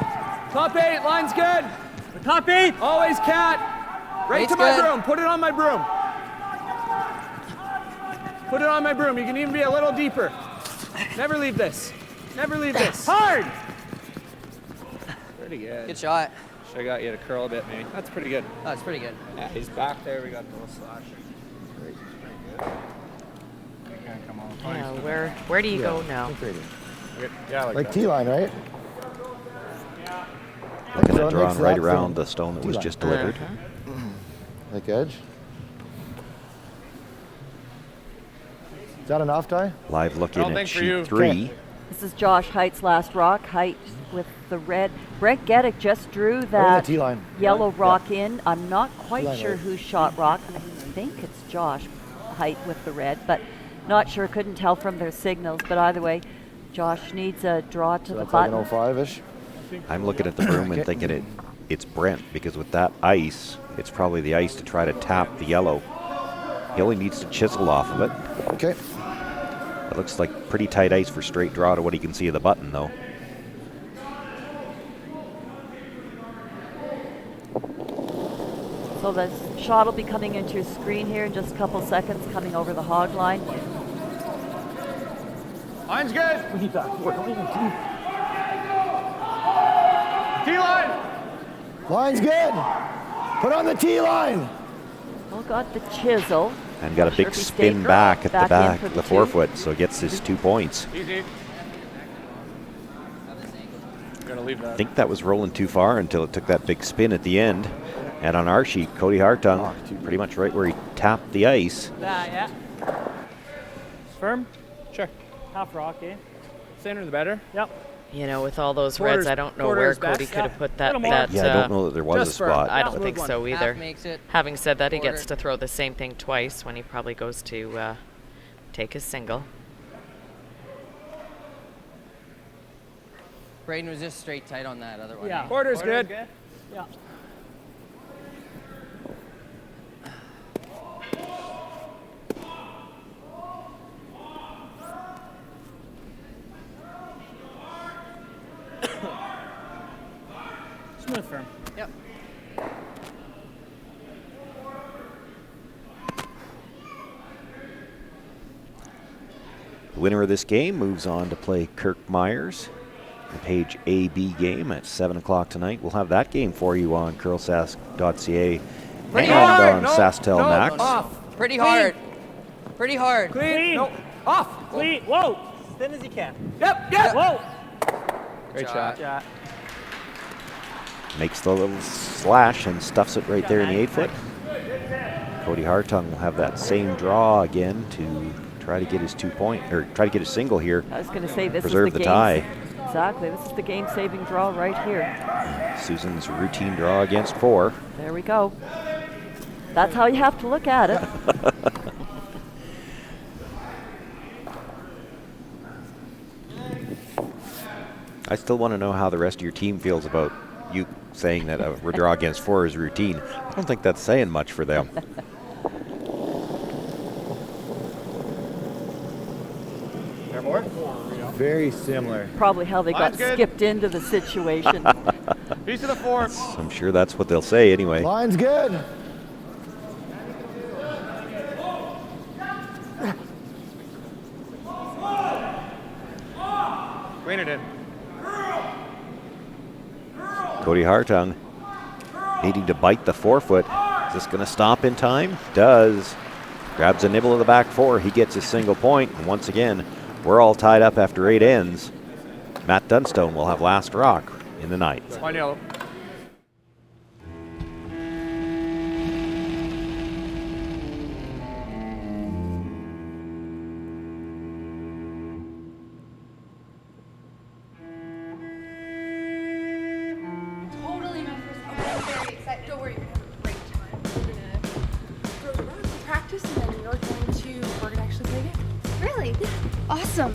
Top 8, line's good. The top 8. Always Cat. Right Weight's to my good. broom. Put it on my broom. Put it on my broom. You can even be a little deeper. Never leave this. Never leave this. Hard. Pretty good. Good shot. Should have got you to curl a bit, maybe. That's pretty good. That's pretty good. Yeah, he's back there. We got the little slash. Pretty good. Yeah, where do you go now? Yeah, Like T-line, right? Looking So at it drawing makes right that around thing the stone that was T-line. just delivered. Like edge. Is that enough, Ty? Live look in I'll at think for you. sheet 3. Okay. This is Josh Height's last rock. Height with the red. Brent Geddick just drew There's that the T-line. yellow Yeah. rock in. I'm not quite T-line sure right. who shot rock. I think it's Josh Height with the red, but not sure. Couldn't tell from their signals. But either way, Josh needs a draw to So the that's like button. an 05-ish. I'm looking at the broom and thinking it's Brent, because with that ice, it's probably the ice to try to tap the yellow. He only needs to chisel off of it. Okay. It looks like pretty tight ice for straight draw to what he can see of the button, though. So the shot will be coming into your screen here in just a couple seconds, coming over the hog line. Line's good. T-line. Line's good. Put on the T-line. Well, got the chisel. And got a Sure big if he spin stayed back at the in back, for the two. forefoot, so gets his 2 points. Easy. Gonna leave I that. think that was rolling too far until it took that big spin at the end. And on our sheet, K.Hartung, pretty much right where he tapped the ice. Yeah. Firm. Sure. Half rock, eh? Thinner the better. Yep. You know, with all those Quarters- reds, I don't know where quarters Cody best. could have put that. Little more. that Yeah, I don't know that there was a just for- spot. I don't Smooth think one. so Half either. makes it. Having said that, he Quarter. gets to throw the same thing twice when he probably goes to take his single. Braden was just straight tight on that other one. Yeah. Quarter's good. Yeah. Smooth firm. Yep. The winner of this game moves on to play Kirk Muyres. The Page A-B game at 7 o'clock tonight. We'll have that game for you on CurlSask.ca Pretty and hard. on No, SaskTel no, Max. Off. Pretty hard. Pretty hard. Clean. No. Off. Clean. Whoa. As thin as you can. Yep. Yep. Whoa. Great shot. Yeah. Makes the little slash and stuffs it right there in the 8-foot. K.Hartung will have that same draw again to try to get his 2 point, or try to get a single here. I was going to say this Preserve is the the game. tie. Exactly. This is the game-saving draw right here. Susan's routine draw against 4. There we go. That's how you have to look at it. I still want to know how the rest of your team feels about you saying that a draw against 4 is routine. I don't think that's saying much for them. There more? Very similar. Probably how they got Line's good. skipped into the situation. Piece of the 4. I'm sure that's what they'll say anyway. Line's good. Clean it in. K.Hartung needing to bite the forefoot. Is this going to stop in time? Does. Grabs a nibble of the back 4. He gets his single point. And once again, we're all tied up after 8 ends. Matt Dunstone will have last rock in the night. On yellow. Totally my first. I'm very excited. Don't worry, we have a great time. We're gonna throw the rock and practice, and then we're gonna actually play games. Really? Yeah. Awesome.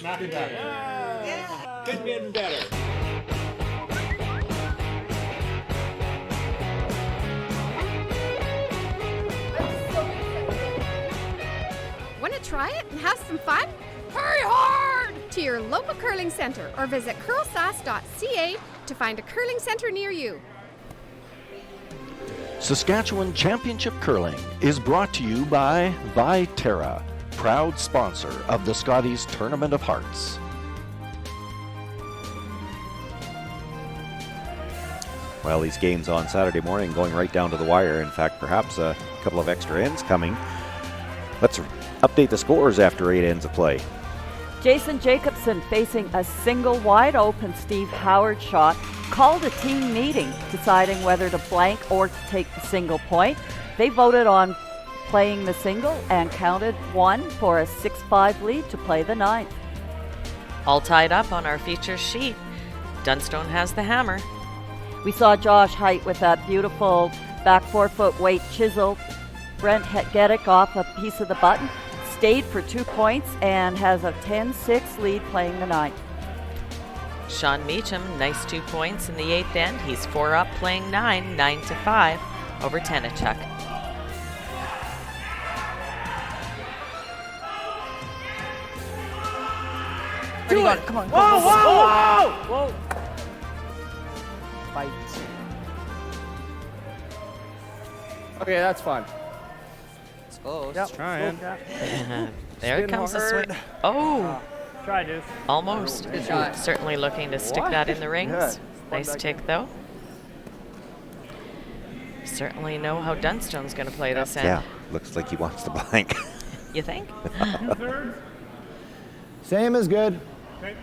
Not be better. Yeah. Could be better. Want to try it and have some fun? Hurry hard to your local curling center or visit CurlSask.ca to find a curling center near you. Saskatchewan Championship Curling is brought to you by Viterra, proud sponsor of the Scotties Tournament of Hearts. Well, these games on Saturday morning going right down to the wire. In fact, perhaps a couple of extra ends coming. Let's update the scores after 8 ends of play. Jason Jacobson facing a single wide open Steve Howard shot, called a team meeting deciding whether to blank or to take the single point. They voted on playing the single and counted 1 for a 6-5 lead to play the 9th. All tied up on our feature sheet. Dunstone has the hammer. We saw Josh Height with that beautiful back 4-foot weight chisel. Brent Geddick off a piece of the button, stayed for 2 points and has a 10-6 lead playing the 9th. Sean Meacham, nice 2 points in the 8th end. He's 4 up playing 9-5 over Tenachuk. Do it! Come on, whoa, whoa, whoa! Fight. Okay, that's fun. It's close. Yep. Trying. There comes the swing. Oh! Try, Deuce. Almost. Good shot. Certainly looking to stick that in the rings. Yeah. Nice tick, though. Certainly know how Dunstone's going to play this end. Yeah, looks like he wants to blank. You think? Same is good. Okay.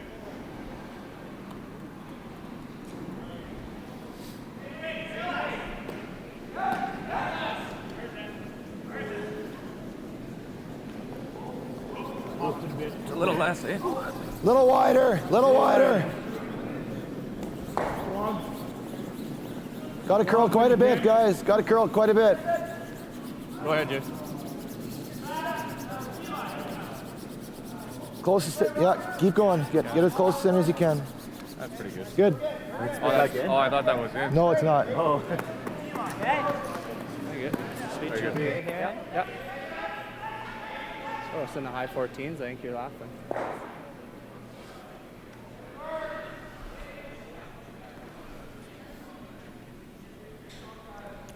A little less, eh? Little wider, little wider. Got to curl quite a bit, guys. Got to curl quite a bit. Go ahead, Jason. Closest, yeah, keep going. Get as close to center as you can. That's pretty good. Good. Oh, I thought that was in. No, it's not. Oh. Okay. Very good. Speed should be here. Yep. So it's in the high 14s. I think you're laughing.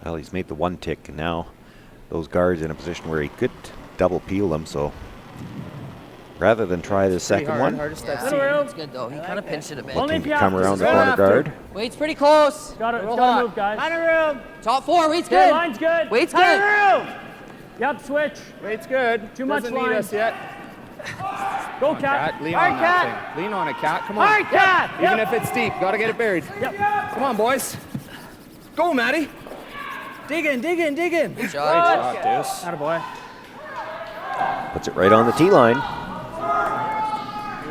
Well, he's made the 1 tick, and now those guards in a position where he could double peel them, so rather than try the second one, Hardest I've seen. It's good though. He kind of pinched it a bit. looking to come around the corner guard. Weight's pretty close. Got to move, guys. Kind of room. Top 4. Weight's good. Line's good. Weight's Kind good. of room. Yep, switch. Weight's good. Too much Doesn't need line. us yet. Go, Come on, Cat. Lean Hard on Cat. that thing. Lean on it, Cat. Come on. Hard Cat. Even Yep. if it's deep, gotta get it buried. Yep. Come on, boys. Go, Maddie. Dig in, dig in, dig in. Good shot. Good shot, Deuce. Attaboy. Puts it right on the tee line. Ooh,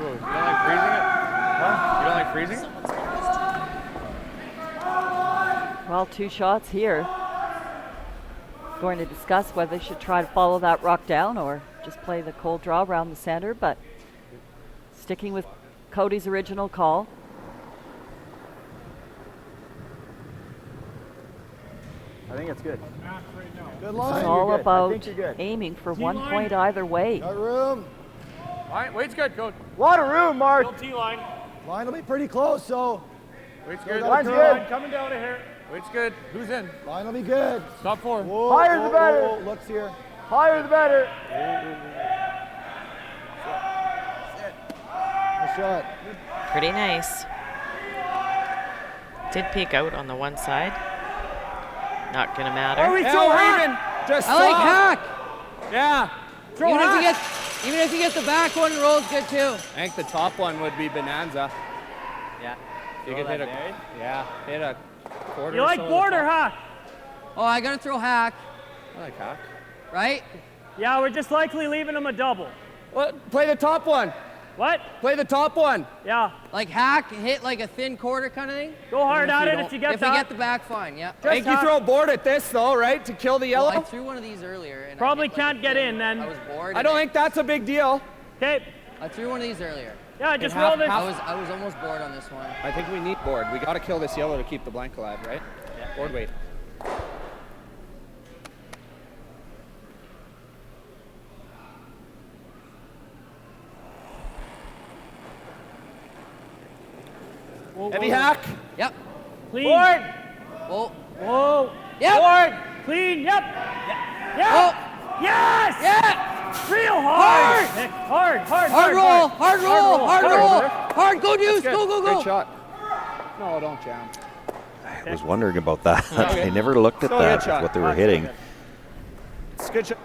you don't like freezing it? Huh? You don't like freezing? Well, 2 shots here. Going to discuss whether they should try to follow that rock down or just play the cold draw around the center, but sticking with Cody's original call. I think it's good. Good It's line. all You're good. I about think you're good. aiming for 1 point either way. Got room. Line, weight's good, Coach. Lot of room, Mark. Little T-line. Line will be pretty close, so. Weight's Still good. got Line's a good. curl. Coming down to here. Weight's good. Who's in? Line will be good. Top 4. Whoa, Higher the better. Whoa, looks here. Higher the better. Nice shot. Pretty nice. Did peek out on the one side. Not gonna matter. Are we so hack? Just I like hack. Yeah. Throw Even hack. if you get the back one, rolls good too. I think the top one would be Bonanza. Yeah. You could hit a, hit a quarter. You or like so board to the or top. hack? Oh, I gotta throw hack, I like hack. right? Yeah, we're just likely leaving them a double. What? Play the top one. What? Play the top one. Yeah. Like hack, hit like a thin quarter kind of thing. Go hard at you it don't- if you get If that. we get the back, fine. Yeah. I think you hack. throw a board at this though, right? To kill the yellow. Well, I threw one of these earlier. And Probably I hit, like, can't a get thin- in then. I was bored. I don't think that's a big deal. Okay. I threw one of these earlier. Yeah, just roll this. I was almost bored on this one. I think we need board. We got to kill this yellow to keep the blank alive, right? Yeah. Board weight. Whoa, Heavy whoa. hack. Yep. Clean. Board. Whoa. Whoa. Yep. Board. Clean. Yep. Yep. Oh. Yes. Yeah. Real hard. Nick, hard. Hard roll. Hard roll. Hard roll. Hard. Go, Deuce. Go, go, go. Great shot. No, don't jam. I was wondering about that. Okay. I never looked at Still a good that, shot. what they were hitting. It's a good shot.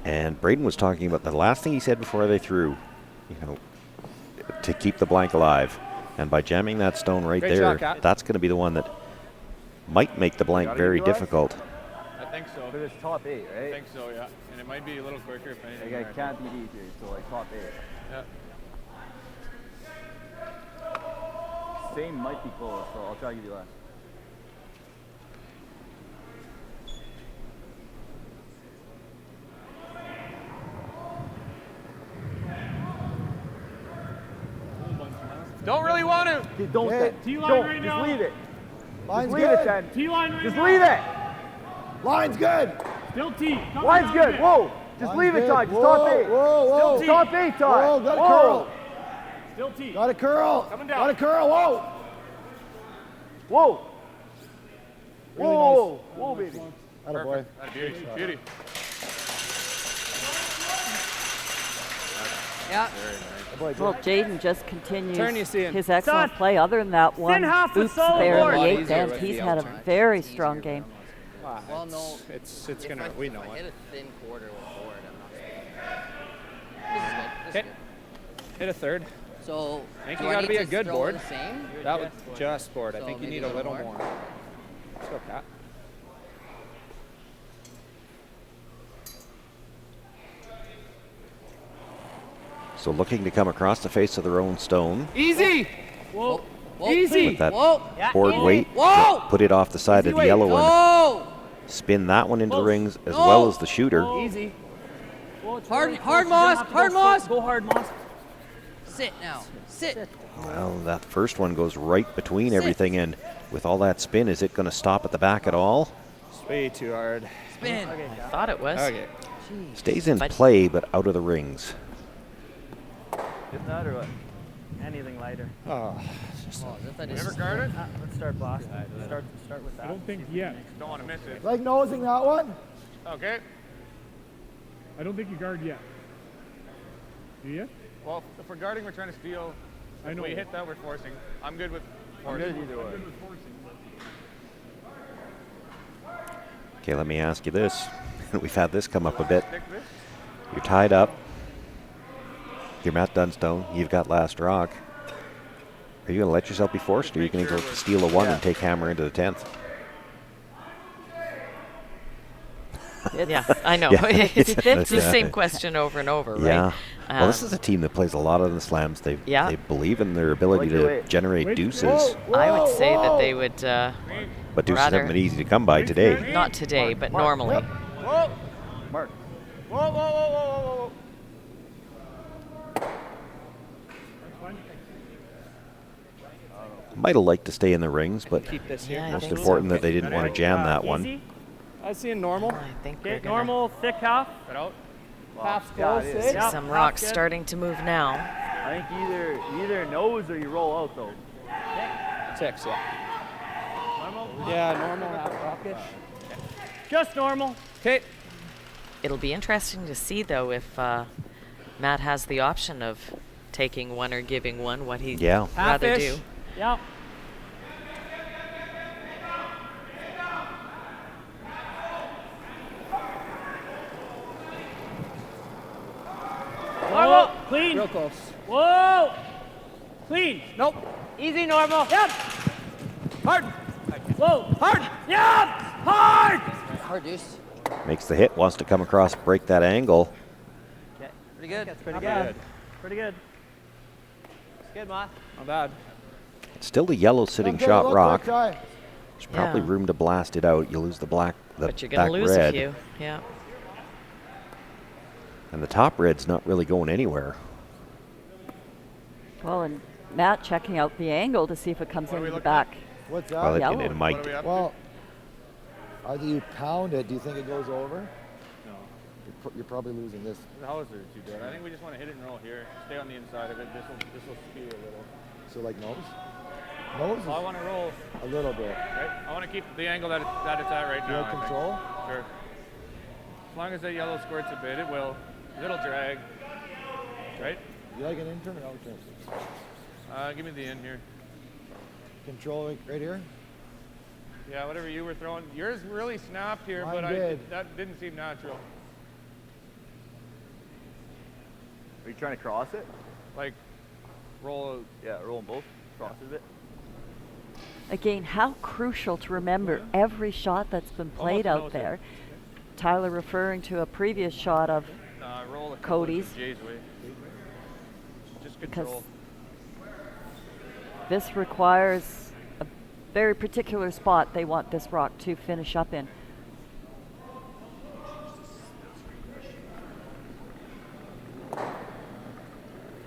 And Braden was talking about the last thing he said before they threw, you know, to keep the blank alive. And by jamming that stone right Great there, shot, Kat. that's going to be the one that might make the blank very difficult. I think so. For this top 8, right? I think so, yeah. And it might be a little quicker if anything. Like I can't beat easier, so like top 8. Yeah. Same might be close, so I'll try to give you less. Don't really want to. Don't. T-line Don't. right Just now. leave it. Line's Just leave good. it, Ted. T-line right Just now. leave it. Line's good. Still T. Come Line's down good. a bit. Whoa. Just Line's leave it, good. Todd. Just Whoa, top 8. whoa, whoa. Just top 8, Todd. Whoa, got a curl. Still T. Got a curl. Coming down. Got a curl. Whoa. Whoa. Really Whoa. nice. Whoa, baby. Atta boy. Beauty. Beauty. Yeah. Well, Jaden just continues Turn, you see it. his excellent Son, play. Other than that one half the oops solo there in board. the A lot 8th easier end, with he's the had a alternate. very strong game. Well, no. It's gonna. We know If I it. hit a thin quarter with board, I'm not sure. This is good. Hit a third. So, I think do you I got to need be a good throw board. The same? That was just board. I So think you maybe need a a little little more. Let's go, Kat. So looking to come across the face of their own stone. Easy. Whoa. Whoa. Easy. With that Whoa. board weight, Whoa. put it off the side of the weight. yellow one. Whoa. Spin that one into the rings as No. well as the shooter. Easy. Hard Moss. Hard Moss. Go hard, Moss. Sit now. Sit. Well, that first one goes right between everything, and with all that spin, is it going to stop at the back at all? It's way too hard. Spin. I thought it was. Okay. Stays in play, but out of the rings. Get that or what? Anything lighter. Oh. Never guard it? Let's start blasting. Start with that. I don't think yet. Don't want to miss it. Like nosing that one? Okay. I don't think you guard yet. Do you? Well, if we're guarding, we're trying to steal. I know. If we hit that, we're forcing. I'm good with forcing. I'm good either way. Okay, let me ask you this. We've had this come up a bit. You're tied up. You're Matt Dunstone. You've got last rock. Are you going to let yourself be forced, or are you going to go steal a 1 and take hammer into the 10th? Yeah, I know. Yeah. It's the Yeah. same question over and over, right? Yeah. Well, this is a team that plays a lot of the slams. They believe in their ability to generate deuces, I would say that they would but deuces rather haven't been easy to come by today. not today, but normally. Whoa. Mark. Whoa, whoa, whoa, whoa, whoa, whoa. Might have liked to stay in the rings, but Keep this here. Yeah, I most think so. important that they didn't want to jam that one. Easy. I see a normal. I think Okay, we're gonna normal, thick half. Cut out. Half Yeah, goal it is. six. Yeah. some rocks starting to move now. I think you either nose or you roll out though. 6, yeah. Normal. Yeah, normal, half rockish. Just normal. Okay. It'll be interesting to see, though, if Matt has the option of taking one or giving one, what he'd rather Half-ish. do. Yeah. Normal. Clean. Real close. Whoa. Clean. Nope. Easy, normal. Yep. Hard. Whoa. Hard. Yep. Hard. Hard deuce. Makes the hit, wants to come across, break that angle. Pretty good. That's pretty good. Pretty good. It's good, Ma. Not bad. It's still the yellow sitting Okay, shot look, rock. Ty. There's probably Yeah. room to blast it out. You lose the black, the But you're back going to lose red. a few. Yeah. And the top red's not really going anywhere. Well, and Matt checking out the angle to see if it comes into the back. What's Well, that? it might. Well, either you pound it. Do you think it goes over? No. You're probably losing this. The houser too dead. I think we just want to hit it and roll here. Stay on the inside of it. This will skew a little. So like nose? Nose? Well, I want to roll a little bit. Right? I want to keep the angle that it's at right Do you now. have control? Sure. As long as that yellow squirts a bit, it will. It'll drag. Right? You like an intern or outturn? Give me the in here. Control right here? Yeah, whatever you were throwing. Yours really snapped here, Mine but did. that didn't seem natural. Are you trying to cross it? Like, roll. Yeah, roll them both. Cross it a bit. Again, how crucial to remember every shot that's been played out there. Tyler referring to a previous shot of Roll a Cody's. Jay's way. Just Because control. this requires a very particular spot they want this rock to finish up in.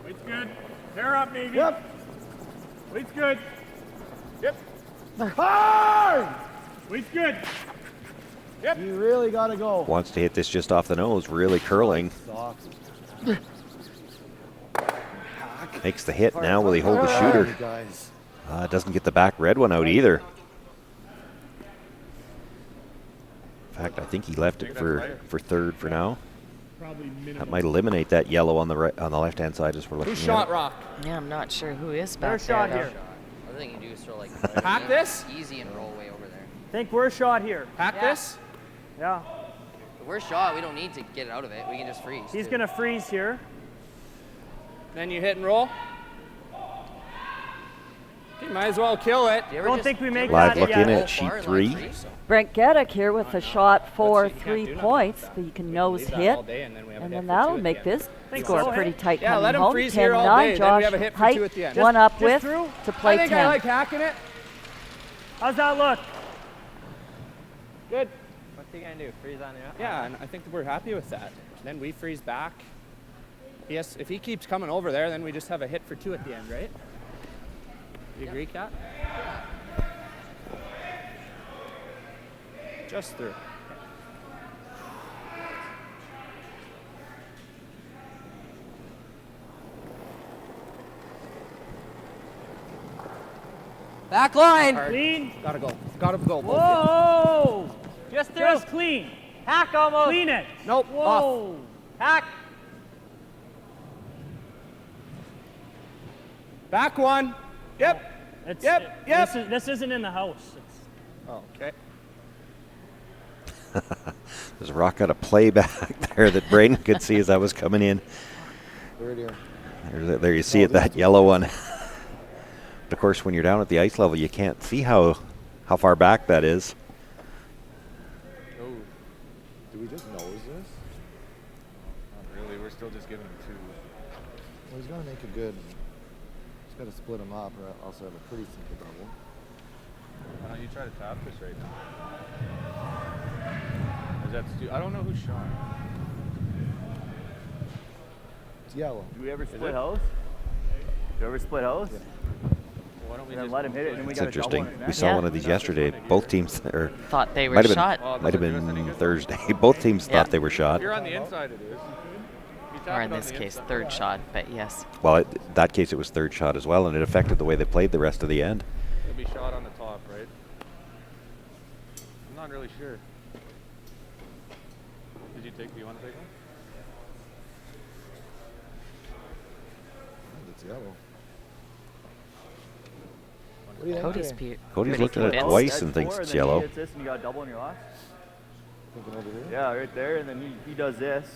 Weight's good. Tear up, Navy. Yep. Weight's good. Yep. Hard! Weight's good. Yep. You really got to go. Wants to hit this just off the nose, really curling. Makes the hit. Now will he hold the shooter? Doesn't get the back red one out either. In fact, I think he left it for third for now. That might eliminate that yellow on the right, on the left-hand side as we're looking at it. Who shot rock? Yeah, I'm not sure who is back There's shot there. here. Other thing you do is throw like Hack this? easy and roll way over there. Think we're shot here. Hack this? Yeah. If we're shot, we don't need to get it out of it. We can just freeze. He's gonna freeze here. Then you hit and roll. You might as well kill it. Don't think we make Live that look yet. in at sheet 3. Brent Gedek here with a shot for 3 points, but you can nose leave that hit, all day and then we have a and hit then for that'll 2 at make the end. this Think score so, pretty eh? tight Yeah, coming let him home. freeze here all 10-9, day, then we Josh have a hit for Height, 2 at the end. one up Just with through? to play I think 10. I like hacking it. How's that look? Good. What's he gonna do? Freeze on the Yeah, and I think we're happy with that. Then we freeze back. Yes, if he keeps coming over there, then we just have a hit for 2 at the end, right? You agree, Kat? Just through. Back line. Clean. Gotta go. Gotta go. Both Whoa! Just through. Just clean. Hack almost. Clean it. Nope. Whoa! Hack. Back one. Yep. It's, Yep. This isn't in the house. It's, Oh, okay. There's a rock out of play back there that Braden could see as I was coming in. Right here. There you see it, that yellow one. But of course, when you're down at the ice level, you can't see how far back that is. Oh, Do we just nose this? not really. We're still just giving him 2. Well, he's going to make a good. He's got to split them up, or else I have a pretty simple double. Why don't you try to tap this right now? I don't know who shot. It's yellow. Do we ever Is split it? house? Do you ever split house? Yeah. Why don't we Then just let him hit it, and then we It's got a double interesting. on his We neck. saw Yeah. one of these yesterday. Both teams, or Thought they were might have shot. been, might have been Thursday. Both teams Yeah. thought they were shot. If you're on the inside, it is. You tap Or it in on this the case, inside. third shot, but yes. Well, in that case, it was third shot as well, and it affected the way they played the rest of the end. It'll be shot on the top, right? I'm not really sure. Do you want to take one? I think it's yellow. What do you think? Cody's, Jay? Cody's pretty looked at it convinced. twice That's and thinks 4, it's then yellow. He hits this, and you got a double on your last. Thinking over here? Yeah, right there, and then he does this,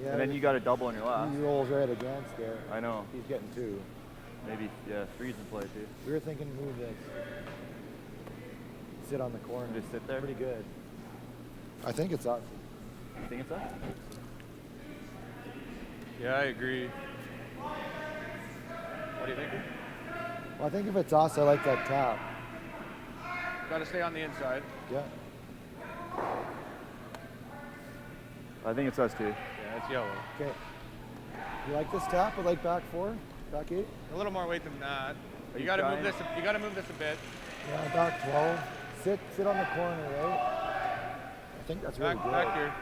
Yeah, and then you got a double on your last. he rolls right against there. I know. He's getting 2. Maybe, yeah, three's in play too. We were thinking move this. Sit on the corner. Just sit there? Pretty good. I think it's us. You think it's us? Yeah, I agree. What do you think? Well, I think if it's us, I like that tap. Got to stay on the inside. Yeah. I think it's us too. Yeah, it's yellow. Okay. You like this tap? I like back 4? Back 8. A little more weight than that. You got to move this. You got to move this a bit. Yeah, back 12. Sit on the corner, right? I think that's really good. Back here.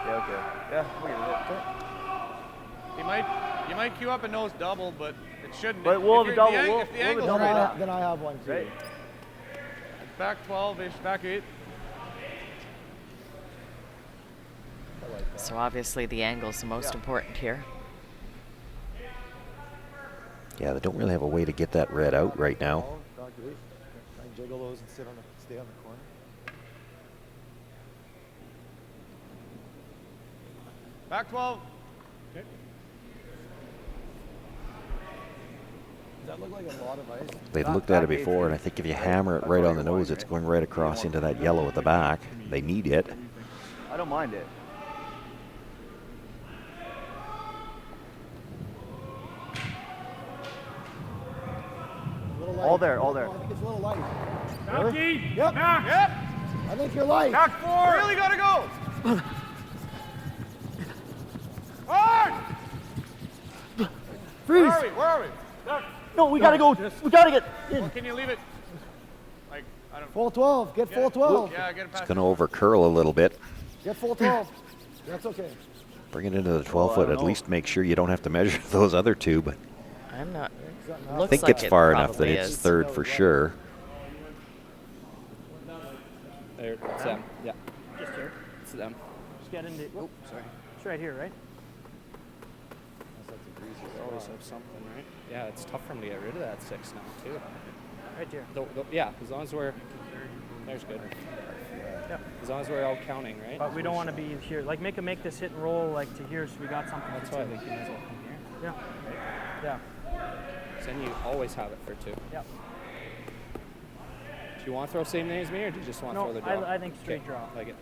Yeah, okay. Yeah, we get it. You might queue up a nose double, but it shouldn't. But we'll have a double. If the angle's right up. Then I have one too. Right. Back 12-ish, back 8. So obviously the angle's the most important here. Yeah, they don't really have a way to get that red out right now. Back 8. Try and jiggle those and stay on the corner. Back 12. Okay. Does that look like a lot of ice? They've looked at it before, and I think if you hammer it right on the nose, it's going right across into that yellow at the back. They need it. I don't mind it. All there, all there. I think it's a little light. Really? Yep. Back. Yep. I think you're light. Back 4. Really got to go. Hard. Freeze. Where are we? Back. No, we gotta go. We gotta get in. Well, can you leave it? Like, I don't. Full 12. Get full 12. Yeah, get it It's past. going to over curl a little bit. Get full 12. That's okay. Bring it into the 12 foot. At least make sure you don't have to measure those other two, but I'm not. I Looks think like it's it far enough that probably it's is. third for sure. There, it's them. Yeah, Just here. it's them. Just get into. Oh, sorry. It's right here, right? You always have something, right? Yeah, it's tough for them to get rid of that 6 now, too. Right here. Yeah, as long as we're. There's good. Yep. As long as we're out counting, right? But we don't want to be here. Like, make this hit and roll like to here, so we got something. That's for why I two. think you might as well come here. Yeah. Yeah. So then you always have it for 2. Yep. Do you want to throw same name as me, or do you just want to No, throw the draw? I think straight Okay, draw. Like it.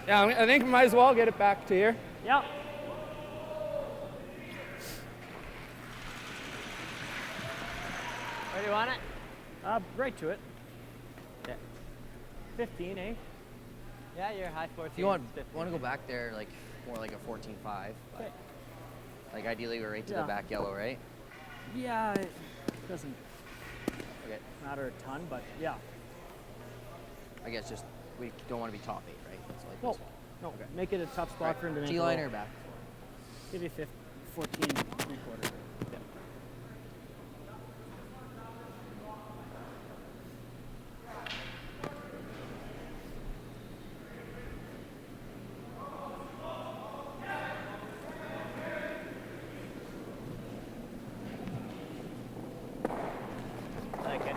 Yeah, I think we might as well get it back to here. Yep. Where do you want it? Right to it. Yeah. 15, eh? Yeah, you're high 14. If you want to go back there, like more like a 14.5. Okay. Like ideally, we're right to Yeah. the back yellow, right? Yeah, it doesn't Okay. matter a ton, but yeah. I guess just we don't want to be top 8, right? It's like No, this. no. Make it a tough spot for him to make. G-line or back? Give you 14, 3/4. Yeah.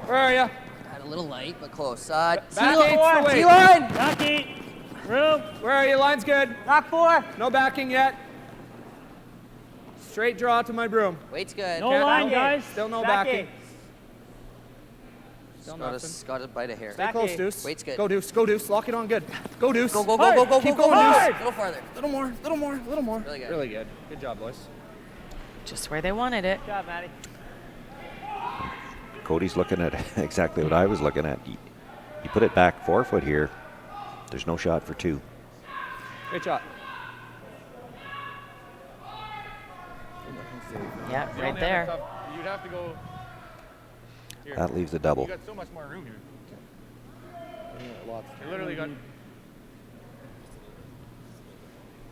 Where are you? Had a little light, but close. Back T-line. 8's the weight. T-line. Back 8. Room. Where are you? Line's good. Back 4. No backing yet. Straight draw to my broom. Weight's good. No line, guys. Still no Back backing. 8. Still Got nothing. got to bite a hair. Stay Back close, 8. Deuce. Weight's good. Go, Deuce. Go, Deuce. Lock it on good. Go, Deuce. Go, go, go, go, go, Keep go, going, go. Deuce. Go farther. Little more. Little more. Little more. Really good. Good job, boys. Just where they wanted it. Good job, Maddie. Cody's looking at exactly what I was looking at. You put it back 4 foot here, there's no shot for 2. Great shot. Yeah, You right only have there. a tough- You'd have to go. Here. That leaves a double. You got so much more room here. Lots. You literally got.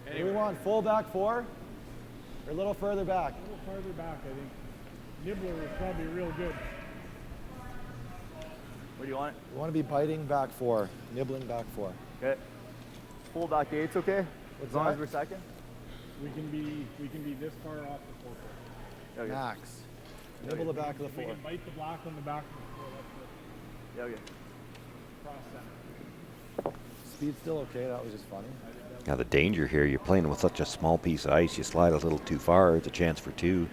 What do we want? Full back 4? Or a little further back? A little farther back, I think. Nibbler is probably real good. Where do you want it? We want to be biting back 4, nibbling back 4. Okay. Full back 8's okay? What's as long that? as we're second? We can be this far off the 4 foot. Okay. Max. Nibble the back of the We 4. can bite the black on the back of the 4. That's Yeah, okay. the cross center. Speed's still okay. That was just funny. Now the danger here, you're playing with such a small piece of ice, you slide a little too far, it's a chance for 2.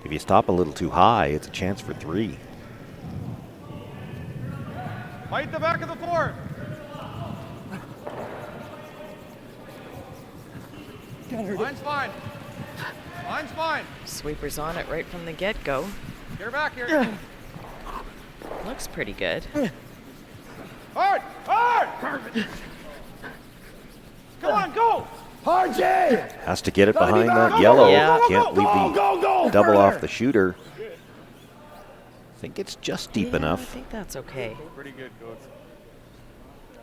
If you stop a little too high, it's a chance for 3. Bite the back of the 4. Line's fine. Line's fine. Sweeper's on it right from the get-go. Get her back here. Looks pretty good. Hard! Hard! Come on, go! Hard, Jay! Has to get it behind that yellow. Yeah. Can't leave the double off the shooter. I think it's just deep I enough. think that's okay. Pretty good, Coach.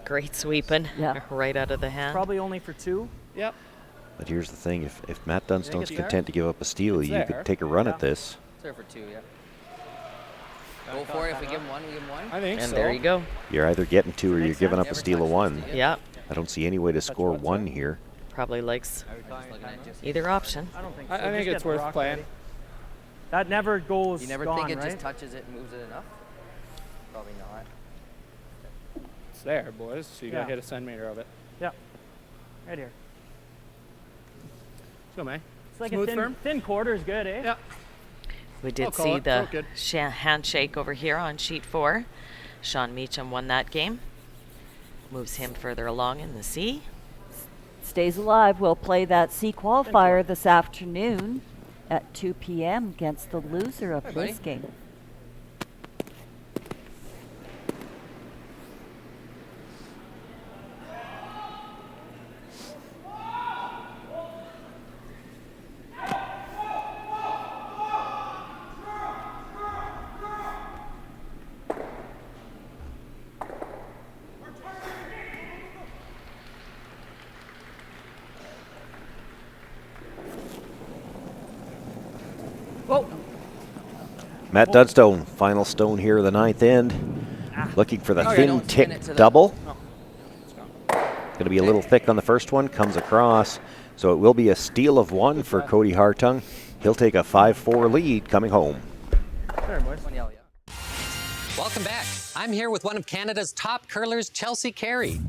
Great sweeping. Yeah. Right out of the hand. Probably only for 2. Yep. But here's the thing, if Matt Dunstone's it's there. content to give up a steal, It's you there. could take a run at this. It's there for 2, yeah. Go for it. If we give him 1, we give him 1. I think And so. there you go. You're either getting 2 or you're giving up a Never steal of touches 1. the steal. Yeah. I don't see any way to score 1 here. Probably likes Just looking at just either option. I don't think so. I think Just get it's the worth rock playing. ready. That never goes You never gone, think it right? just touches it and moves it enough? Probably not. It's there, boys. So you got to Yeah. hit a centimeter of it. Yeah. Right here. Let's go, May. It's like Smooth a firm? thin quarter is good, eh? Yeah. We I'll did call see it. the Felt good. handshake over here on sheet 4. Sean Meacham won that game. Moves him further along in the C. Stays alive. We'll play that C qualifier this afternoon at 2 p.m. against the loser of this game. Matt Dunstone, final stone here of the 9th end. Looking for the Okay, thin don't spin it tick to the- double. Going to be a little thick on the first one, comes across. So it will be a steal of 1 for K.Hartung. He'll take a 5-4 lead coming home. Sorry, boys. Welcome back. I'm here with one of Canada's top curlers, Chelsea Carey.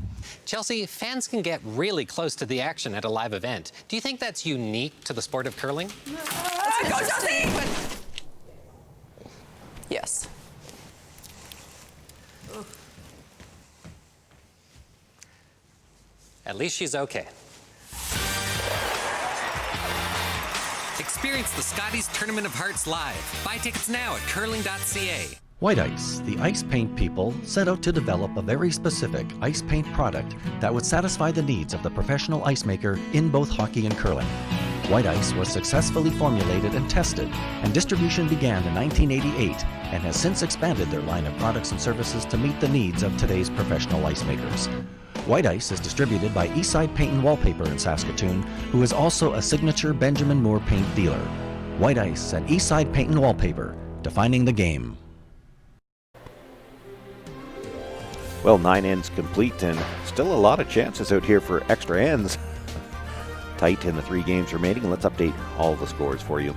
Chelsea, fans can get really close to the action at a live event. Do you think that's unique to the sport of curling? Let's go, Chelsea! Yes. At least she's okay. Experience the Scotties Tournament of Hearts live. Buy tickets now at curling.ca. White Ice, the ice paint people, set out to develop a very specific ice paint product that would satisfy the needs of the professional ice maker in both hockey and curling. White Ice was successfully formulated and tested, and distribution began in 1988 and has since expanded their line of products and services to meet the needs of today's professional ice makers. White Ice is distributed by Eastside Paint and Wallpaper in Saskatoon, who is also a signature Benjamin Moore paint dealer. White Ice and Eastside Paint and Wallpaper, defining the game. Well, 9 ends complete and still a lot of chances out here for extra ends. Tight in the 3 games remaining. Let's update all the scores for you.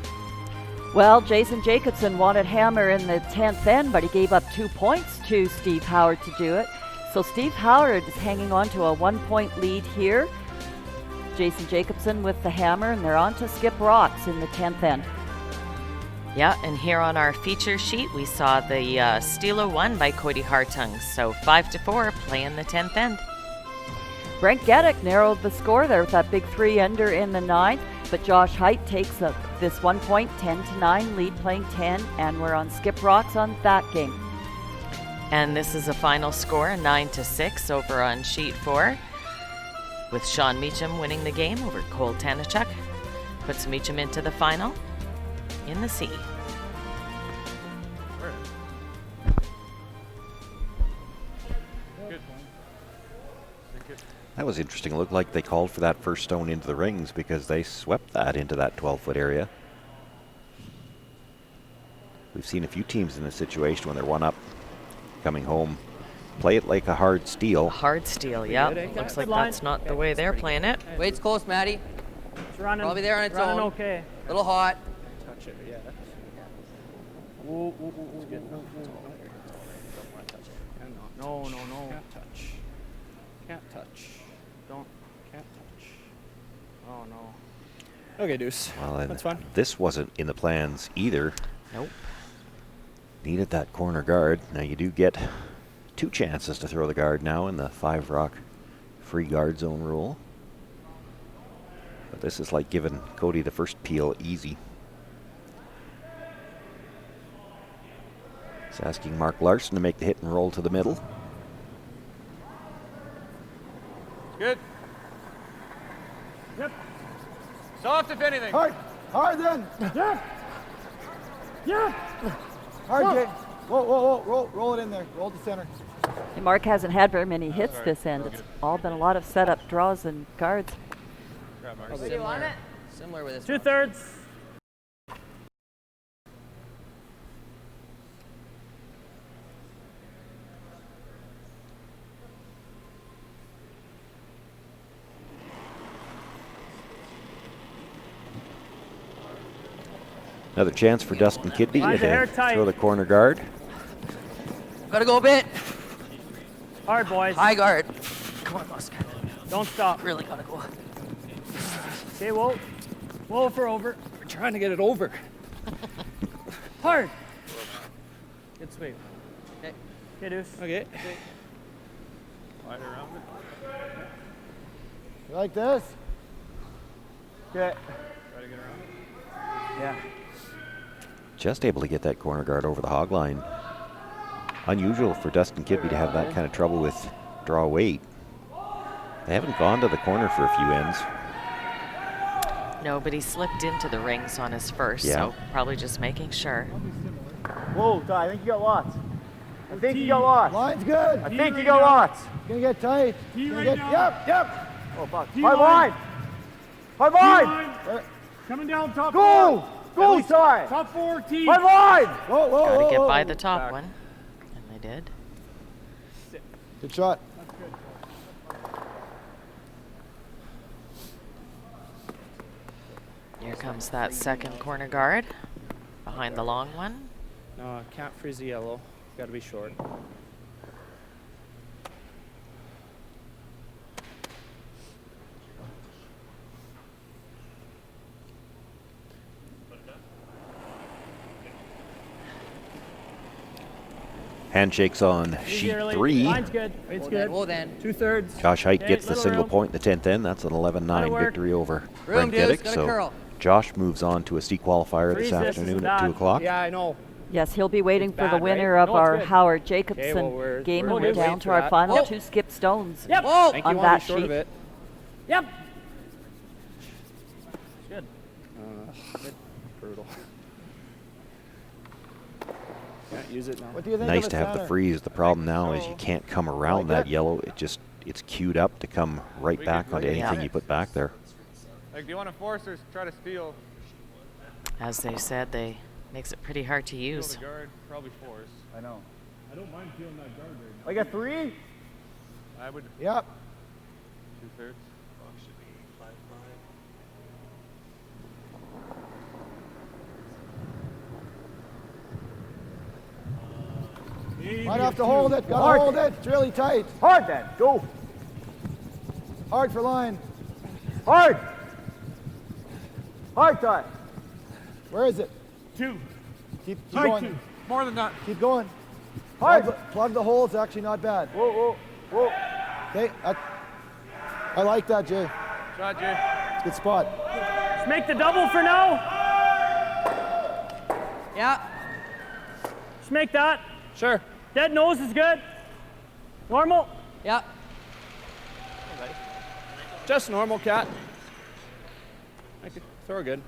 Well, Jason Jacobson wanted hammer in the 10th end, but he gave up 2 points to Steve Howard to do it. So Steve Howard is hanging on to a 1-point lead here. Jason Jacobson with the hammer, and they're on to Skip Rocks in the 10th end. Yeah, and here on our feature sheet, we saw the steal of 1 by K.Hartung. So 5-4, playing the 10th end. Brent Geddick narrowed the score there with that big 3-ender in the 9th, but Josh Height takes this 1 point, 10-9 lead, playing 10, and we're on Skip Rocks on that game. And this is a final score, 9-6 over on sheet 4, with Sean Meacham winning the game over Cole Tanachuk. Puts Meacham into the final in the C. That was interesting. It looked like they called for that first stone into the rings because they swept that into that 12-foot area. We've seen a few teams in this situation when they're 1 up coming home. Play it like a hard steal. Hard steal, yeah. Looks like that's not the way they're playing it. Wade's close, Maddie. It's running. Probably there on its running own. okay. Little hot. Touch it, yeah. Ooh, ooh, ooh, ooh, No, no, no. Can't touch. Can't touch. Don't. Can't touch. Oh, no. Okay, Deuce. Well, and that's fun. this wasn't in the plans either. Nope. Needed that corner guard. Now you do get 2 chances to throw the guard now in the 5-rock free guard zone rule. But this is like giving Cody the first peel easy. He's asking Mark Larson to make the hit and roll to the middle. Good. Yep. Soft if anything. Hard. Hard then. Yep. Yep. Hard, Jay. Whoa. Roll it in there. Roll to center. And Mark hasn't had very many hits this end. It's all been a lot of setup draws and guards. Do you want it? Similar with this. 2/3. Another chance for Dustin Kidby Line the hair to tight. throw the corner guard. Gotta go a bit. Hard, boys. High guard. Come on, Musk. Don't stop. Really gotta go. Okay, whoa. Whoa for over. We're trying to get it over. Hard. Good sweep. Okay. Okay, Deuce. Okay. Slide around it. You like this? Okay. Try to get around it. Yeah. Just able to get that corner guard over the hog line. Unusual for Dustin Kidby to have that kind of trouble with draw weight. They haven't gone to the corner for a few ends. No, but he slipped into the rings on his first, so probably just making sure. Whoa, Ty, I think you got lots. I think you got lots. Line's good. I think you got lots. Gonna get tight. Yep. Oh, fuck. T Hard line. line. Hard line. Coming down top Go. four. Go, Ty. Top 4, T. Hard line. Got to get by the top one. And they did. Good shot. Here comes that second corner guard behind the long one. No, can't freeze the yellow. Gotta be short. Handshakes on sheet 3. Line's good. It's good. Whoa then. 2/3. Josh Height Okay, gets the little single room. point in the 10th end. That's an 11-9 work. victory over Room, Brent dudes. Diddick. Gotta So curl. Josh moves on to a C qualifier Freeze this this, afternoon isn't at 2 bad. o'clock. Yeah, I know. Yes, he'll be waiting for the bad, winner right? of No, it's our good. Howard Okay, Jacobson well, we're game, and we're waiting down for to our that. final Whoa. 2 skip stones Yep. Whoa. I think on you want to that be short sheet. of it. Yep. Good. Brutal. Can't use it now. What do you think Nice of to have the center? freeze. The problem now is you can't come around that yellow. It's queued up to come right back onto anything you put back there. Like, do you want to force or try to steal? As they said, they makes it pretty hard to Steal use. the guard, probably force. I know. I don't mind feeling that guard right now. Like a 3? I would Yep. 2/3. Might have to hold it. Gotta hold it. It's really tight. Hard then. Go. Hard for line. Hard. Hard, Ty. Where is it? 2. Keep Sorry, going. 2. More than that. Keep going. Hard. Plug the hole. It's actually not bad. Whoa. Okay. I like that, Jay. Shot, Jay. Good spot. Let's make the double for now. Yeah. Let's make that. Sure. Dead nose is good. Normal. Yeah. Just normal, Cat. I could throw good.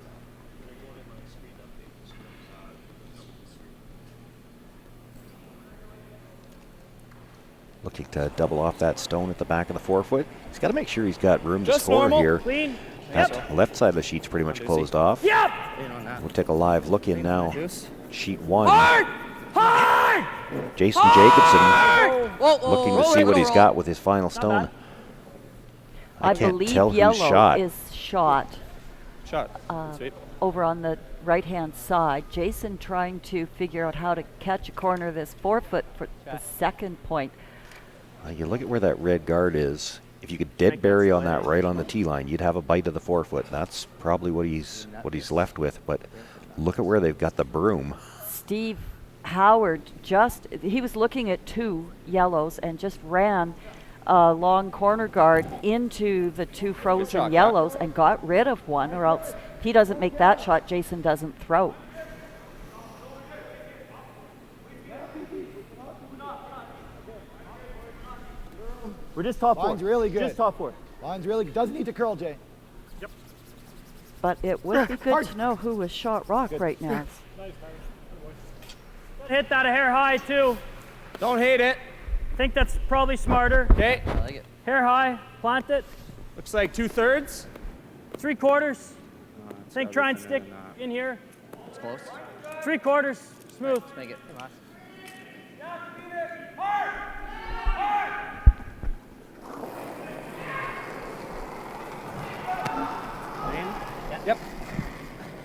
Looking to double off that stone at the back of the forefoot. He's got to make sure he's got room to Just score normal. here. Clean. That left side of the sheet's pretty much closed off. Yep. In on that. We'll take a live look in now. Juice. Sheet 1. Hard. Hard. Jason Jacobson Whoa. looking to see what he's got with his final stone. bad. I can't believe tell who's yellow shot. is shot Shot. Sweep. over on the right-hand side. Jason trying to figure out how to catch a corner of this forefoot for the second point. You look at where that red guard is. If you could dead bury on that right on the tee line, you'd have a bite of the forefoot. That's probably what he's left with. But look at where they've got the broom. Steve Howard he was looking at 2 yellows and just ran a long corner guard into the 2 frozen yellows and got rid of one, or else if he doesn't make that shot, Jason doesn't throw. We're just top 4. Line's really good. Just top 4. Line's really good. Doesn't need to curl, Jay. but it would be good to know who was shot rock right now. Hit that a hair high too. Don't hate it. Think that's probably smarter. Okay. I like it. Hair high, plant it. Looks like 2/3. 3/4. Think try and stick in here. It's close. 3/4. Smooth. Let's make it. Come on.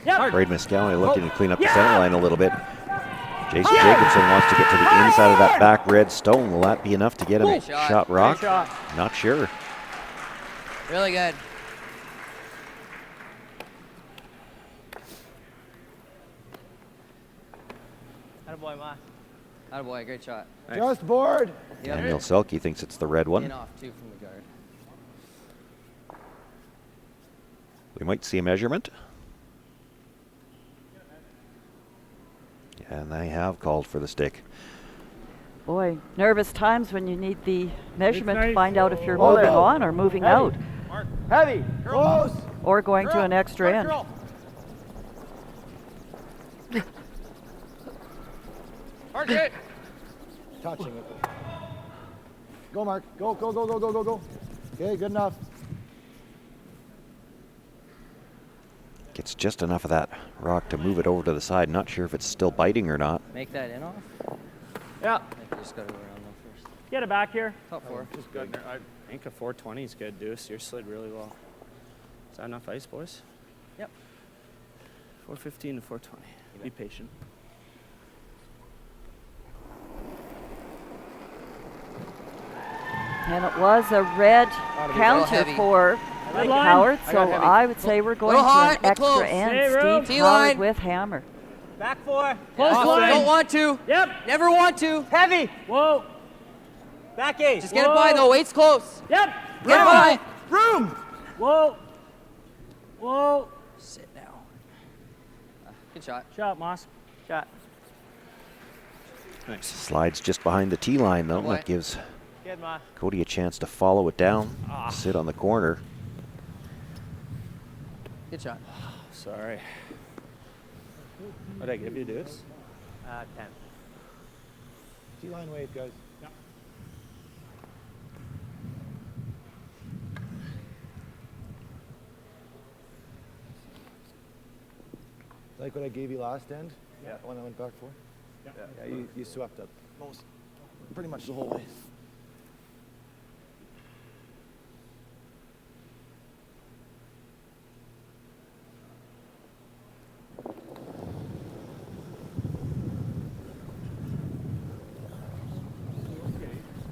Yep. Braden Miscali looking to clean up the center line a little bit. Jason Jacobson wants to get to the inside of that back red stone. Will that be enough to get him shot rock? Not sure. Really good. Attaboy, Moss. Attaboy, great shot. Just board. Daniel Selke thinks it's the red one. In off, too, from the guard. We might see a measurement. And they have called for the stick. Boy, nervous times when you need the measurement to nice. find out if you're Hold moving it. on or moving Heavy. out Heavy. Close. or going to an extra end. Hard hit. Touching it. Go, Mark. Go, go, go, go, go, go, go. Okay, good enough. Gets just enough of that rock to move it over to the side. Not sure if it's still biting or not. Make that in off. Yeah. I think you just got to go around them first. Get it back here. Top 4. Just good. I think a 420 is good, Deuce. You're slid really well. Is that enough ice, boys? Yep. 415 to 420. Be patient. And it was a red counter heavy. for Red line. Howard, I so got heavy. I would say we're going Little to hot, an but extra close. end. Hey, Rube. Steve T-line. Howard with hammer. Back 4. Close line. Don't want to. Yep. Never want to. Heavy. Whoa. Back 8. Just get it by, though. Weight's close. Yep. Get it by. Room. Whoa. Whoa. Sit now. Good shot. Shot, Moss. Shot. Nice. Slides just behind the tee line though. Boy. That gives Good, Moss. Cody a chance to follow it down, sit on the corner. Good shot. Sorry. What did I give you, Deuce? 10. T-line wave, guys. Like what I gave you last end? Yeah. The one I went back for? Yeah, you swept up pretty much the whole way.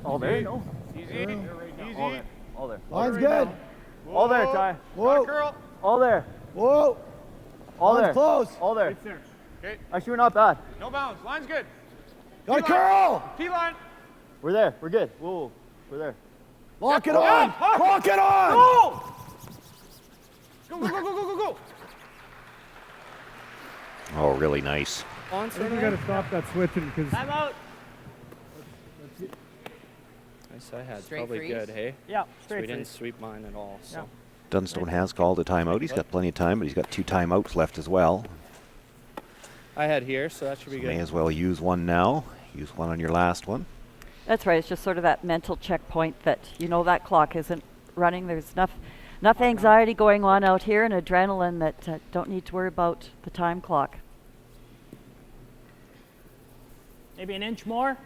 All there? No. Easy. Easy. All there. All there. Line's good. All there, Ty. Whoa. Curl. All there. Whoa. All Line's there. close. All there. Okay. Actually, we're not bad. No bounds. Line's good. Got a curl. T-line. We're there. We're good. Whoa. We're there. Lock it on. Lock it on. Go. Go, go, go, go, go, go, go. Oh, really nice. I think we got to stop that switching because Time out. Nice I had. Straight Probably freeze? good, hey? Yeah, So we straight didn't freeze. sweep mine at all. So. Dunstone has called a timeout. He's got plenty of time, but he's got 2 timeouts left as well. I had here, so that should be So good. may as well use one now. Use one on your last one. That's right. It's just sort of that mental checkpoint that you know that clock isn't running. There's enough anxiety going on out here and adrenaline that don't need to worry about the time clock. Maybe an inch more.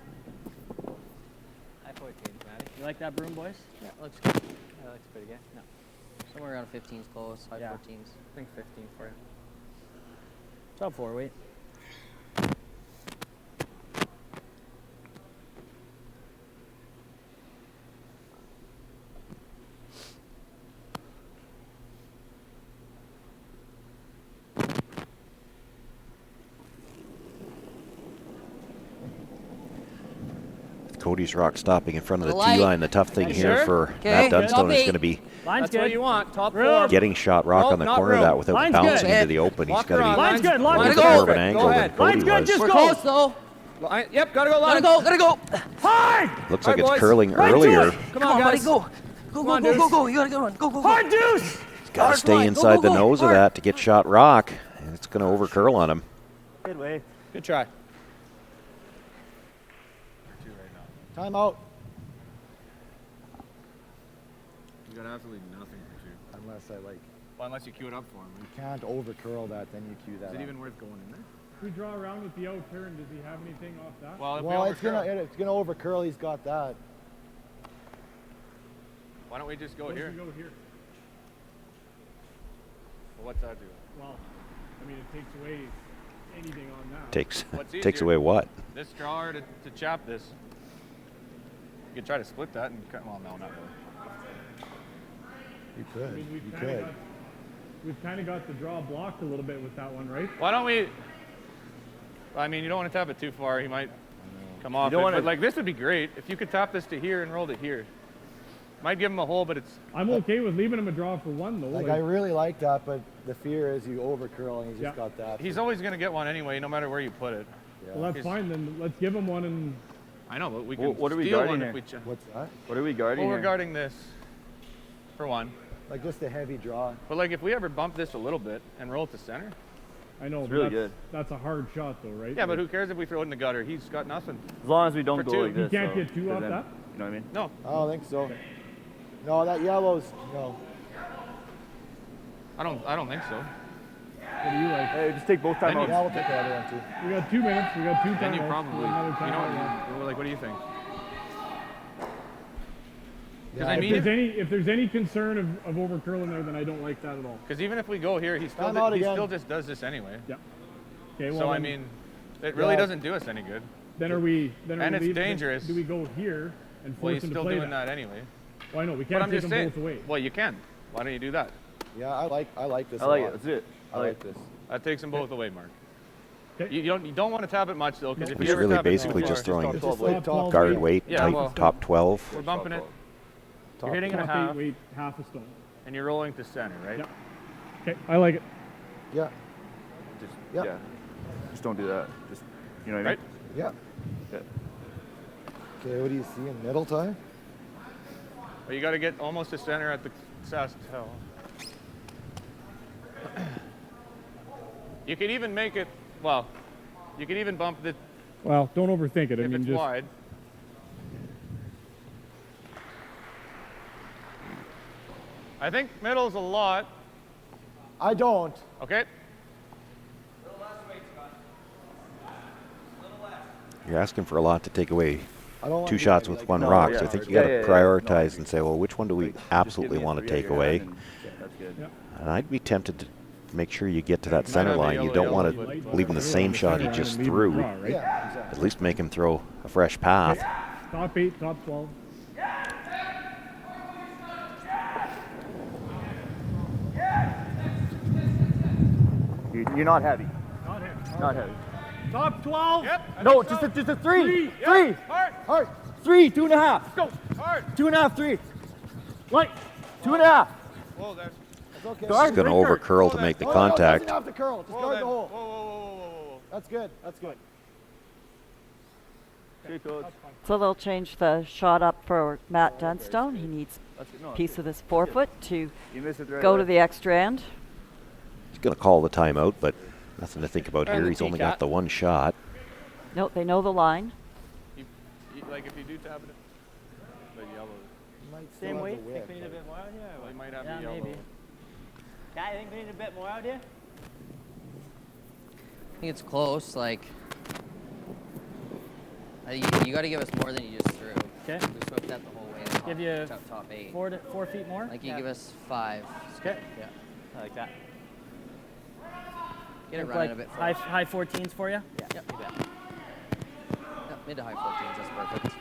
High 14, Matty. You like that broom, boys? Yeah, looks good. That looks pretty good. No. Somewhere around 15's close, high 14's. I think 15 for you. Top 4 weight. Cody's rock stopping in front of the The light. tee line. The tough thing You here sure? for Okay. Matt Dunstone Top is eight. going to be Line's That's good. what you want. Top Room. 4. getting shot rock Nope, on the not corner of room. that without Line's bouncing good. into the open. He's Lock got her to on. be Line's good. Line's Gotta good. go. more of an Perfect. angle Go than ahead. Cody Line's good. was. Just We're go. close, though. Yep, gotta go line. Gotta go, gotta go. Hard. Looks All like right, it's boys. curling Right to earlier. it. Come Come on, on, buddy, guys. go. Go, Come go, on, go, go, Deuce. go. You gotta get one. Go, go, go. Hard deuce. Got to stay inside the nose of that to get shot rock. And it's going to over curl on him. Good way. Good try. Time out. You got absolutely nothing for two. Unless I like. Well, unless you queue it up for him. You can't over curl that, then you cue that. Is it up. even worth going in there? If we draw around with the out turn, does he have anything off that? Well, if Well, we it's gonna over curl. He's got that. why don't we just go What here? if we go here? Well, what's that do? Well, I mean, it takes away anything on that. What's Takes easier? away what? This draw or to chap this? You could try to split that and cut. Well, no, not really. You could. I mean, You could. we've kind of got the draw blocked a little bit with that one, right? Why don't we? I mean, you don't want to tap it too far. He might come off don't it. wanna- But like this would be great if you could tap this to here and roll to here. Might give him a hole, but it's. I'm okay with leaving him a draw for one, though. Like I really like that, but the fear is you over curl and he's just got that. He's always going to get one anyway, no matter where you put it. Well, that's fine, then let's give him one and... I know, but we Well, can what are we steal guarding one here? if we... What's that? What are we guarding Well, we're here? guarding this, for one. Like just a heavy draw. But like if we ever bump this a little bit and roll it to center. I know, It's but really that's, good. that's a hard shot, though, right? Yeah, but who cares if we throw it in the gutter? He's got nothing. As long as we don't For go two. like this. You can't though, get two 'cause off then- that? You know what I mean? No. I don't think so. No, that yellow's no. I don't think so. What do you like? Hey, just take both timeouts. Yeah, we'll take the other one too. We got 2 minutes. We got two Then you timeouts. probably, Another you know, timeout. what do you think? Because Yeah, I mean, If there's any concern of over curling there, then I don't like that at all. because even if we go here, he still Timeout he again. still just does this anyway. Yeah. Okay. Well, So I then- mean, it really Yeah. doesn't do us any good. Then are we? Then are And we it's leaving- dangerous. Do we go here and Well, force he's him to still play doing that anyway. Well, I know we But can't I'm take just them saying. both away. Well, you can. Why don't you do that? Yeah, I like this. I like a it. lot. That's it. I like this. That takes them both away, Mark. Okay. You don't want to tap it much though, because if He's you ever really tap it too basically far- just throwing Just like top guard eight. weight, Yeah, type well- top 12. We're bumping it. Top You're hitting it a Top half, eight weight, half a stone. and you're rolling to center, right? Yeah. Okay, I like it. Yeah. Just, Yeah. yeah. Just don't do that. Just, you know what I Right? mean? Yeah. Yeah. Okay, what do you see in middle time? But you got to get almost to center at the SaskTel. You could even make it, well, you could even bump the, Well, don't overthink it. I if mean, it's just wide. I think middle's a lot. I don't. Okay. You're asking for a lot to take away I don't want two to shots be with like- one No, rock. yeah. So I think you Yeah, got to yeah, yeah. prioritize No, and say, well, which one do we Just give absolutely me want a to three out take your away? hand and that's good. Yeah. And I'd be tempted to make sure you get to that Might center have a line. You yellow, don't yellow, want but- to leave him the same shot he just threw. Right? Yeah, exactly. At least make him throw a fresh path. Top 8, top 12. You're not heavy. Not him. Not heavy. Top 12. Yep. I No, think so. just a three. Three. Three. Hard. Hard. 3, 2.5. Go. Hard. 2.5, 3. Light. 2.5. Whoa, that's. That's okay. He's going to over curl to make the No, contact. No, doesn't have to curl. Just Whoa, guard then. the Whoa, hole. whoa, whoa, whoa, whoa, whoa. That's good. That's good. Okay, coach. So they'll change the shot up for Matt Dunstone. He needs That's good. No, a that's piece good. of this forefoot to You missed it right go away. to the extra end. He's going to call the timeout, but nothing to think about And here. the He's only T-cat. got the one shot. No, they know the line. Like if you do tap it, the yellow. Might still Same have weight? the Think width, we need a but- bit more out here? or Well, you what? might have Yeah, the yellow. maybe. Yeah, I think we need a bit more out here. I think it's close. Like, you got to give us more than you just threw. Okay. We smoked that the whole way. Give you top 8. 4 feet more. Like, you give us 5. Okay. Yeah. I like that. Get it Look running like a bit high, further. high 14s for you. Yeah, you bet. Yep, mid to high 14s. That's perfect.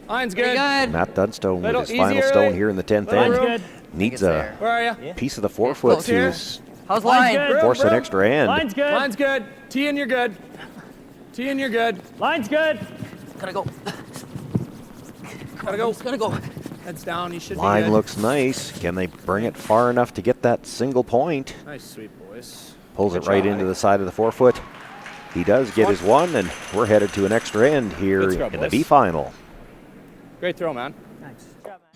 Line's Pretty good. Matt Dunstone Little with his final easier, stone right? here in the 10th Little end. room. Good. Needs it's there. a Where are you? piece of the forefoot Close to here. How's Line's line? good. force an extra end. Line's good. Line's good. T and you're good. T and you're good. Line's good. Gotta go. Gotta go. Just gotta go. Heads down, he should be Line good. looks nice. Can they bring it far enough to get that single point? Nice sweep, boys. Pulls Good it right try. into the side of the forefoot. He does get his one, and we're headed to an extra end here Good throw, in the boys. B final. Great throw, man.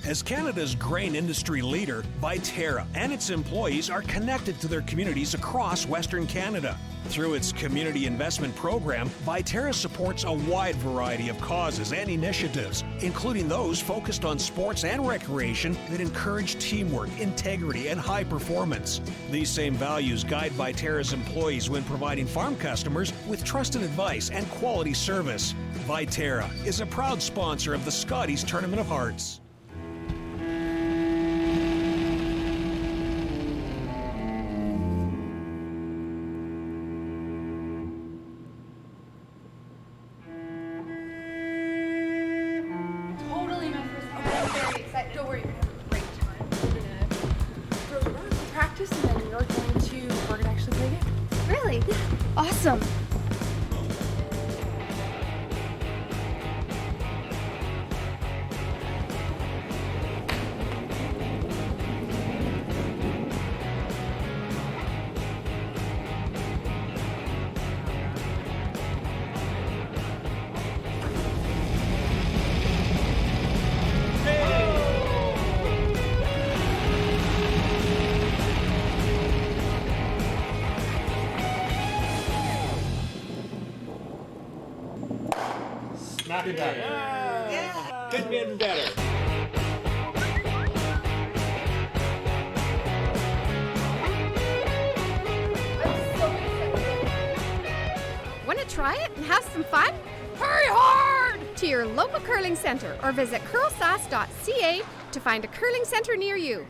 As Canada's grain industry leader, Viterra and its employees are connected to their communities across Western Canada. Through its community investment program, Viterra supports a wide variety of causes and initiatives, including those focused on sports and recreation that encourage teamwork, integrity, and high performance. These same values guide Viterra's employees when providing farm customers with trusted advice and quality service. Viterra is a proud sponsor of the Scotties Tournament of Hearts. Totally my first. I'm very excited. Don't worry, we're gonna have a great time. We're gonna throw the rock for practice, and then you're going to we're gonna actually play it. Really? Yeah. Awesome. Not better. Yeah. Could be even better. Want to try it and have some fun? Hurry hard to your local curling center or visit CurlSask.ca to find a curling center near you.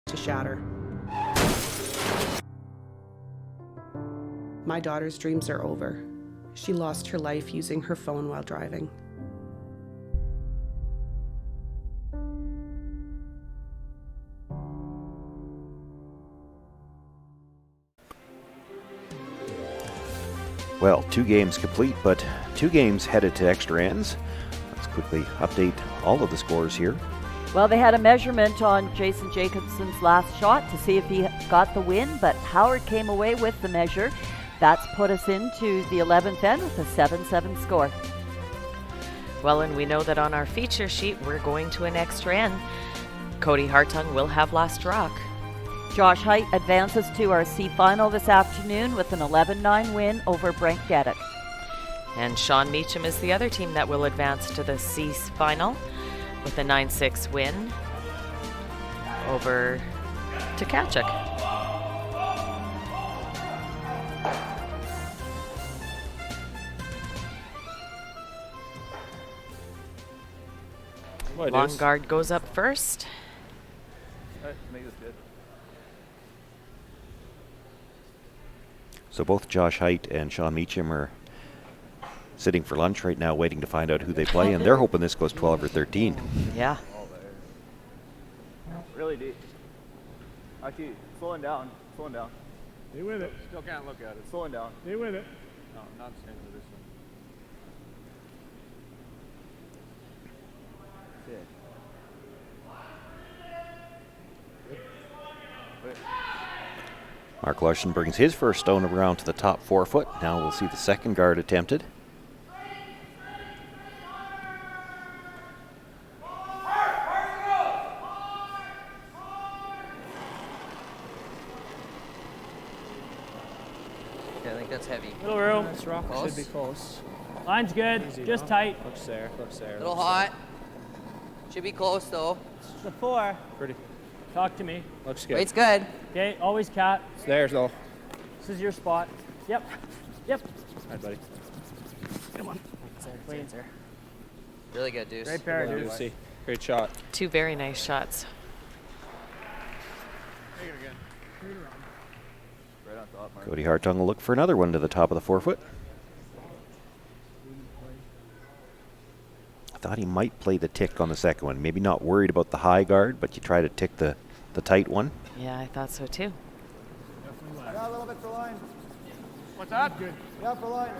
To shatter. My daughter's dreams are over. She lost her life using her phone while driving. Well, 2 games complete, but 2 games headed to extra ends. Let's quickly update all of the scores here. Well, they had a measurement on Jason Jacobson's last shot to see if he got the win, but Howard came away with the measure. That's put us into the 11th end with a 7-7 score. Well, and we know that on our feature sheet, we're going to an extra end. K.Hartung will have last rock. Josh Height advances to our C final this afternoon with an 11-9 win over Brent Geddick. And Sean Meacham is the other team that will advance to the C final with a 9-6 win over Tkachuk. Longard goes up first. All right, make this good. So both Josh Height and Sean Meacham are sitting for lunch right now waiting to find out who they play, and they're hoping this goes 12 or 13. Yeah. Really deep. Actually, slowing down. Slowing down. Stay with it. Still can't look at it. Slowing down. Stay with it. No, not staying with this one. Mark Larson brings his first stone around to the top 4 foot. Now we'll see the second guard attempted. Yeah, I think that's heavy. Little room. This rock Close. should be close. Line's good. Easy, Just no? tight. Looks there. Looks there. Little looks there. hot. Should be close though. The 4. Pretty. Talk to me. Looks good. Weight's good. Okay, always cat. It's there, though. This is your spot. Yep. Yep. All right, buddy. Come on. Clean. Really good, Deuce. Great pair, Good Deuce. see. Great shot. Two very nice shots. Take it again. Right on top, Mark. K.Hartung will look for another one to the top of the forefoot. I thought he might play the tick on the second one. Maybe not worried about the high guard, but you try to tick the tight one. Yeah, I thought so too. Yeah, a little bit for line. What's that? Good. Yeah, for line.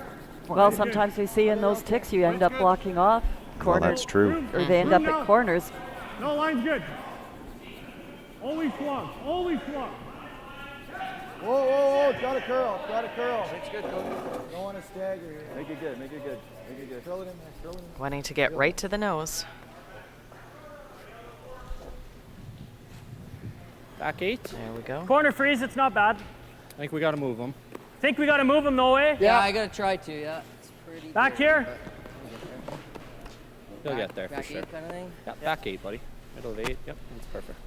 Well, sometimes we see in those ticks you end up blocking off corners. Well, that's true. Or they end up at corners. No, line's good. Always flung. Always flung. Whoa, whoa, whoa, it's got a curl, it's got a curl. It's good, Cody. Don't want to stagger here. Make it good, make it good, make it good. Throw it in there, throw it in there. Wanting to get right to the nose. Back 8. There we go. Corner freeze, it's not bad. I think we got to move them. Think we got to move him though, eh? Yeah, I gotta try to. Yeah, it's pretty. Back good, here. but He'll get there back for sure. 8 kind of thing. Yeah, back 8, buddy. Middle of 8. Yep, that's perfect.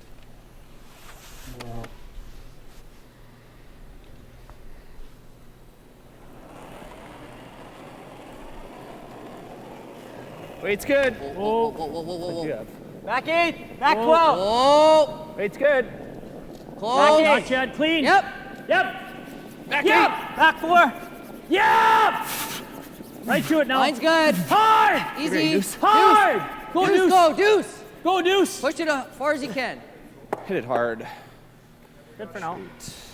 Weight's good. Whoa, whoa, whoa, whoa, whoa, What'd you whoa. have? Back 8. Back 12. Whoa! Weight's good. Close. Back 8. Chad, clean. Yep. Yep. Back Yep. 8. Back 4. Yep. Right to it now. Line's good. Hard. Easy. Deuce. Hard. Go, Deuce, Deuce. go, Deuce. Go, Deuce. Push it as far as you can. Hit it hard. Good for now. Just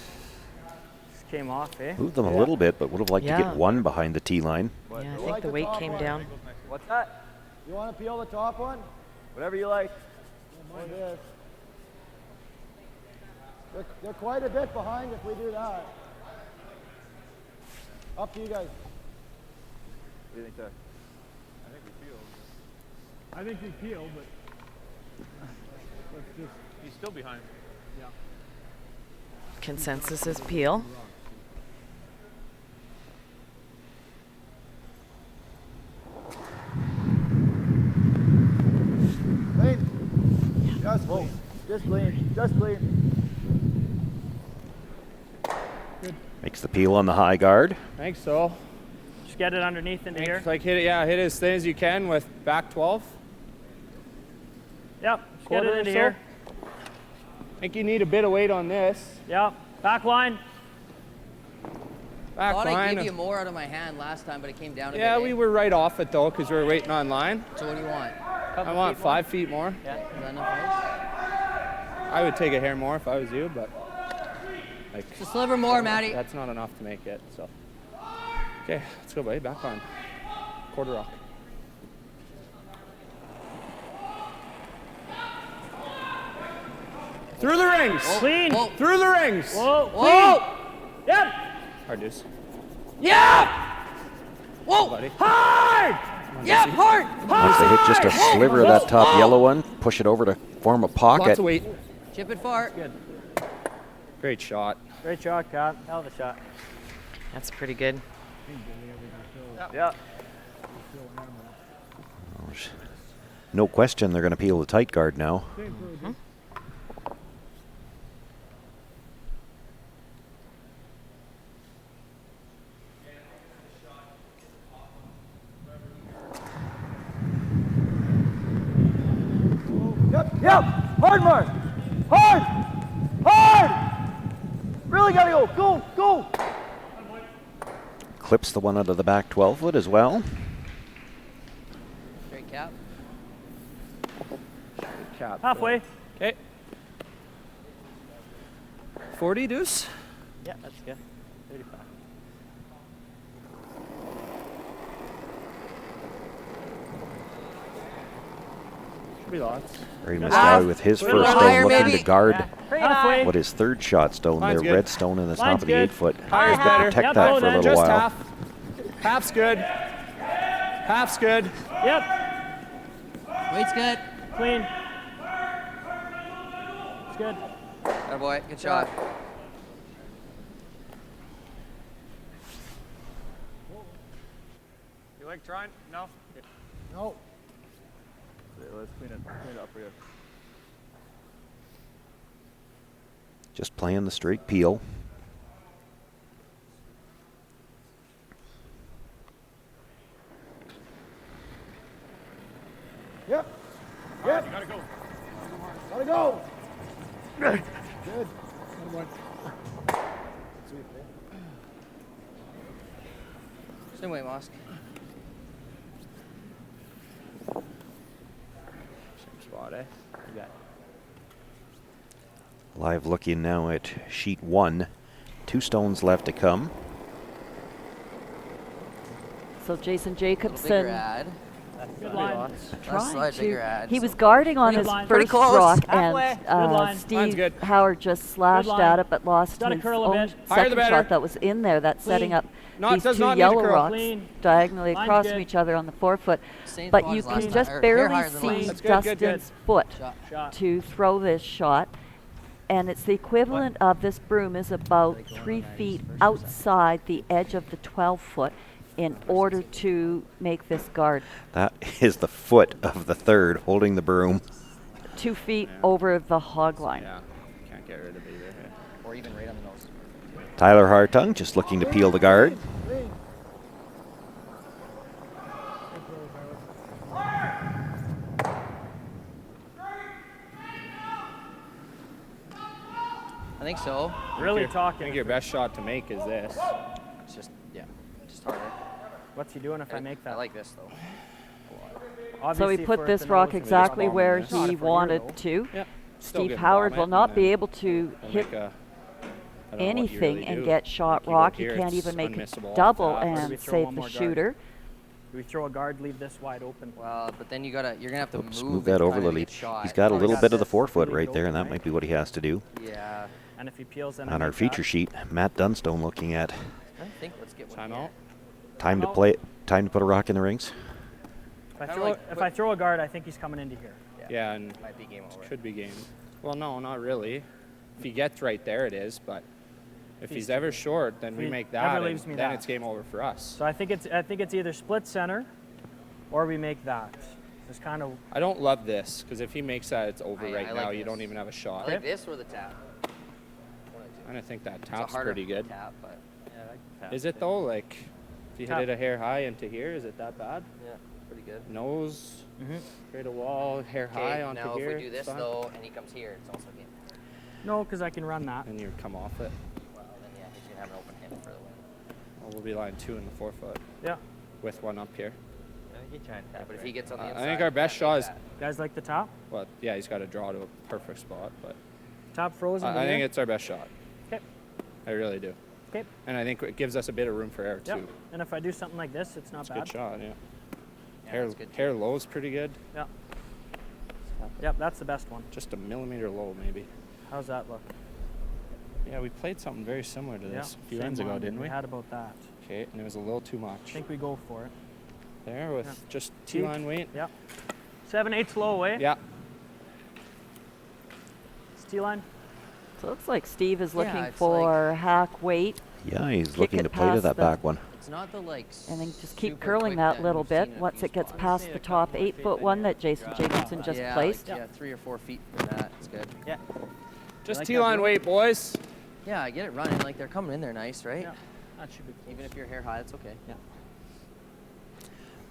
came off, eh? Moved them a little bit, but would have liked to Yeah. get one behind the tee line. Yeah, I think the weight came down. What's that? You want to peel the top one? Whatever you like. Or this. They're quite a bit behind if we do that. Up to you guys. What do you think there? I think we peel. I think we peel, but let's just. He's still behind. Yeah. Consensus is peel. Clean. Just clean. Just clean. Just clean. Makes the peel on the high guard. I think so. Just get it underneath into here. Like hit it, yeah, hit it as thin as you can with back 12. Yep. Just get Quarter it or into so. here. I think you need a bit of weight on this. Yep. Back line. I Back thought I line. gave you more out of my hand last time, but it came down a Yeah, bit. we were right off it though because we were waiting on line. So what do you want? I want 5 feet more. Yeah. Is that enough ice? I would take a hair more if I was you, but like Just a sliver more, Matty. that's not enough to make it. So okay, let's go, buddy. Back on. Quarter rock. Through the rings. Clean. Whoa. Through the rings. Whoa. Whoa. Clean. Yep. Hard deuce. Yeah. Whoa. Buddy. Hard. Yep. Hard. Once they hit just a sliver of that top yellow one, push it over to form a pocket. Lots of weight. Chip it far. Good. Great shot. Great shot, Cap. Hell of a shot. That's pretty good. Yep. No question they're going to peel the tight guard now. Mm-hmm. Yep. Hard, Mark. Hard. Hard. Really gotta go. Go. Go. Clips the one out of the back 12 foot as well. Great cap. Cap. Halfway. Okay. 40 deuce. Yeah, that's good. 35. Should be lots. Ray Mascowie with his Put it first higher, stone looking maybe. to guard Halfway. what his third shot stone Line's there. good. Red stone in the top Line's of the good. 8 foot. Higher's better. Protect Yep, that go for a then. little Just while. half. Half's good. Half's good. Yep. Weight's good. Clean. It's good. Atta boy. Good shot. You like trying? No? No. Let's clean it up for you. Just playing the straight peel. Yep. Yep. You gotta go. Gotta go. Good. Good. Same way, Mosk. Same spot, eh? You got it. Live looking now at sheet 1. 2 stones left to come. So Jason Bigger Jacobson ad. Good line. trying bigger to. ad. He was guarding on Good his line. Pretty first close. rock, Halfway. and Good line. Line's Steve good. Howard just slashed line. at it, but lost Gotta his curl a own bit. Higher the second better. shot that was in there. That's setting up these does two not need to yellow curl. rocks Clean. diagonally Line's across good. from each other on the forefoot. Same But spot you as can last just time, or barely higher than see last. That's good, good, Dustin's foot Shot. to throw this shot. And it's the equivalent of this broom is about 3 feet outside the edge of the 12-foot in order to make this guard. That is the foot of the third holding the broom. 2 feet over the hog line. Yeah, can't get rid of it either. Or even right on the nose. Tyler Hartung just looking to peel the guard. I think so. Really I talking. think your best shot to make is this. It's just, yeah, just harder. What's he doing if I make that? I like this though. So Obviously he for put it this to rock nose, exactly bomb where this. Not he for you, wanted though. to. Yep. Still Steve good Howard bomb will it, not and be then able to we'll hit make a- I don't know what you anything really and do. get shot Like you go rock. He here, can't it's even make a unmissable off double that. Or do we and throw save one the more guard? shooter. Do we throw a guard, leave this wide open? Well, but then you're gonna have to Oops, move move that it over, kinda to Lily. get shot. He's got a Oh, little got bit of the this forefoot really right there, and that open, might be what he has to do. Yeah. And if he peels, then I On our make feature that. sheet, Matt Dunstone looking at I think let's get one. Time here. out. time to play. Time to put a rock in the rings. If I throw a guard, I think he's coming into here. Yeah, and Might be game over. should be game. Well, no, not really. If he gets right there, it is. But if he's ever short, then If we he make ever that, and leaves me then that. it's game over for us. So I think it's either split center, or we make that. It's kind of. I don't love this because if he makes that, it's over I right like now. You this. don't even have a shot. I like this or the tap. And I think that It's a tap's harder pretty good. Tap, but Is it though? Like, if you Tap. hit it a hair high into here, is it that bad? yeah, pretty good. Nose, Mhm. straight a wall, hair high Okay, onto now here. if we do this fine. though, and he comes here, it's also game. No, because I can run that. And you come off it. Well, then yeah, he's gonna have an open hit for the win. Well, we'll be line 2 in the forefoot Yeah. with one up here. Yeah, but if he gets on the I inside, think our best he shot can't is. make that. Guys like the top? Well, yeah, he's got to draw to a perfect spot, but Top frozen. I think it's our best shot. Okay. I really do. Okay. And I think it gives us a bit of room for error Yep. too. And if I do something like this, it's not It's a bad. good shot, yeah. Yeah, hair that's good hair low's pretty good. Yeah. Yep, that's the best one. Just a millimeter low, maybe. How's that look? Yeah, we played something very similar to Yeah. this a few same ends ago, one. didn't we? We had about that. Okay, and it was a little too much. I think we go for it. There with Yeah. just T-line weight. Yep. 7/8 low, eh? Yeah. It's T-line. So it looks like Steve is Yeah, looking it's for hack weight. Yeah, he's Kick looking it to play to past that the- back one. It's not the like. And then just keep super curling quick that little we've bit seen in a once few it gets spots. past the top 8-foot one that Jason Jacobson just yeah, placed. Like, yeah, 3 or 4 feet from that. It's good. Yeah. Just like that T-line blue? weight, boys. Yeah, I get it running. Like they're coming in there nice, right? Yeah. That should be close. Even if you're hair high, it's okay. Yeah.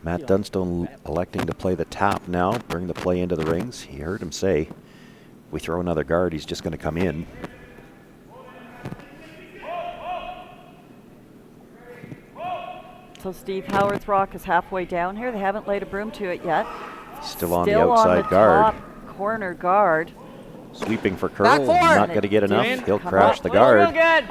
Matt Dunstone electing to play the tap now, bring the play into the rings. He heard him say, if we throw another guard, he's just going to come in. So Steve Howard's rock is halfway down here. They haven't laid a broom to it yet. Still on the Still outside on the guard. top corner guard. Sweeping for Back Curl, forward. not going to get enough. He'll crash the guard. good.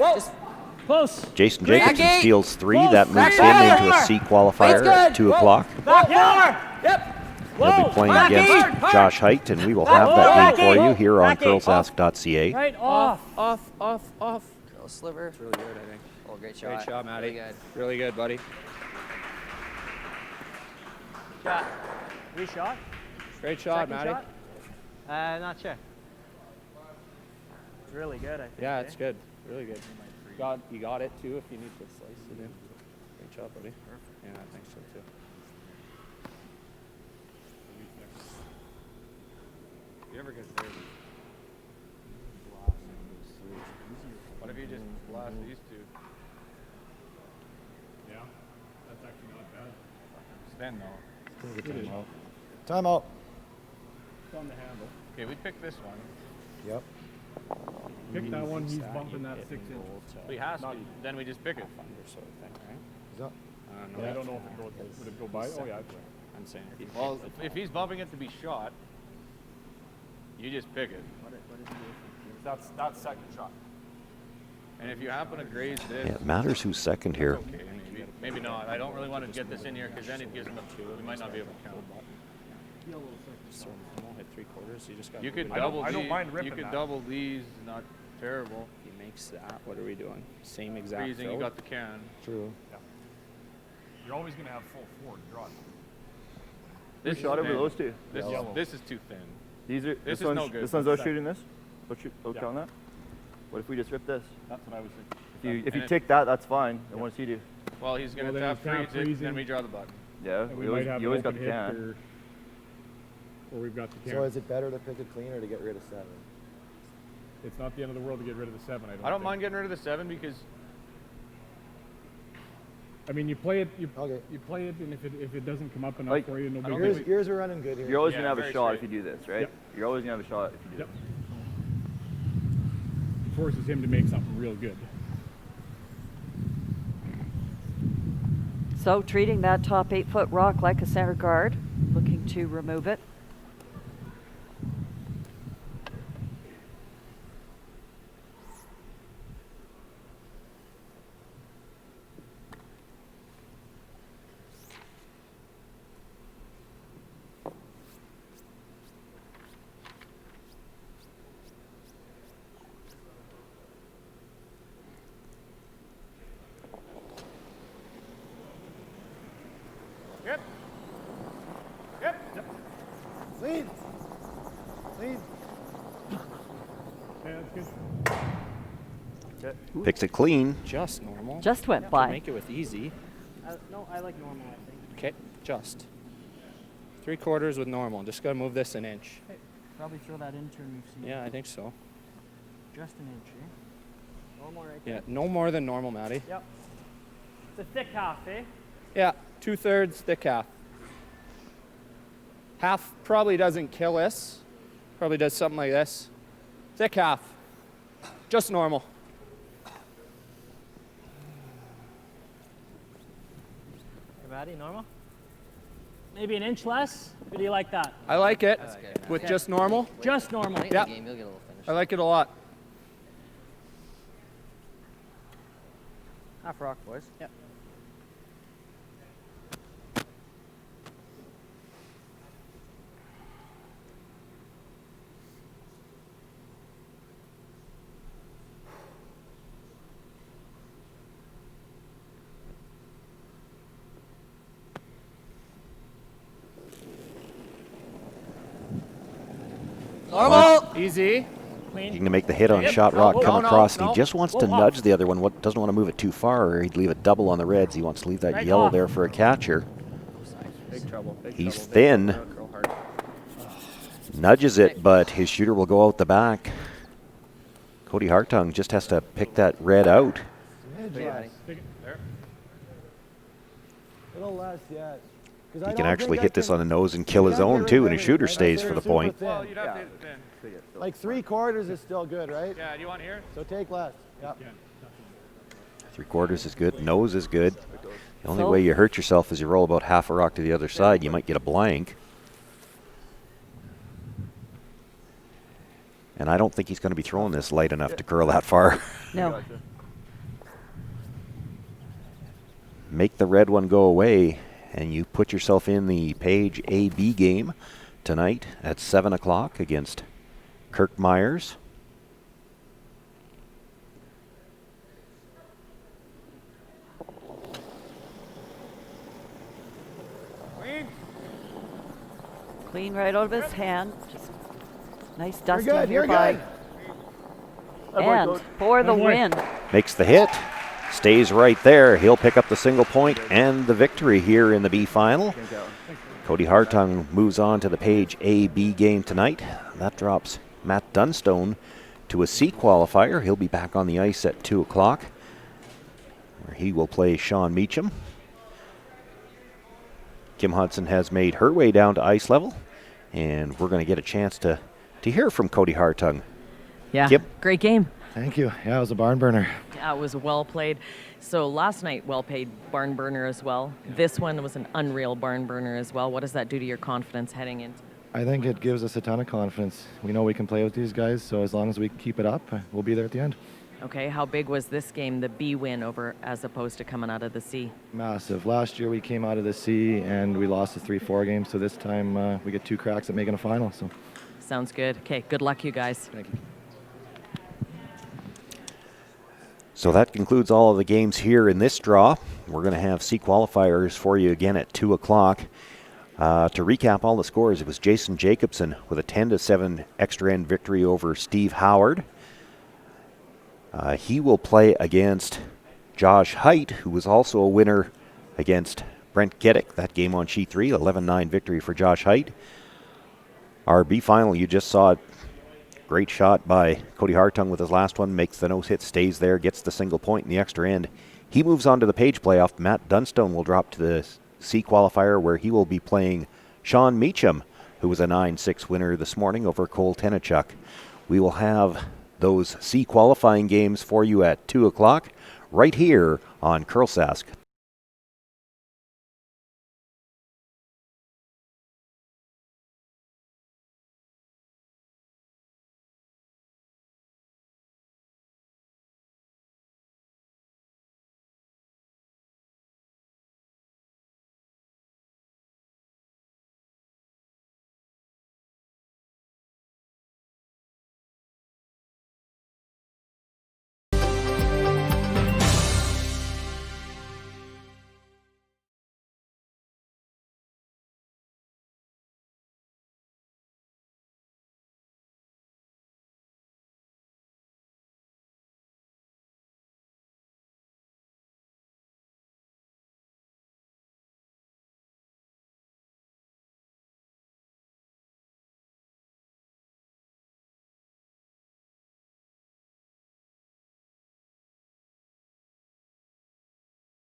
Close. Jason Green. Jacobson Back eight. steals 3. Close. That moves Back him into a four. C qualifier at 2 o'clock. Back forward. Yep. He'll be playing against Josh Height, and we will have that game for you here on CurlSask.ca. Right off. Off. Curl sliver. It's really good, I think. Oh, great shot. Great shot, Matty. Really good. Really good, buddy. Shot. Reshot. Great shot, Second Matty. shot? Not sure. It's really good, I think. Yeah, eh? it's good. Really good. You got it too if you need to slice it in. Great job, buddy. Yeah, I think so too. You ever get there? past these two. Yeah, that's actually not bad. Spin though. Time out. It's on the handle. Okay, we picked this one. Yep. Pick that one, he's bumping that 6 inch. He has to, then we just pick it. Sort of thing, right? Is that? I don't know if it goes, would it go by? Oh yeah. I'm saying. Well, if he's bumping it to be shot, you just pick it. That's second shot. And if you happen to graze this, Yeah, it matters who's second here. okay, maybe not. I don't really want to get this in here because then it gives him a 2. We might not be able to count. So normal hit 3/4. You just got. You could I double don't these. mind ripping You could that. double these. Not terrible. He makes that. What are we doing? Same exact. Freezing. You fill? got the can. True. Yeah. You're always going to have full forward draw. Who shot over those two? This is too thin. These are. This This is one's no good. This one's out shooting this. Count that. What if we just rip this? That's what I was thinking. If you take that, that's fine. And what's he do? Well, he's going to Well, tap then he's freeze it, freezing. then we draw the button. Yeah. And We we always, might have you always an got the open hit can. Or we've got the can. So is it better to pick it clean or to get rid of 7? It's not the end of the world to get rid of the 7. I don't mind getting rid of the 7 because I mean, you play it, you play it, and if it doesn't come up enough Like, for you, no big Yours, deal. yours are running good here. You're always Yeah, gonna have a very shot straight. if you do this, right? Yep. You're always gonna have a shot if you do Yep. Forces him to make something real good. So treating that top 8-foot rock like a center guard, looking to remove it. Yep. Yep. Lead. Lead. Yeah, that's good. Picks it clean. Just normal. Just went Can by. Make it with easy. No, I like normal, I think. Okay, just. 3/4 with normal. Just gotta move this an inch. Hey, probably throw that in turn we've seen. Yeah, I think so. Just an inch, eh? Normal right Yeah, there. no more than normal, Maddie. Yep. It's a thick half, eh? Yeah, 2/3 thick half. Half probably doesn't kill us. Probably does something like this. Thick half. Just normal. Hey, Maddie, normal? Maybe an inch less? How do you like that? I like it. That's good. With Okay. just normal. Just normal. Late in Yeah. the game, you'll get a little finish. I like it a lot. Half rock, boys. Yep. Normal. Easy. He can make the hit on Yep. shot rock, No, come no, across, and no. he just wants to Whoa, nudge the other one. Doesn't want to move it too far, or he'd leave it double on the reds. He wants to leave that Right yellow off. there for a catcher. Big trouble. Big He's trouble. thin. Big trouble. Curl hard. Nudges it, but his shooter will go out the back. K.Hartung just has to pick that red out. There. Little less, yeah. He can actually hit this on the nose and kill his own too, and his shooter stays for the point. Well, you'd have to hit it thin. Like 3/4 is still good, right? Yeah, do you want here? So take less. Yeah. 3/4 is good. Nose is good. The only So- way you hurt yourself is you roll about half a rock to the other side. You might get a blank. And I don't think he's going to be throwing this light enough to curl that far. No. Make the red one go away, and you put yourself in the Page AB game tonight at 7 o'clock against Kirk Muyres. Clean. Clean right out of his hand. Just nice You're dusting good. You're nearby. good. And for the win. Makes the hit, stays right there. He'll pick up the single point and the victory here in the B final. K.Hartung moves on to the Page AB game tonight. That drops Matt Dunstone to a C qualifier. He'll be back on the ice at 2 o'clock. where he will play Sean Meacham. Kim Hudson has made her way down to ice level, and we're going to get a chance to hear from K.Hartung. Yeah, Kim? great game. Thank you. Yeah, it was a barn burner. Yeah, it was well played. So last night, well played barn burner as well. This one was an unreal barn burner as well. What does that do to your confidence heading into? I think it gives us a ton of confidence. We know we can play with these guys, so as long as we keep it up, we'll be there at the end. Okay, how big was this game, the B win over as opposed to coming out of the C? Massive. Last year we came out of the C and we lost the 3-4 game, so this time we get 2 cracks at making a final. So. Sounds good. Okay, good luck, you guys. Thank you. So that concludes all of the games here in this draw. We're going to have C qualifiers for you again at 2 o'clock. To recap all the scores, it was Jason Jacobson with a 10-7 extra end victory over Steve Howard. He will play against Josh Height, who was also a winner against Brent Geddick. That game on sheet 3, 11-9 victory for Josh Height. Our B final, you just saw it. Great shot by K.Hartung with his last one, makes the no-hit, stays there, gets the single point in the extra end. He moves on to the page playoff. Matt Dunstone will drop to the C qualifier, where he will be playing Sean Meacham, who was a 9-6 winner this morning over Cole Tenachuk. We will have those C qualifying games for you at 2 o'clock right here on CurlSask.ca.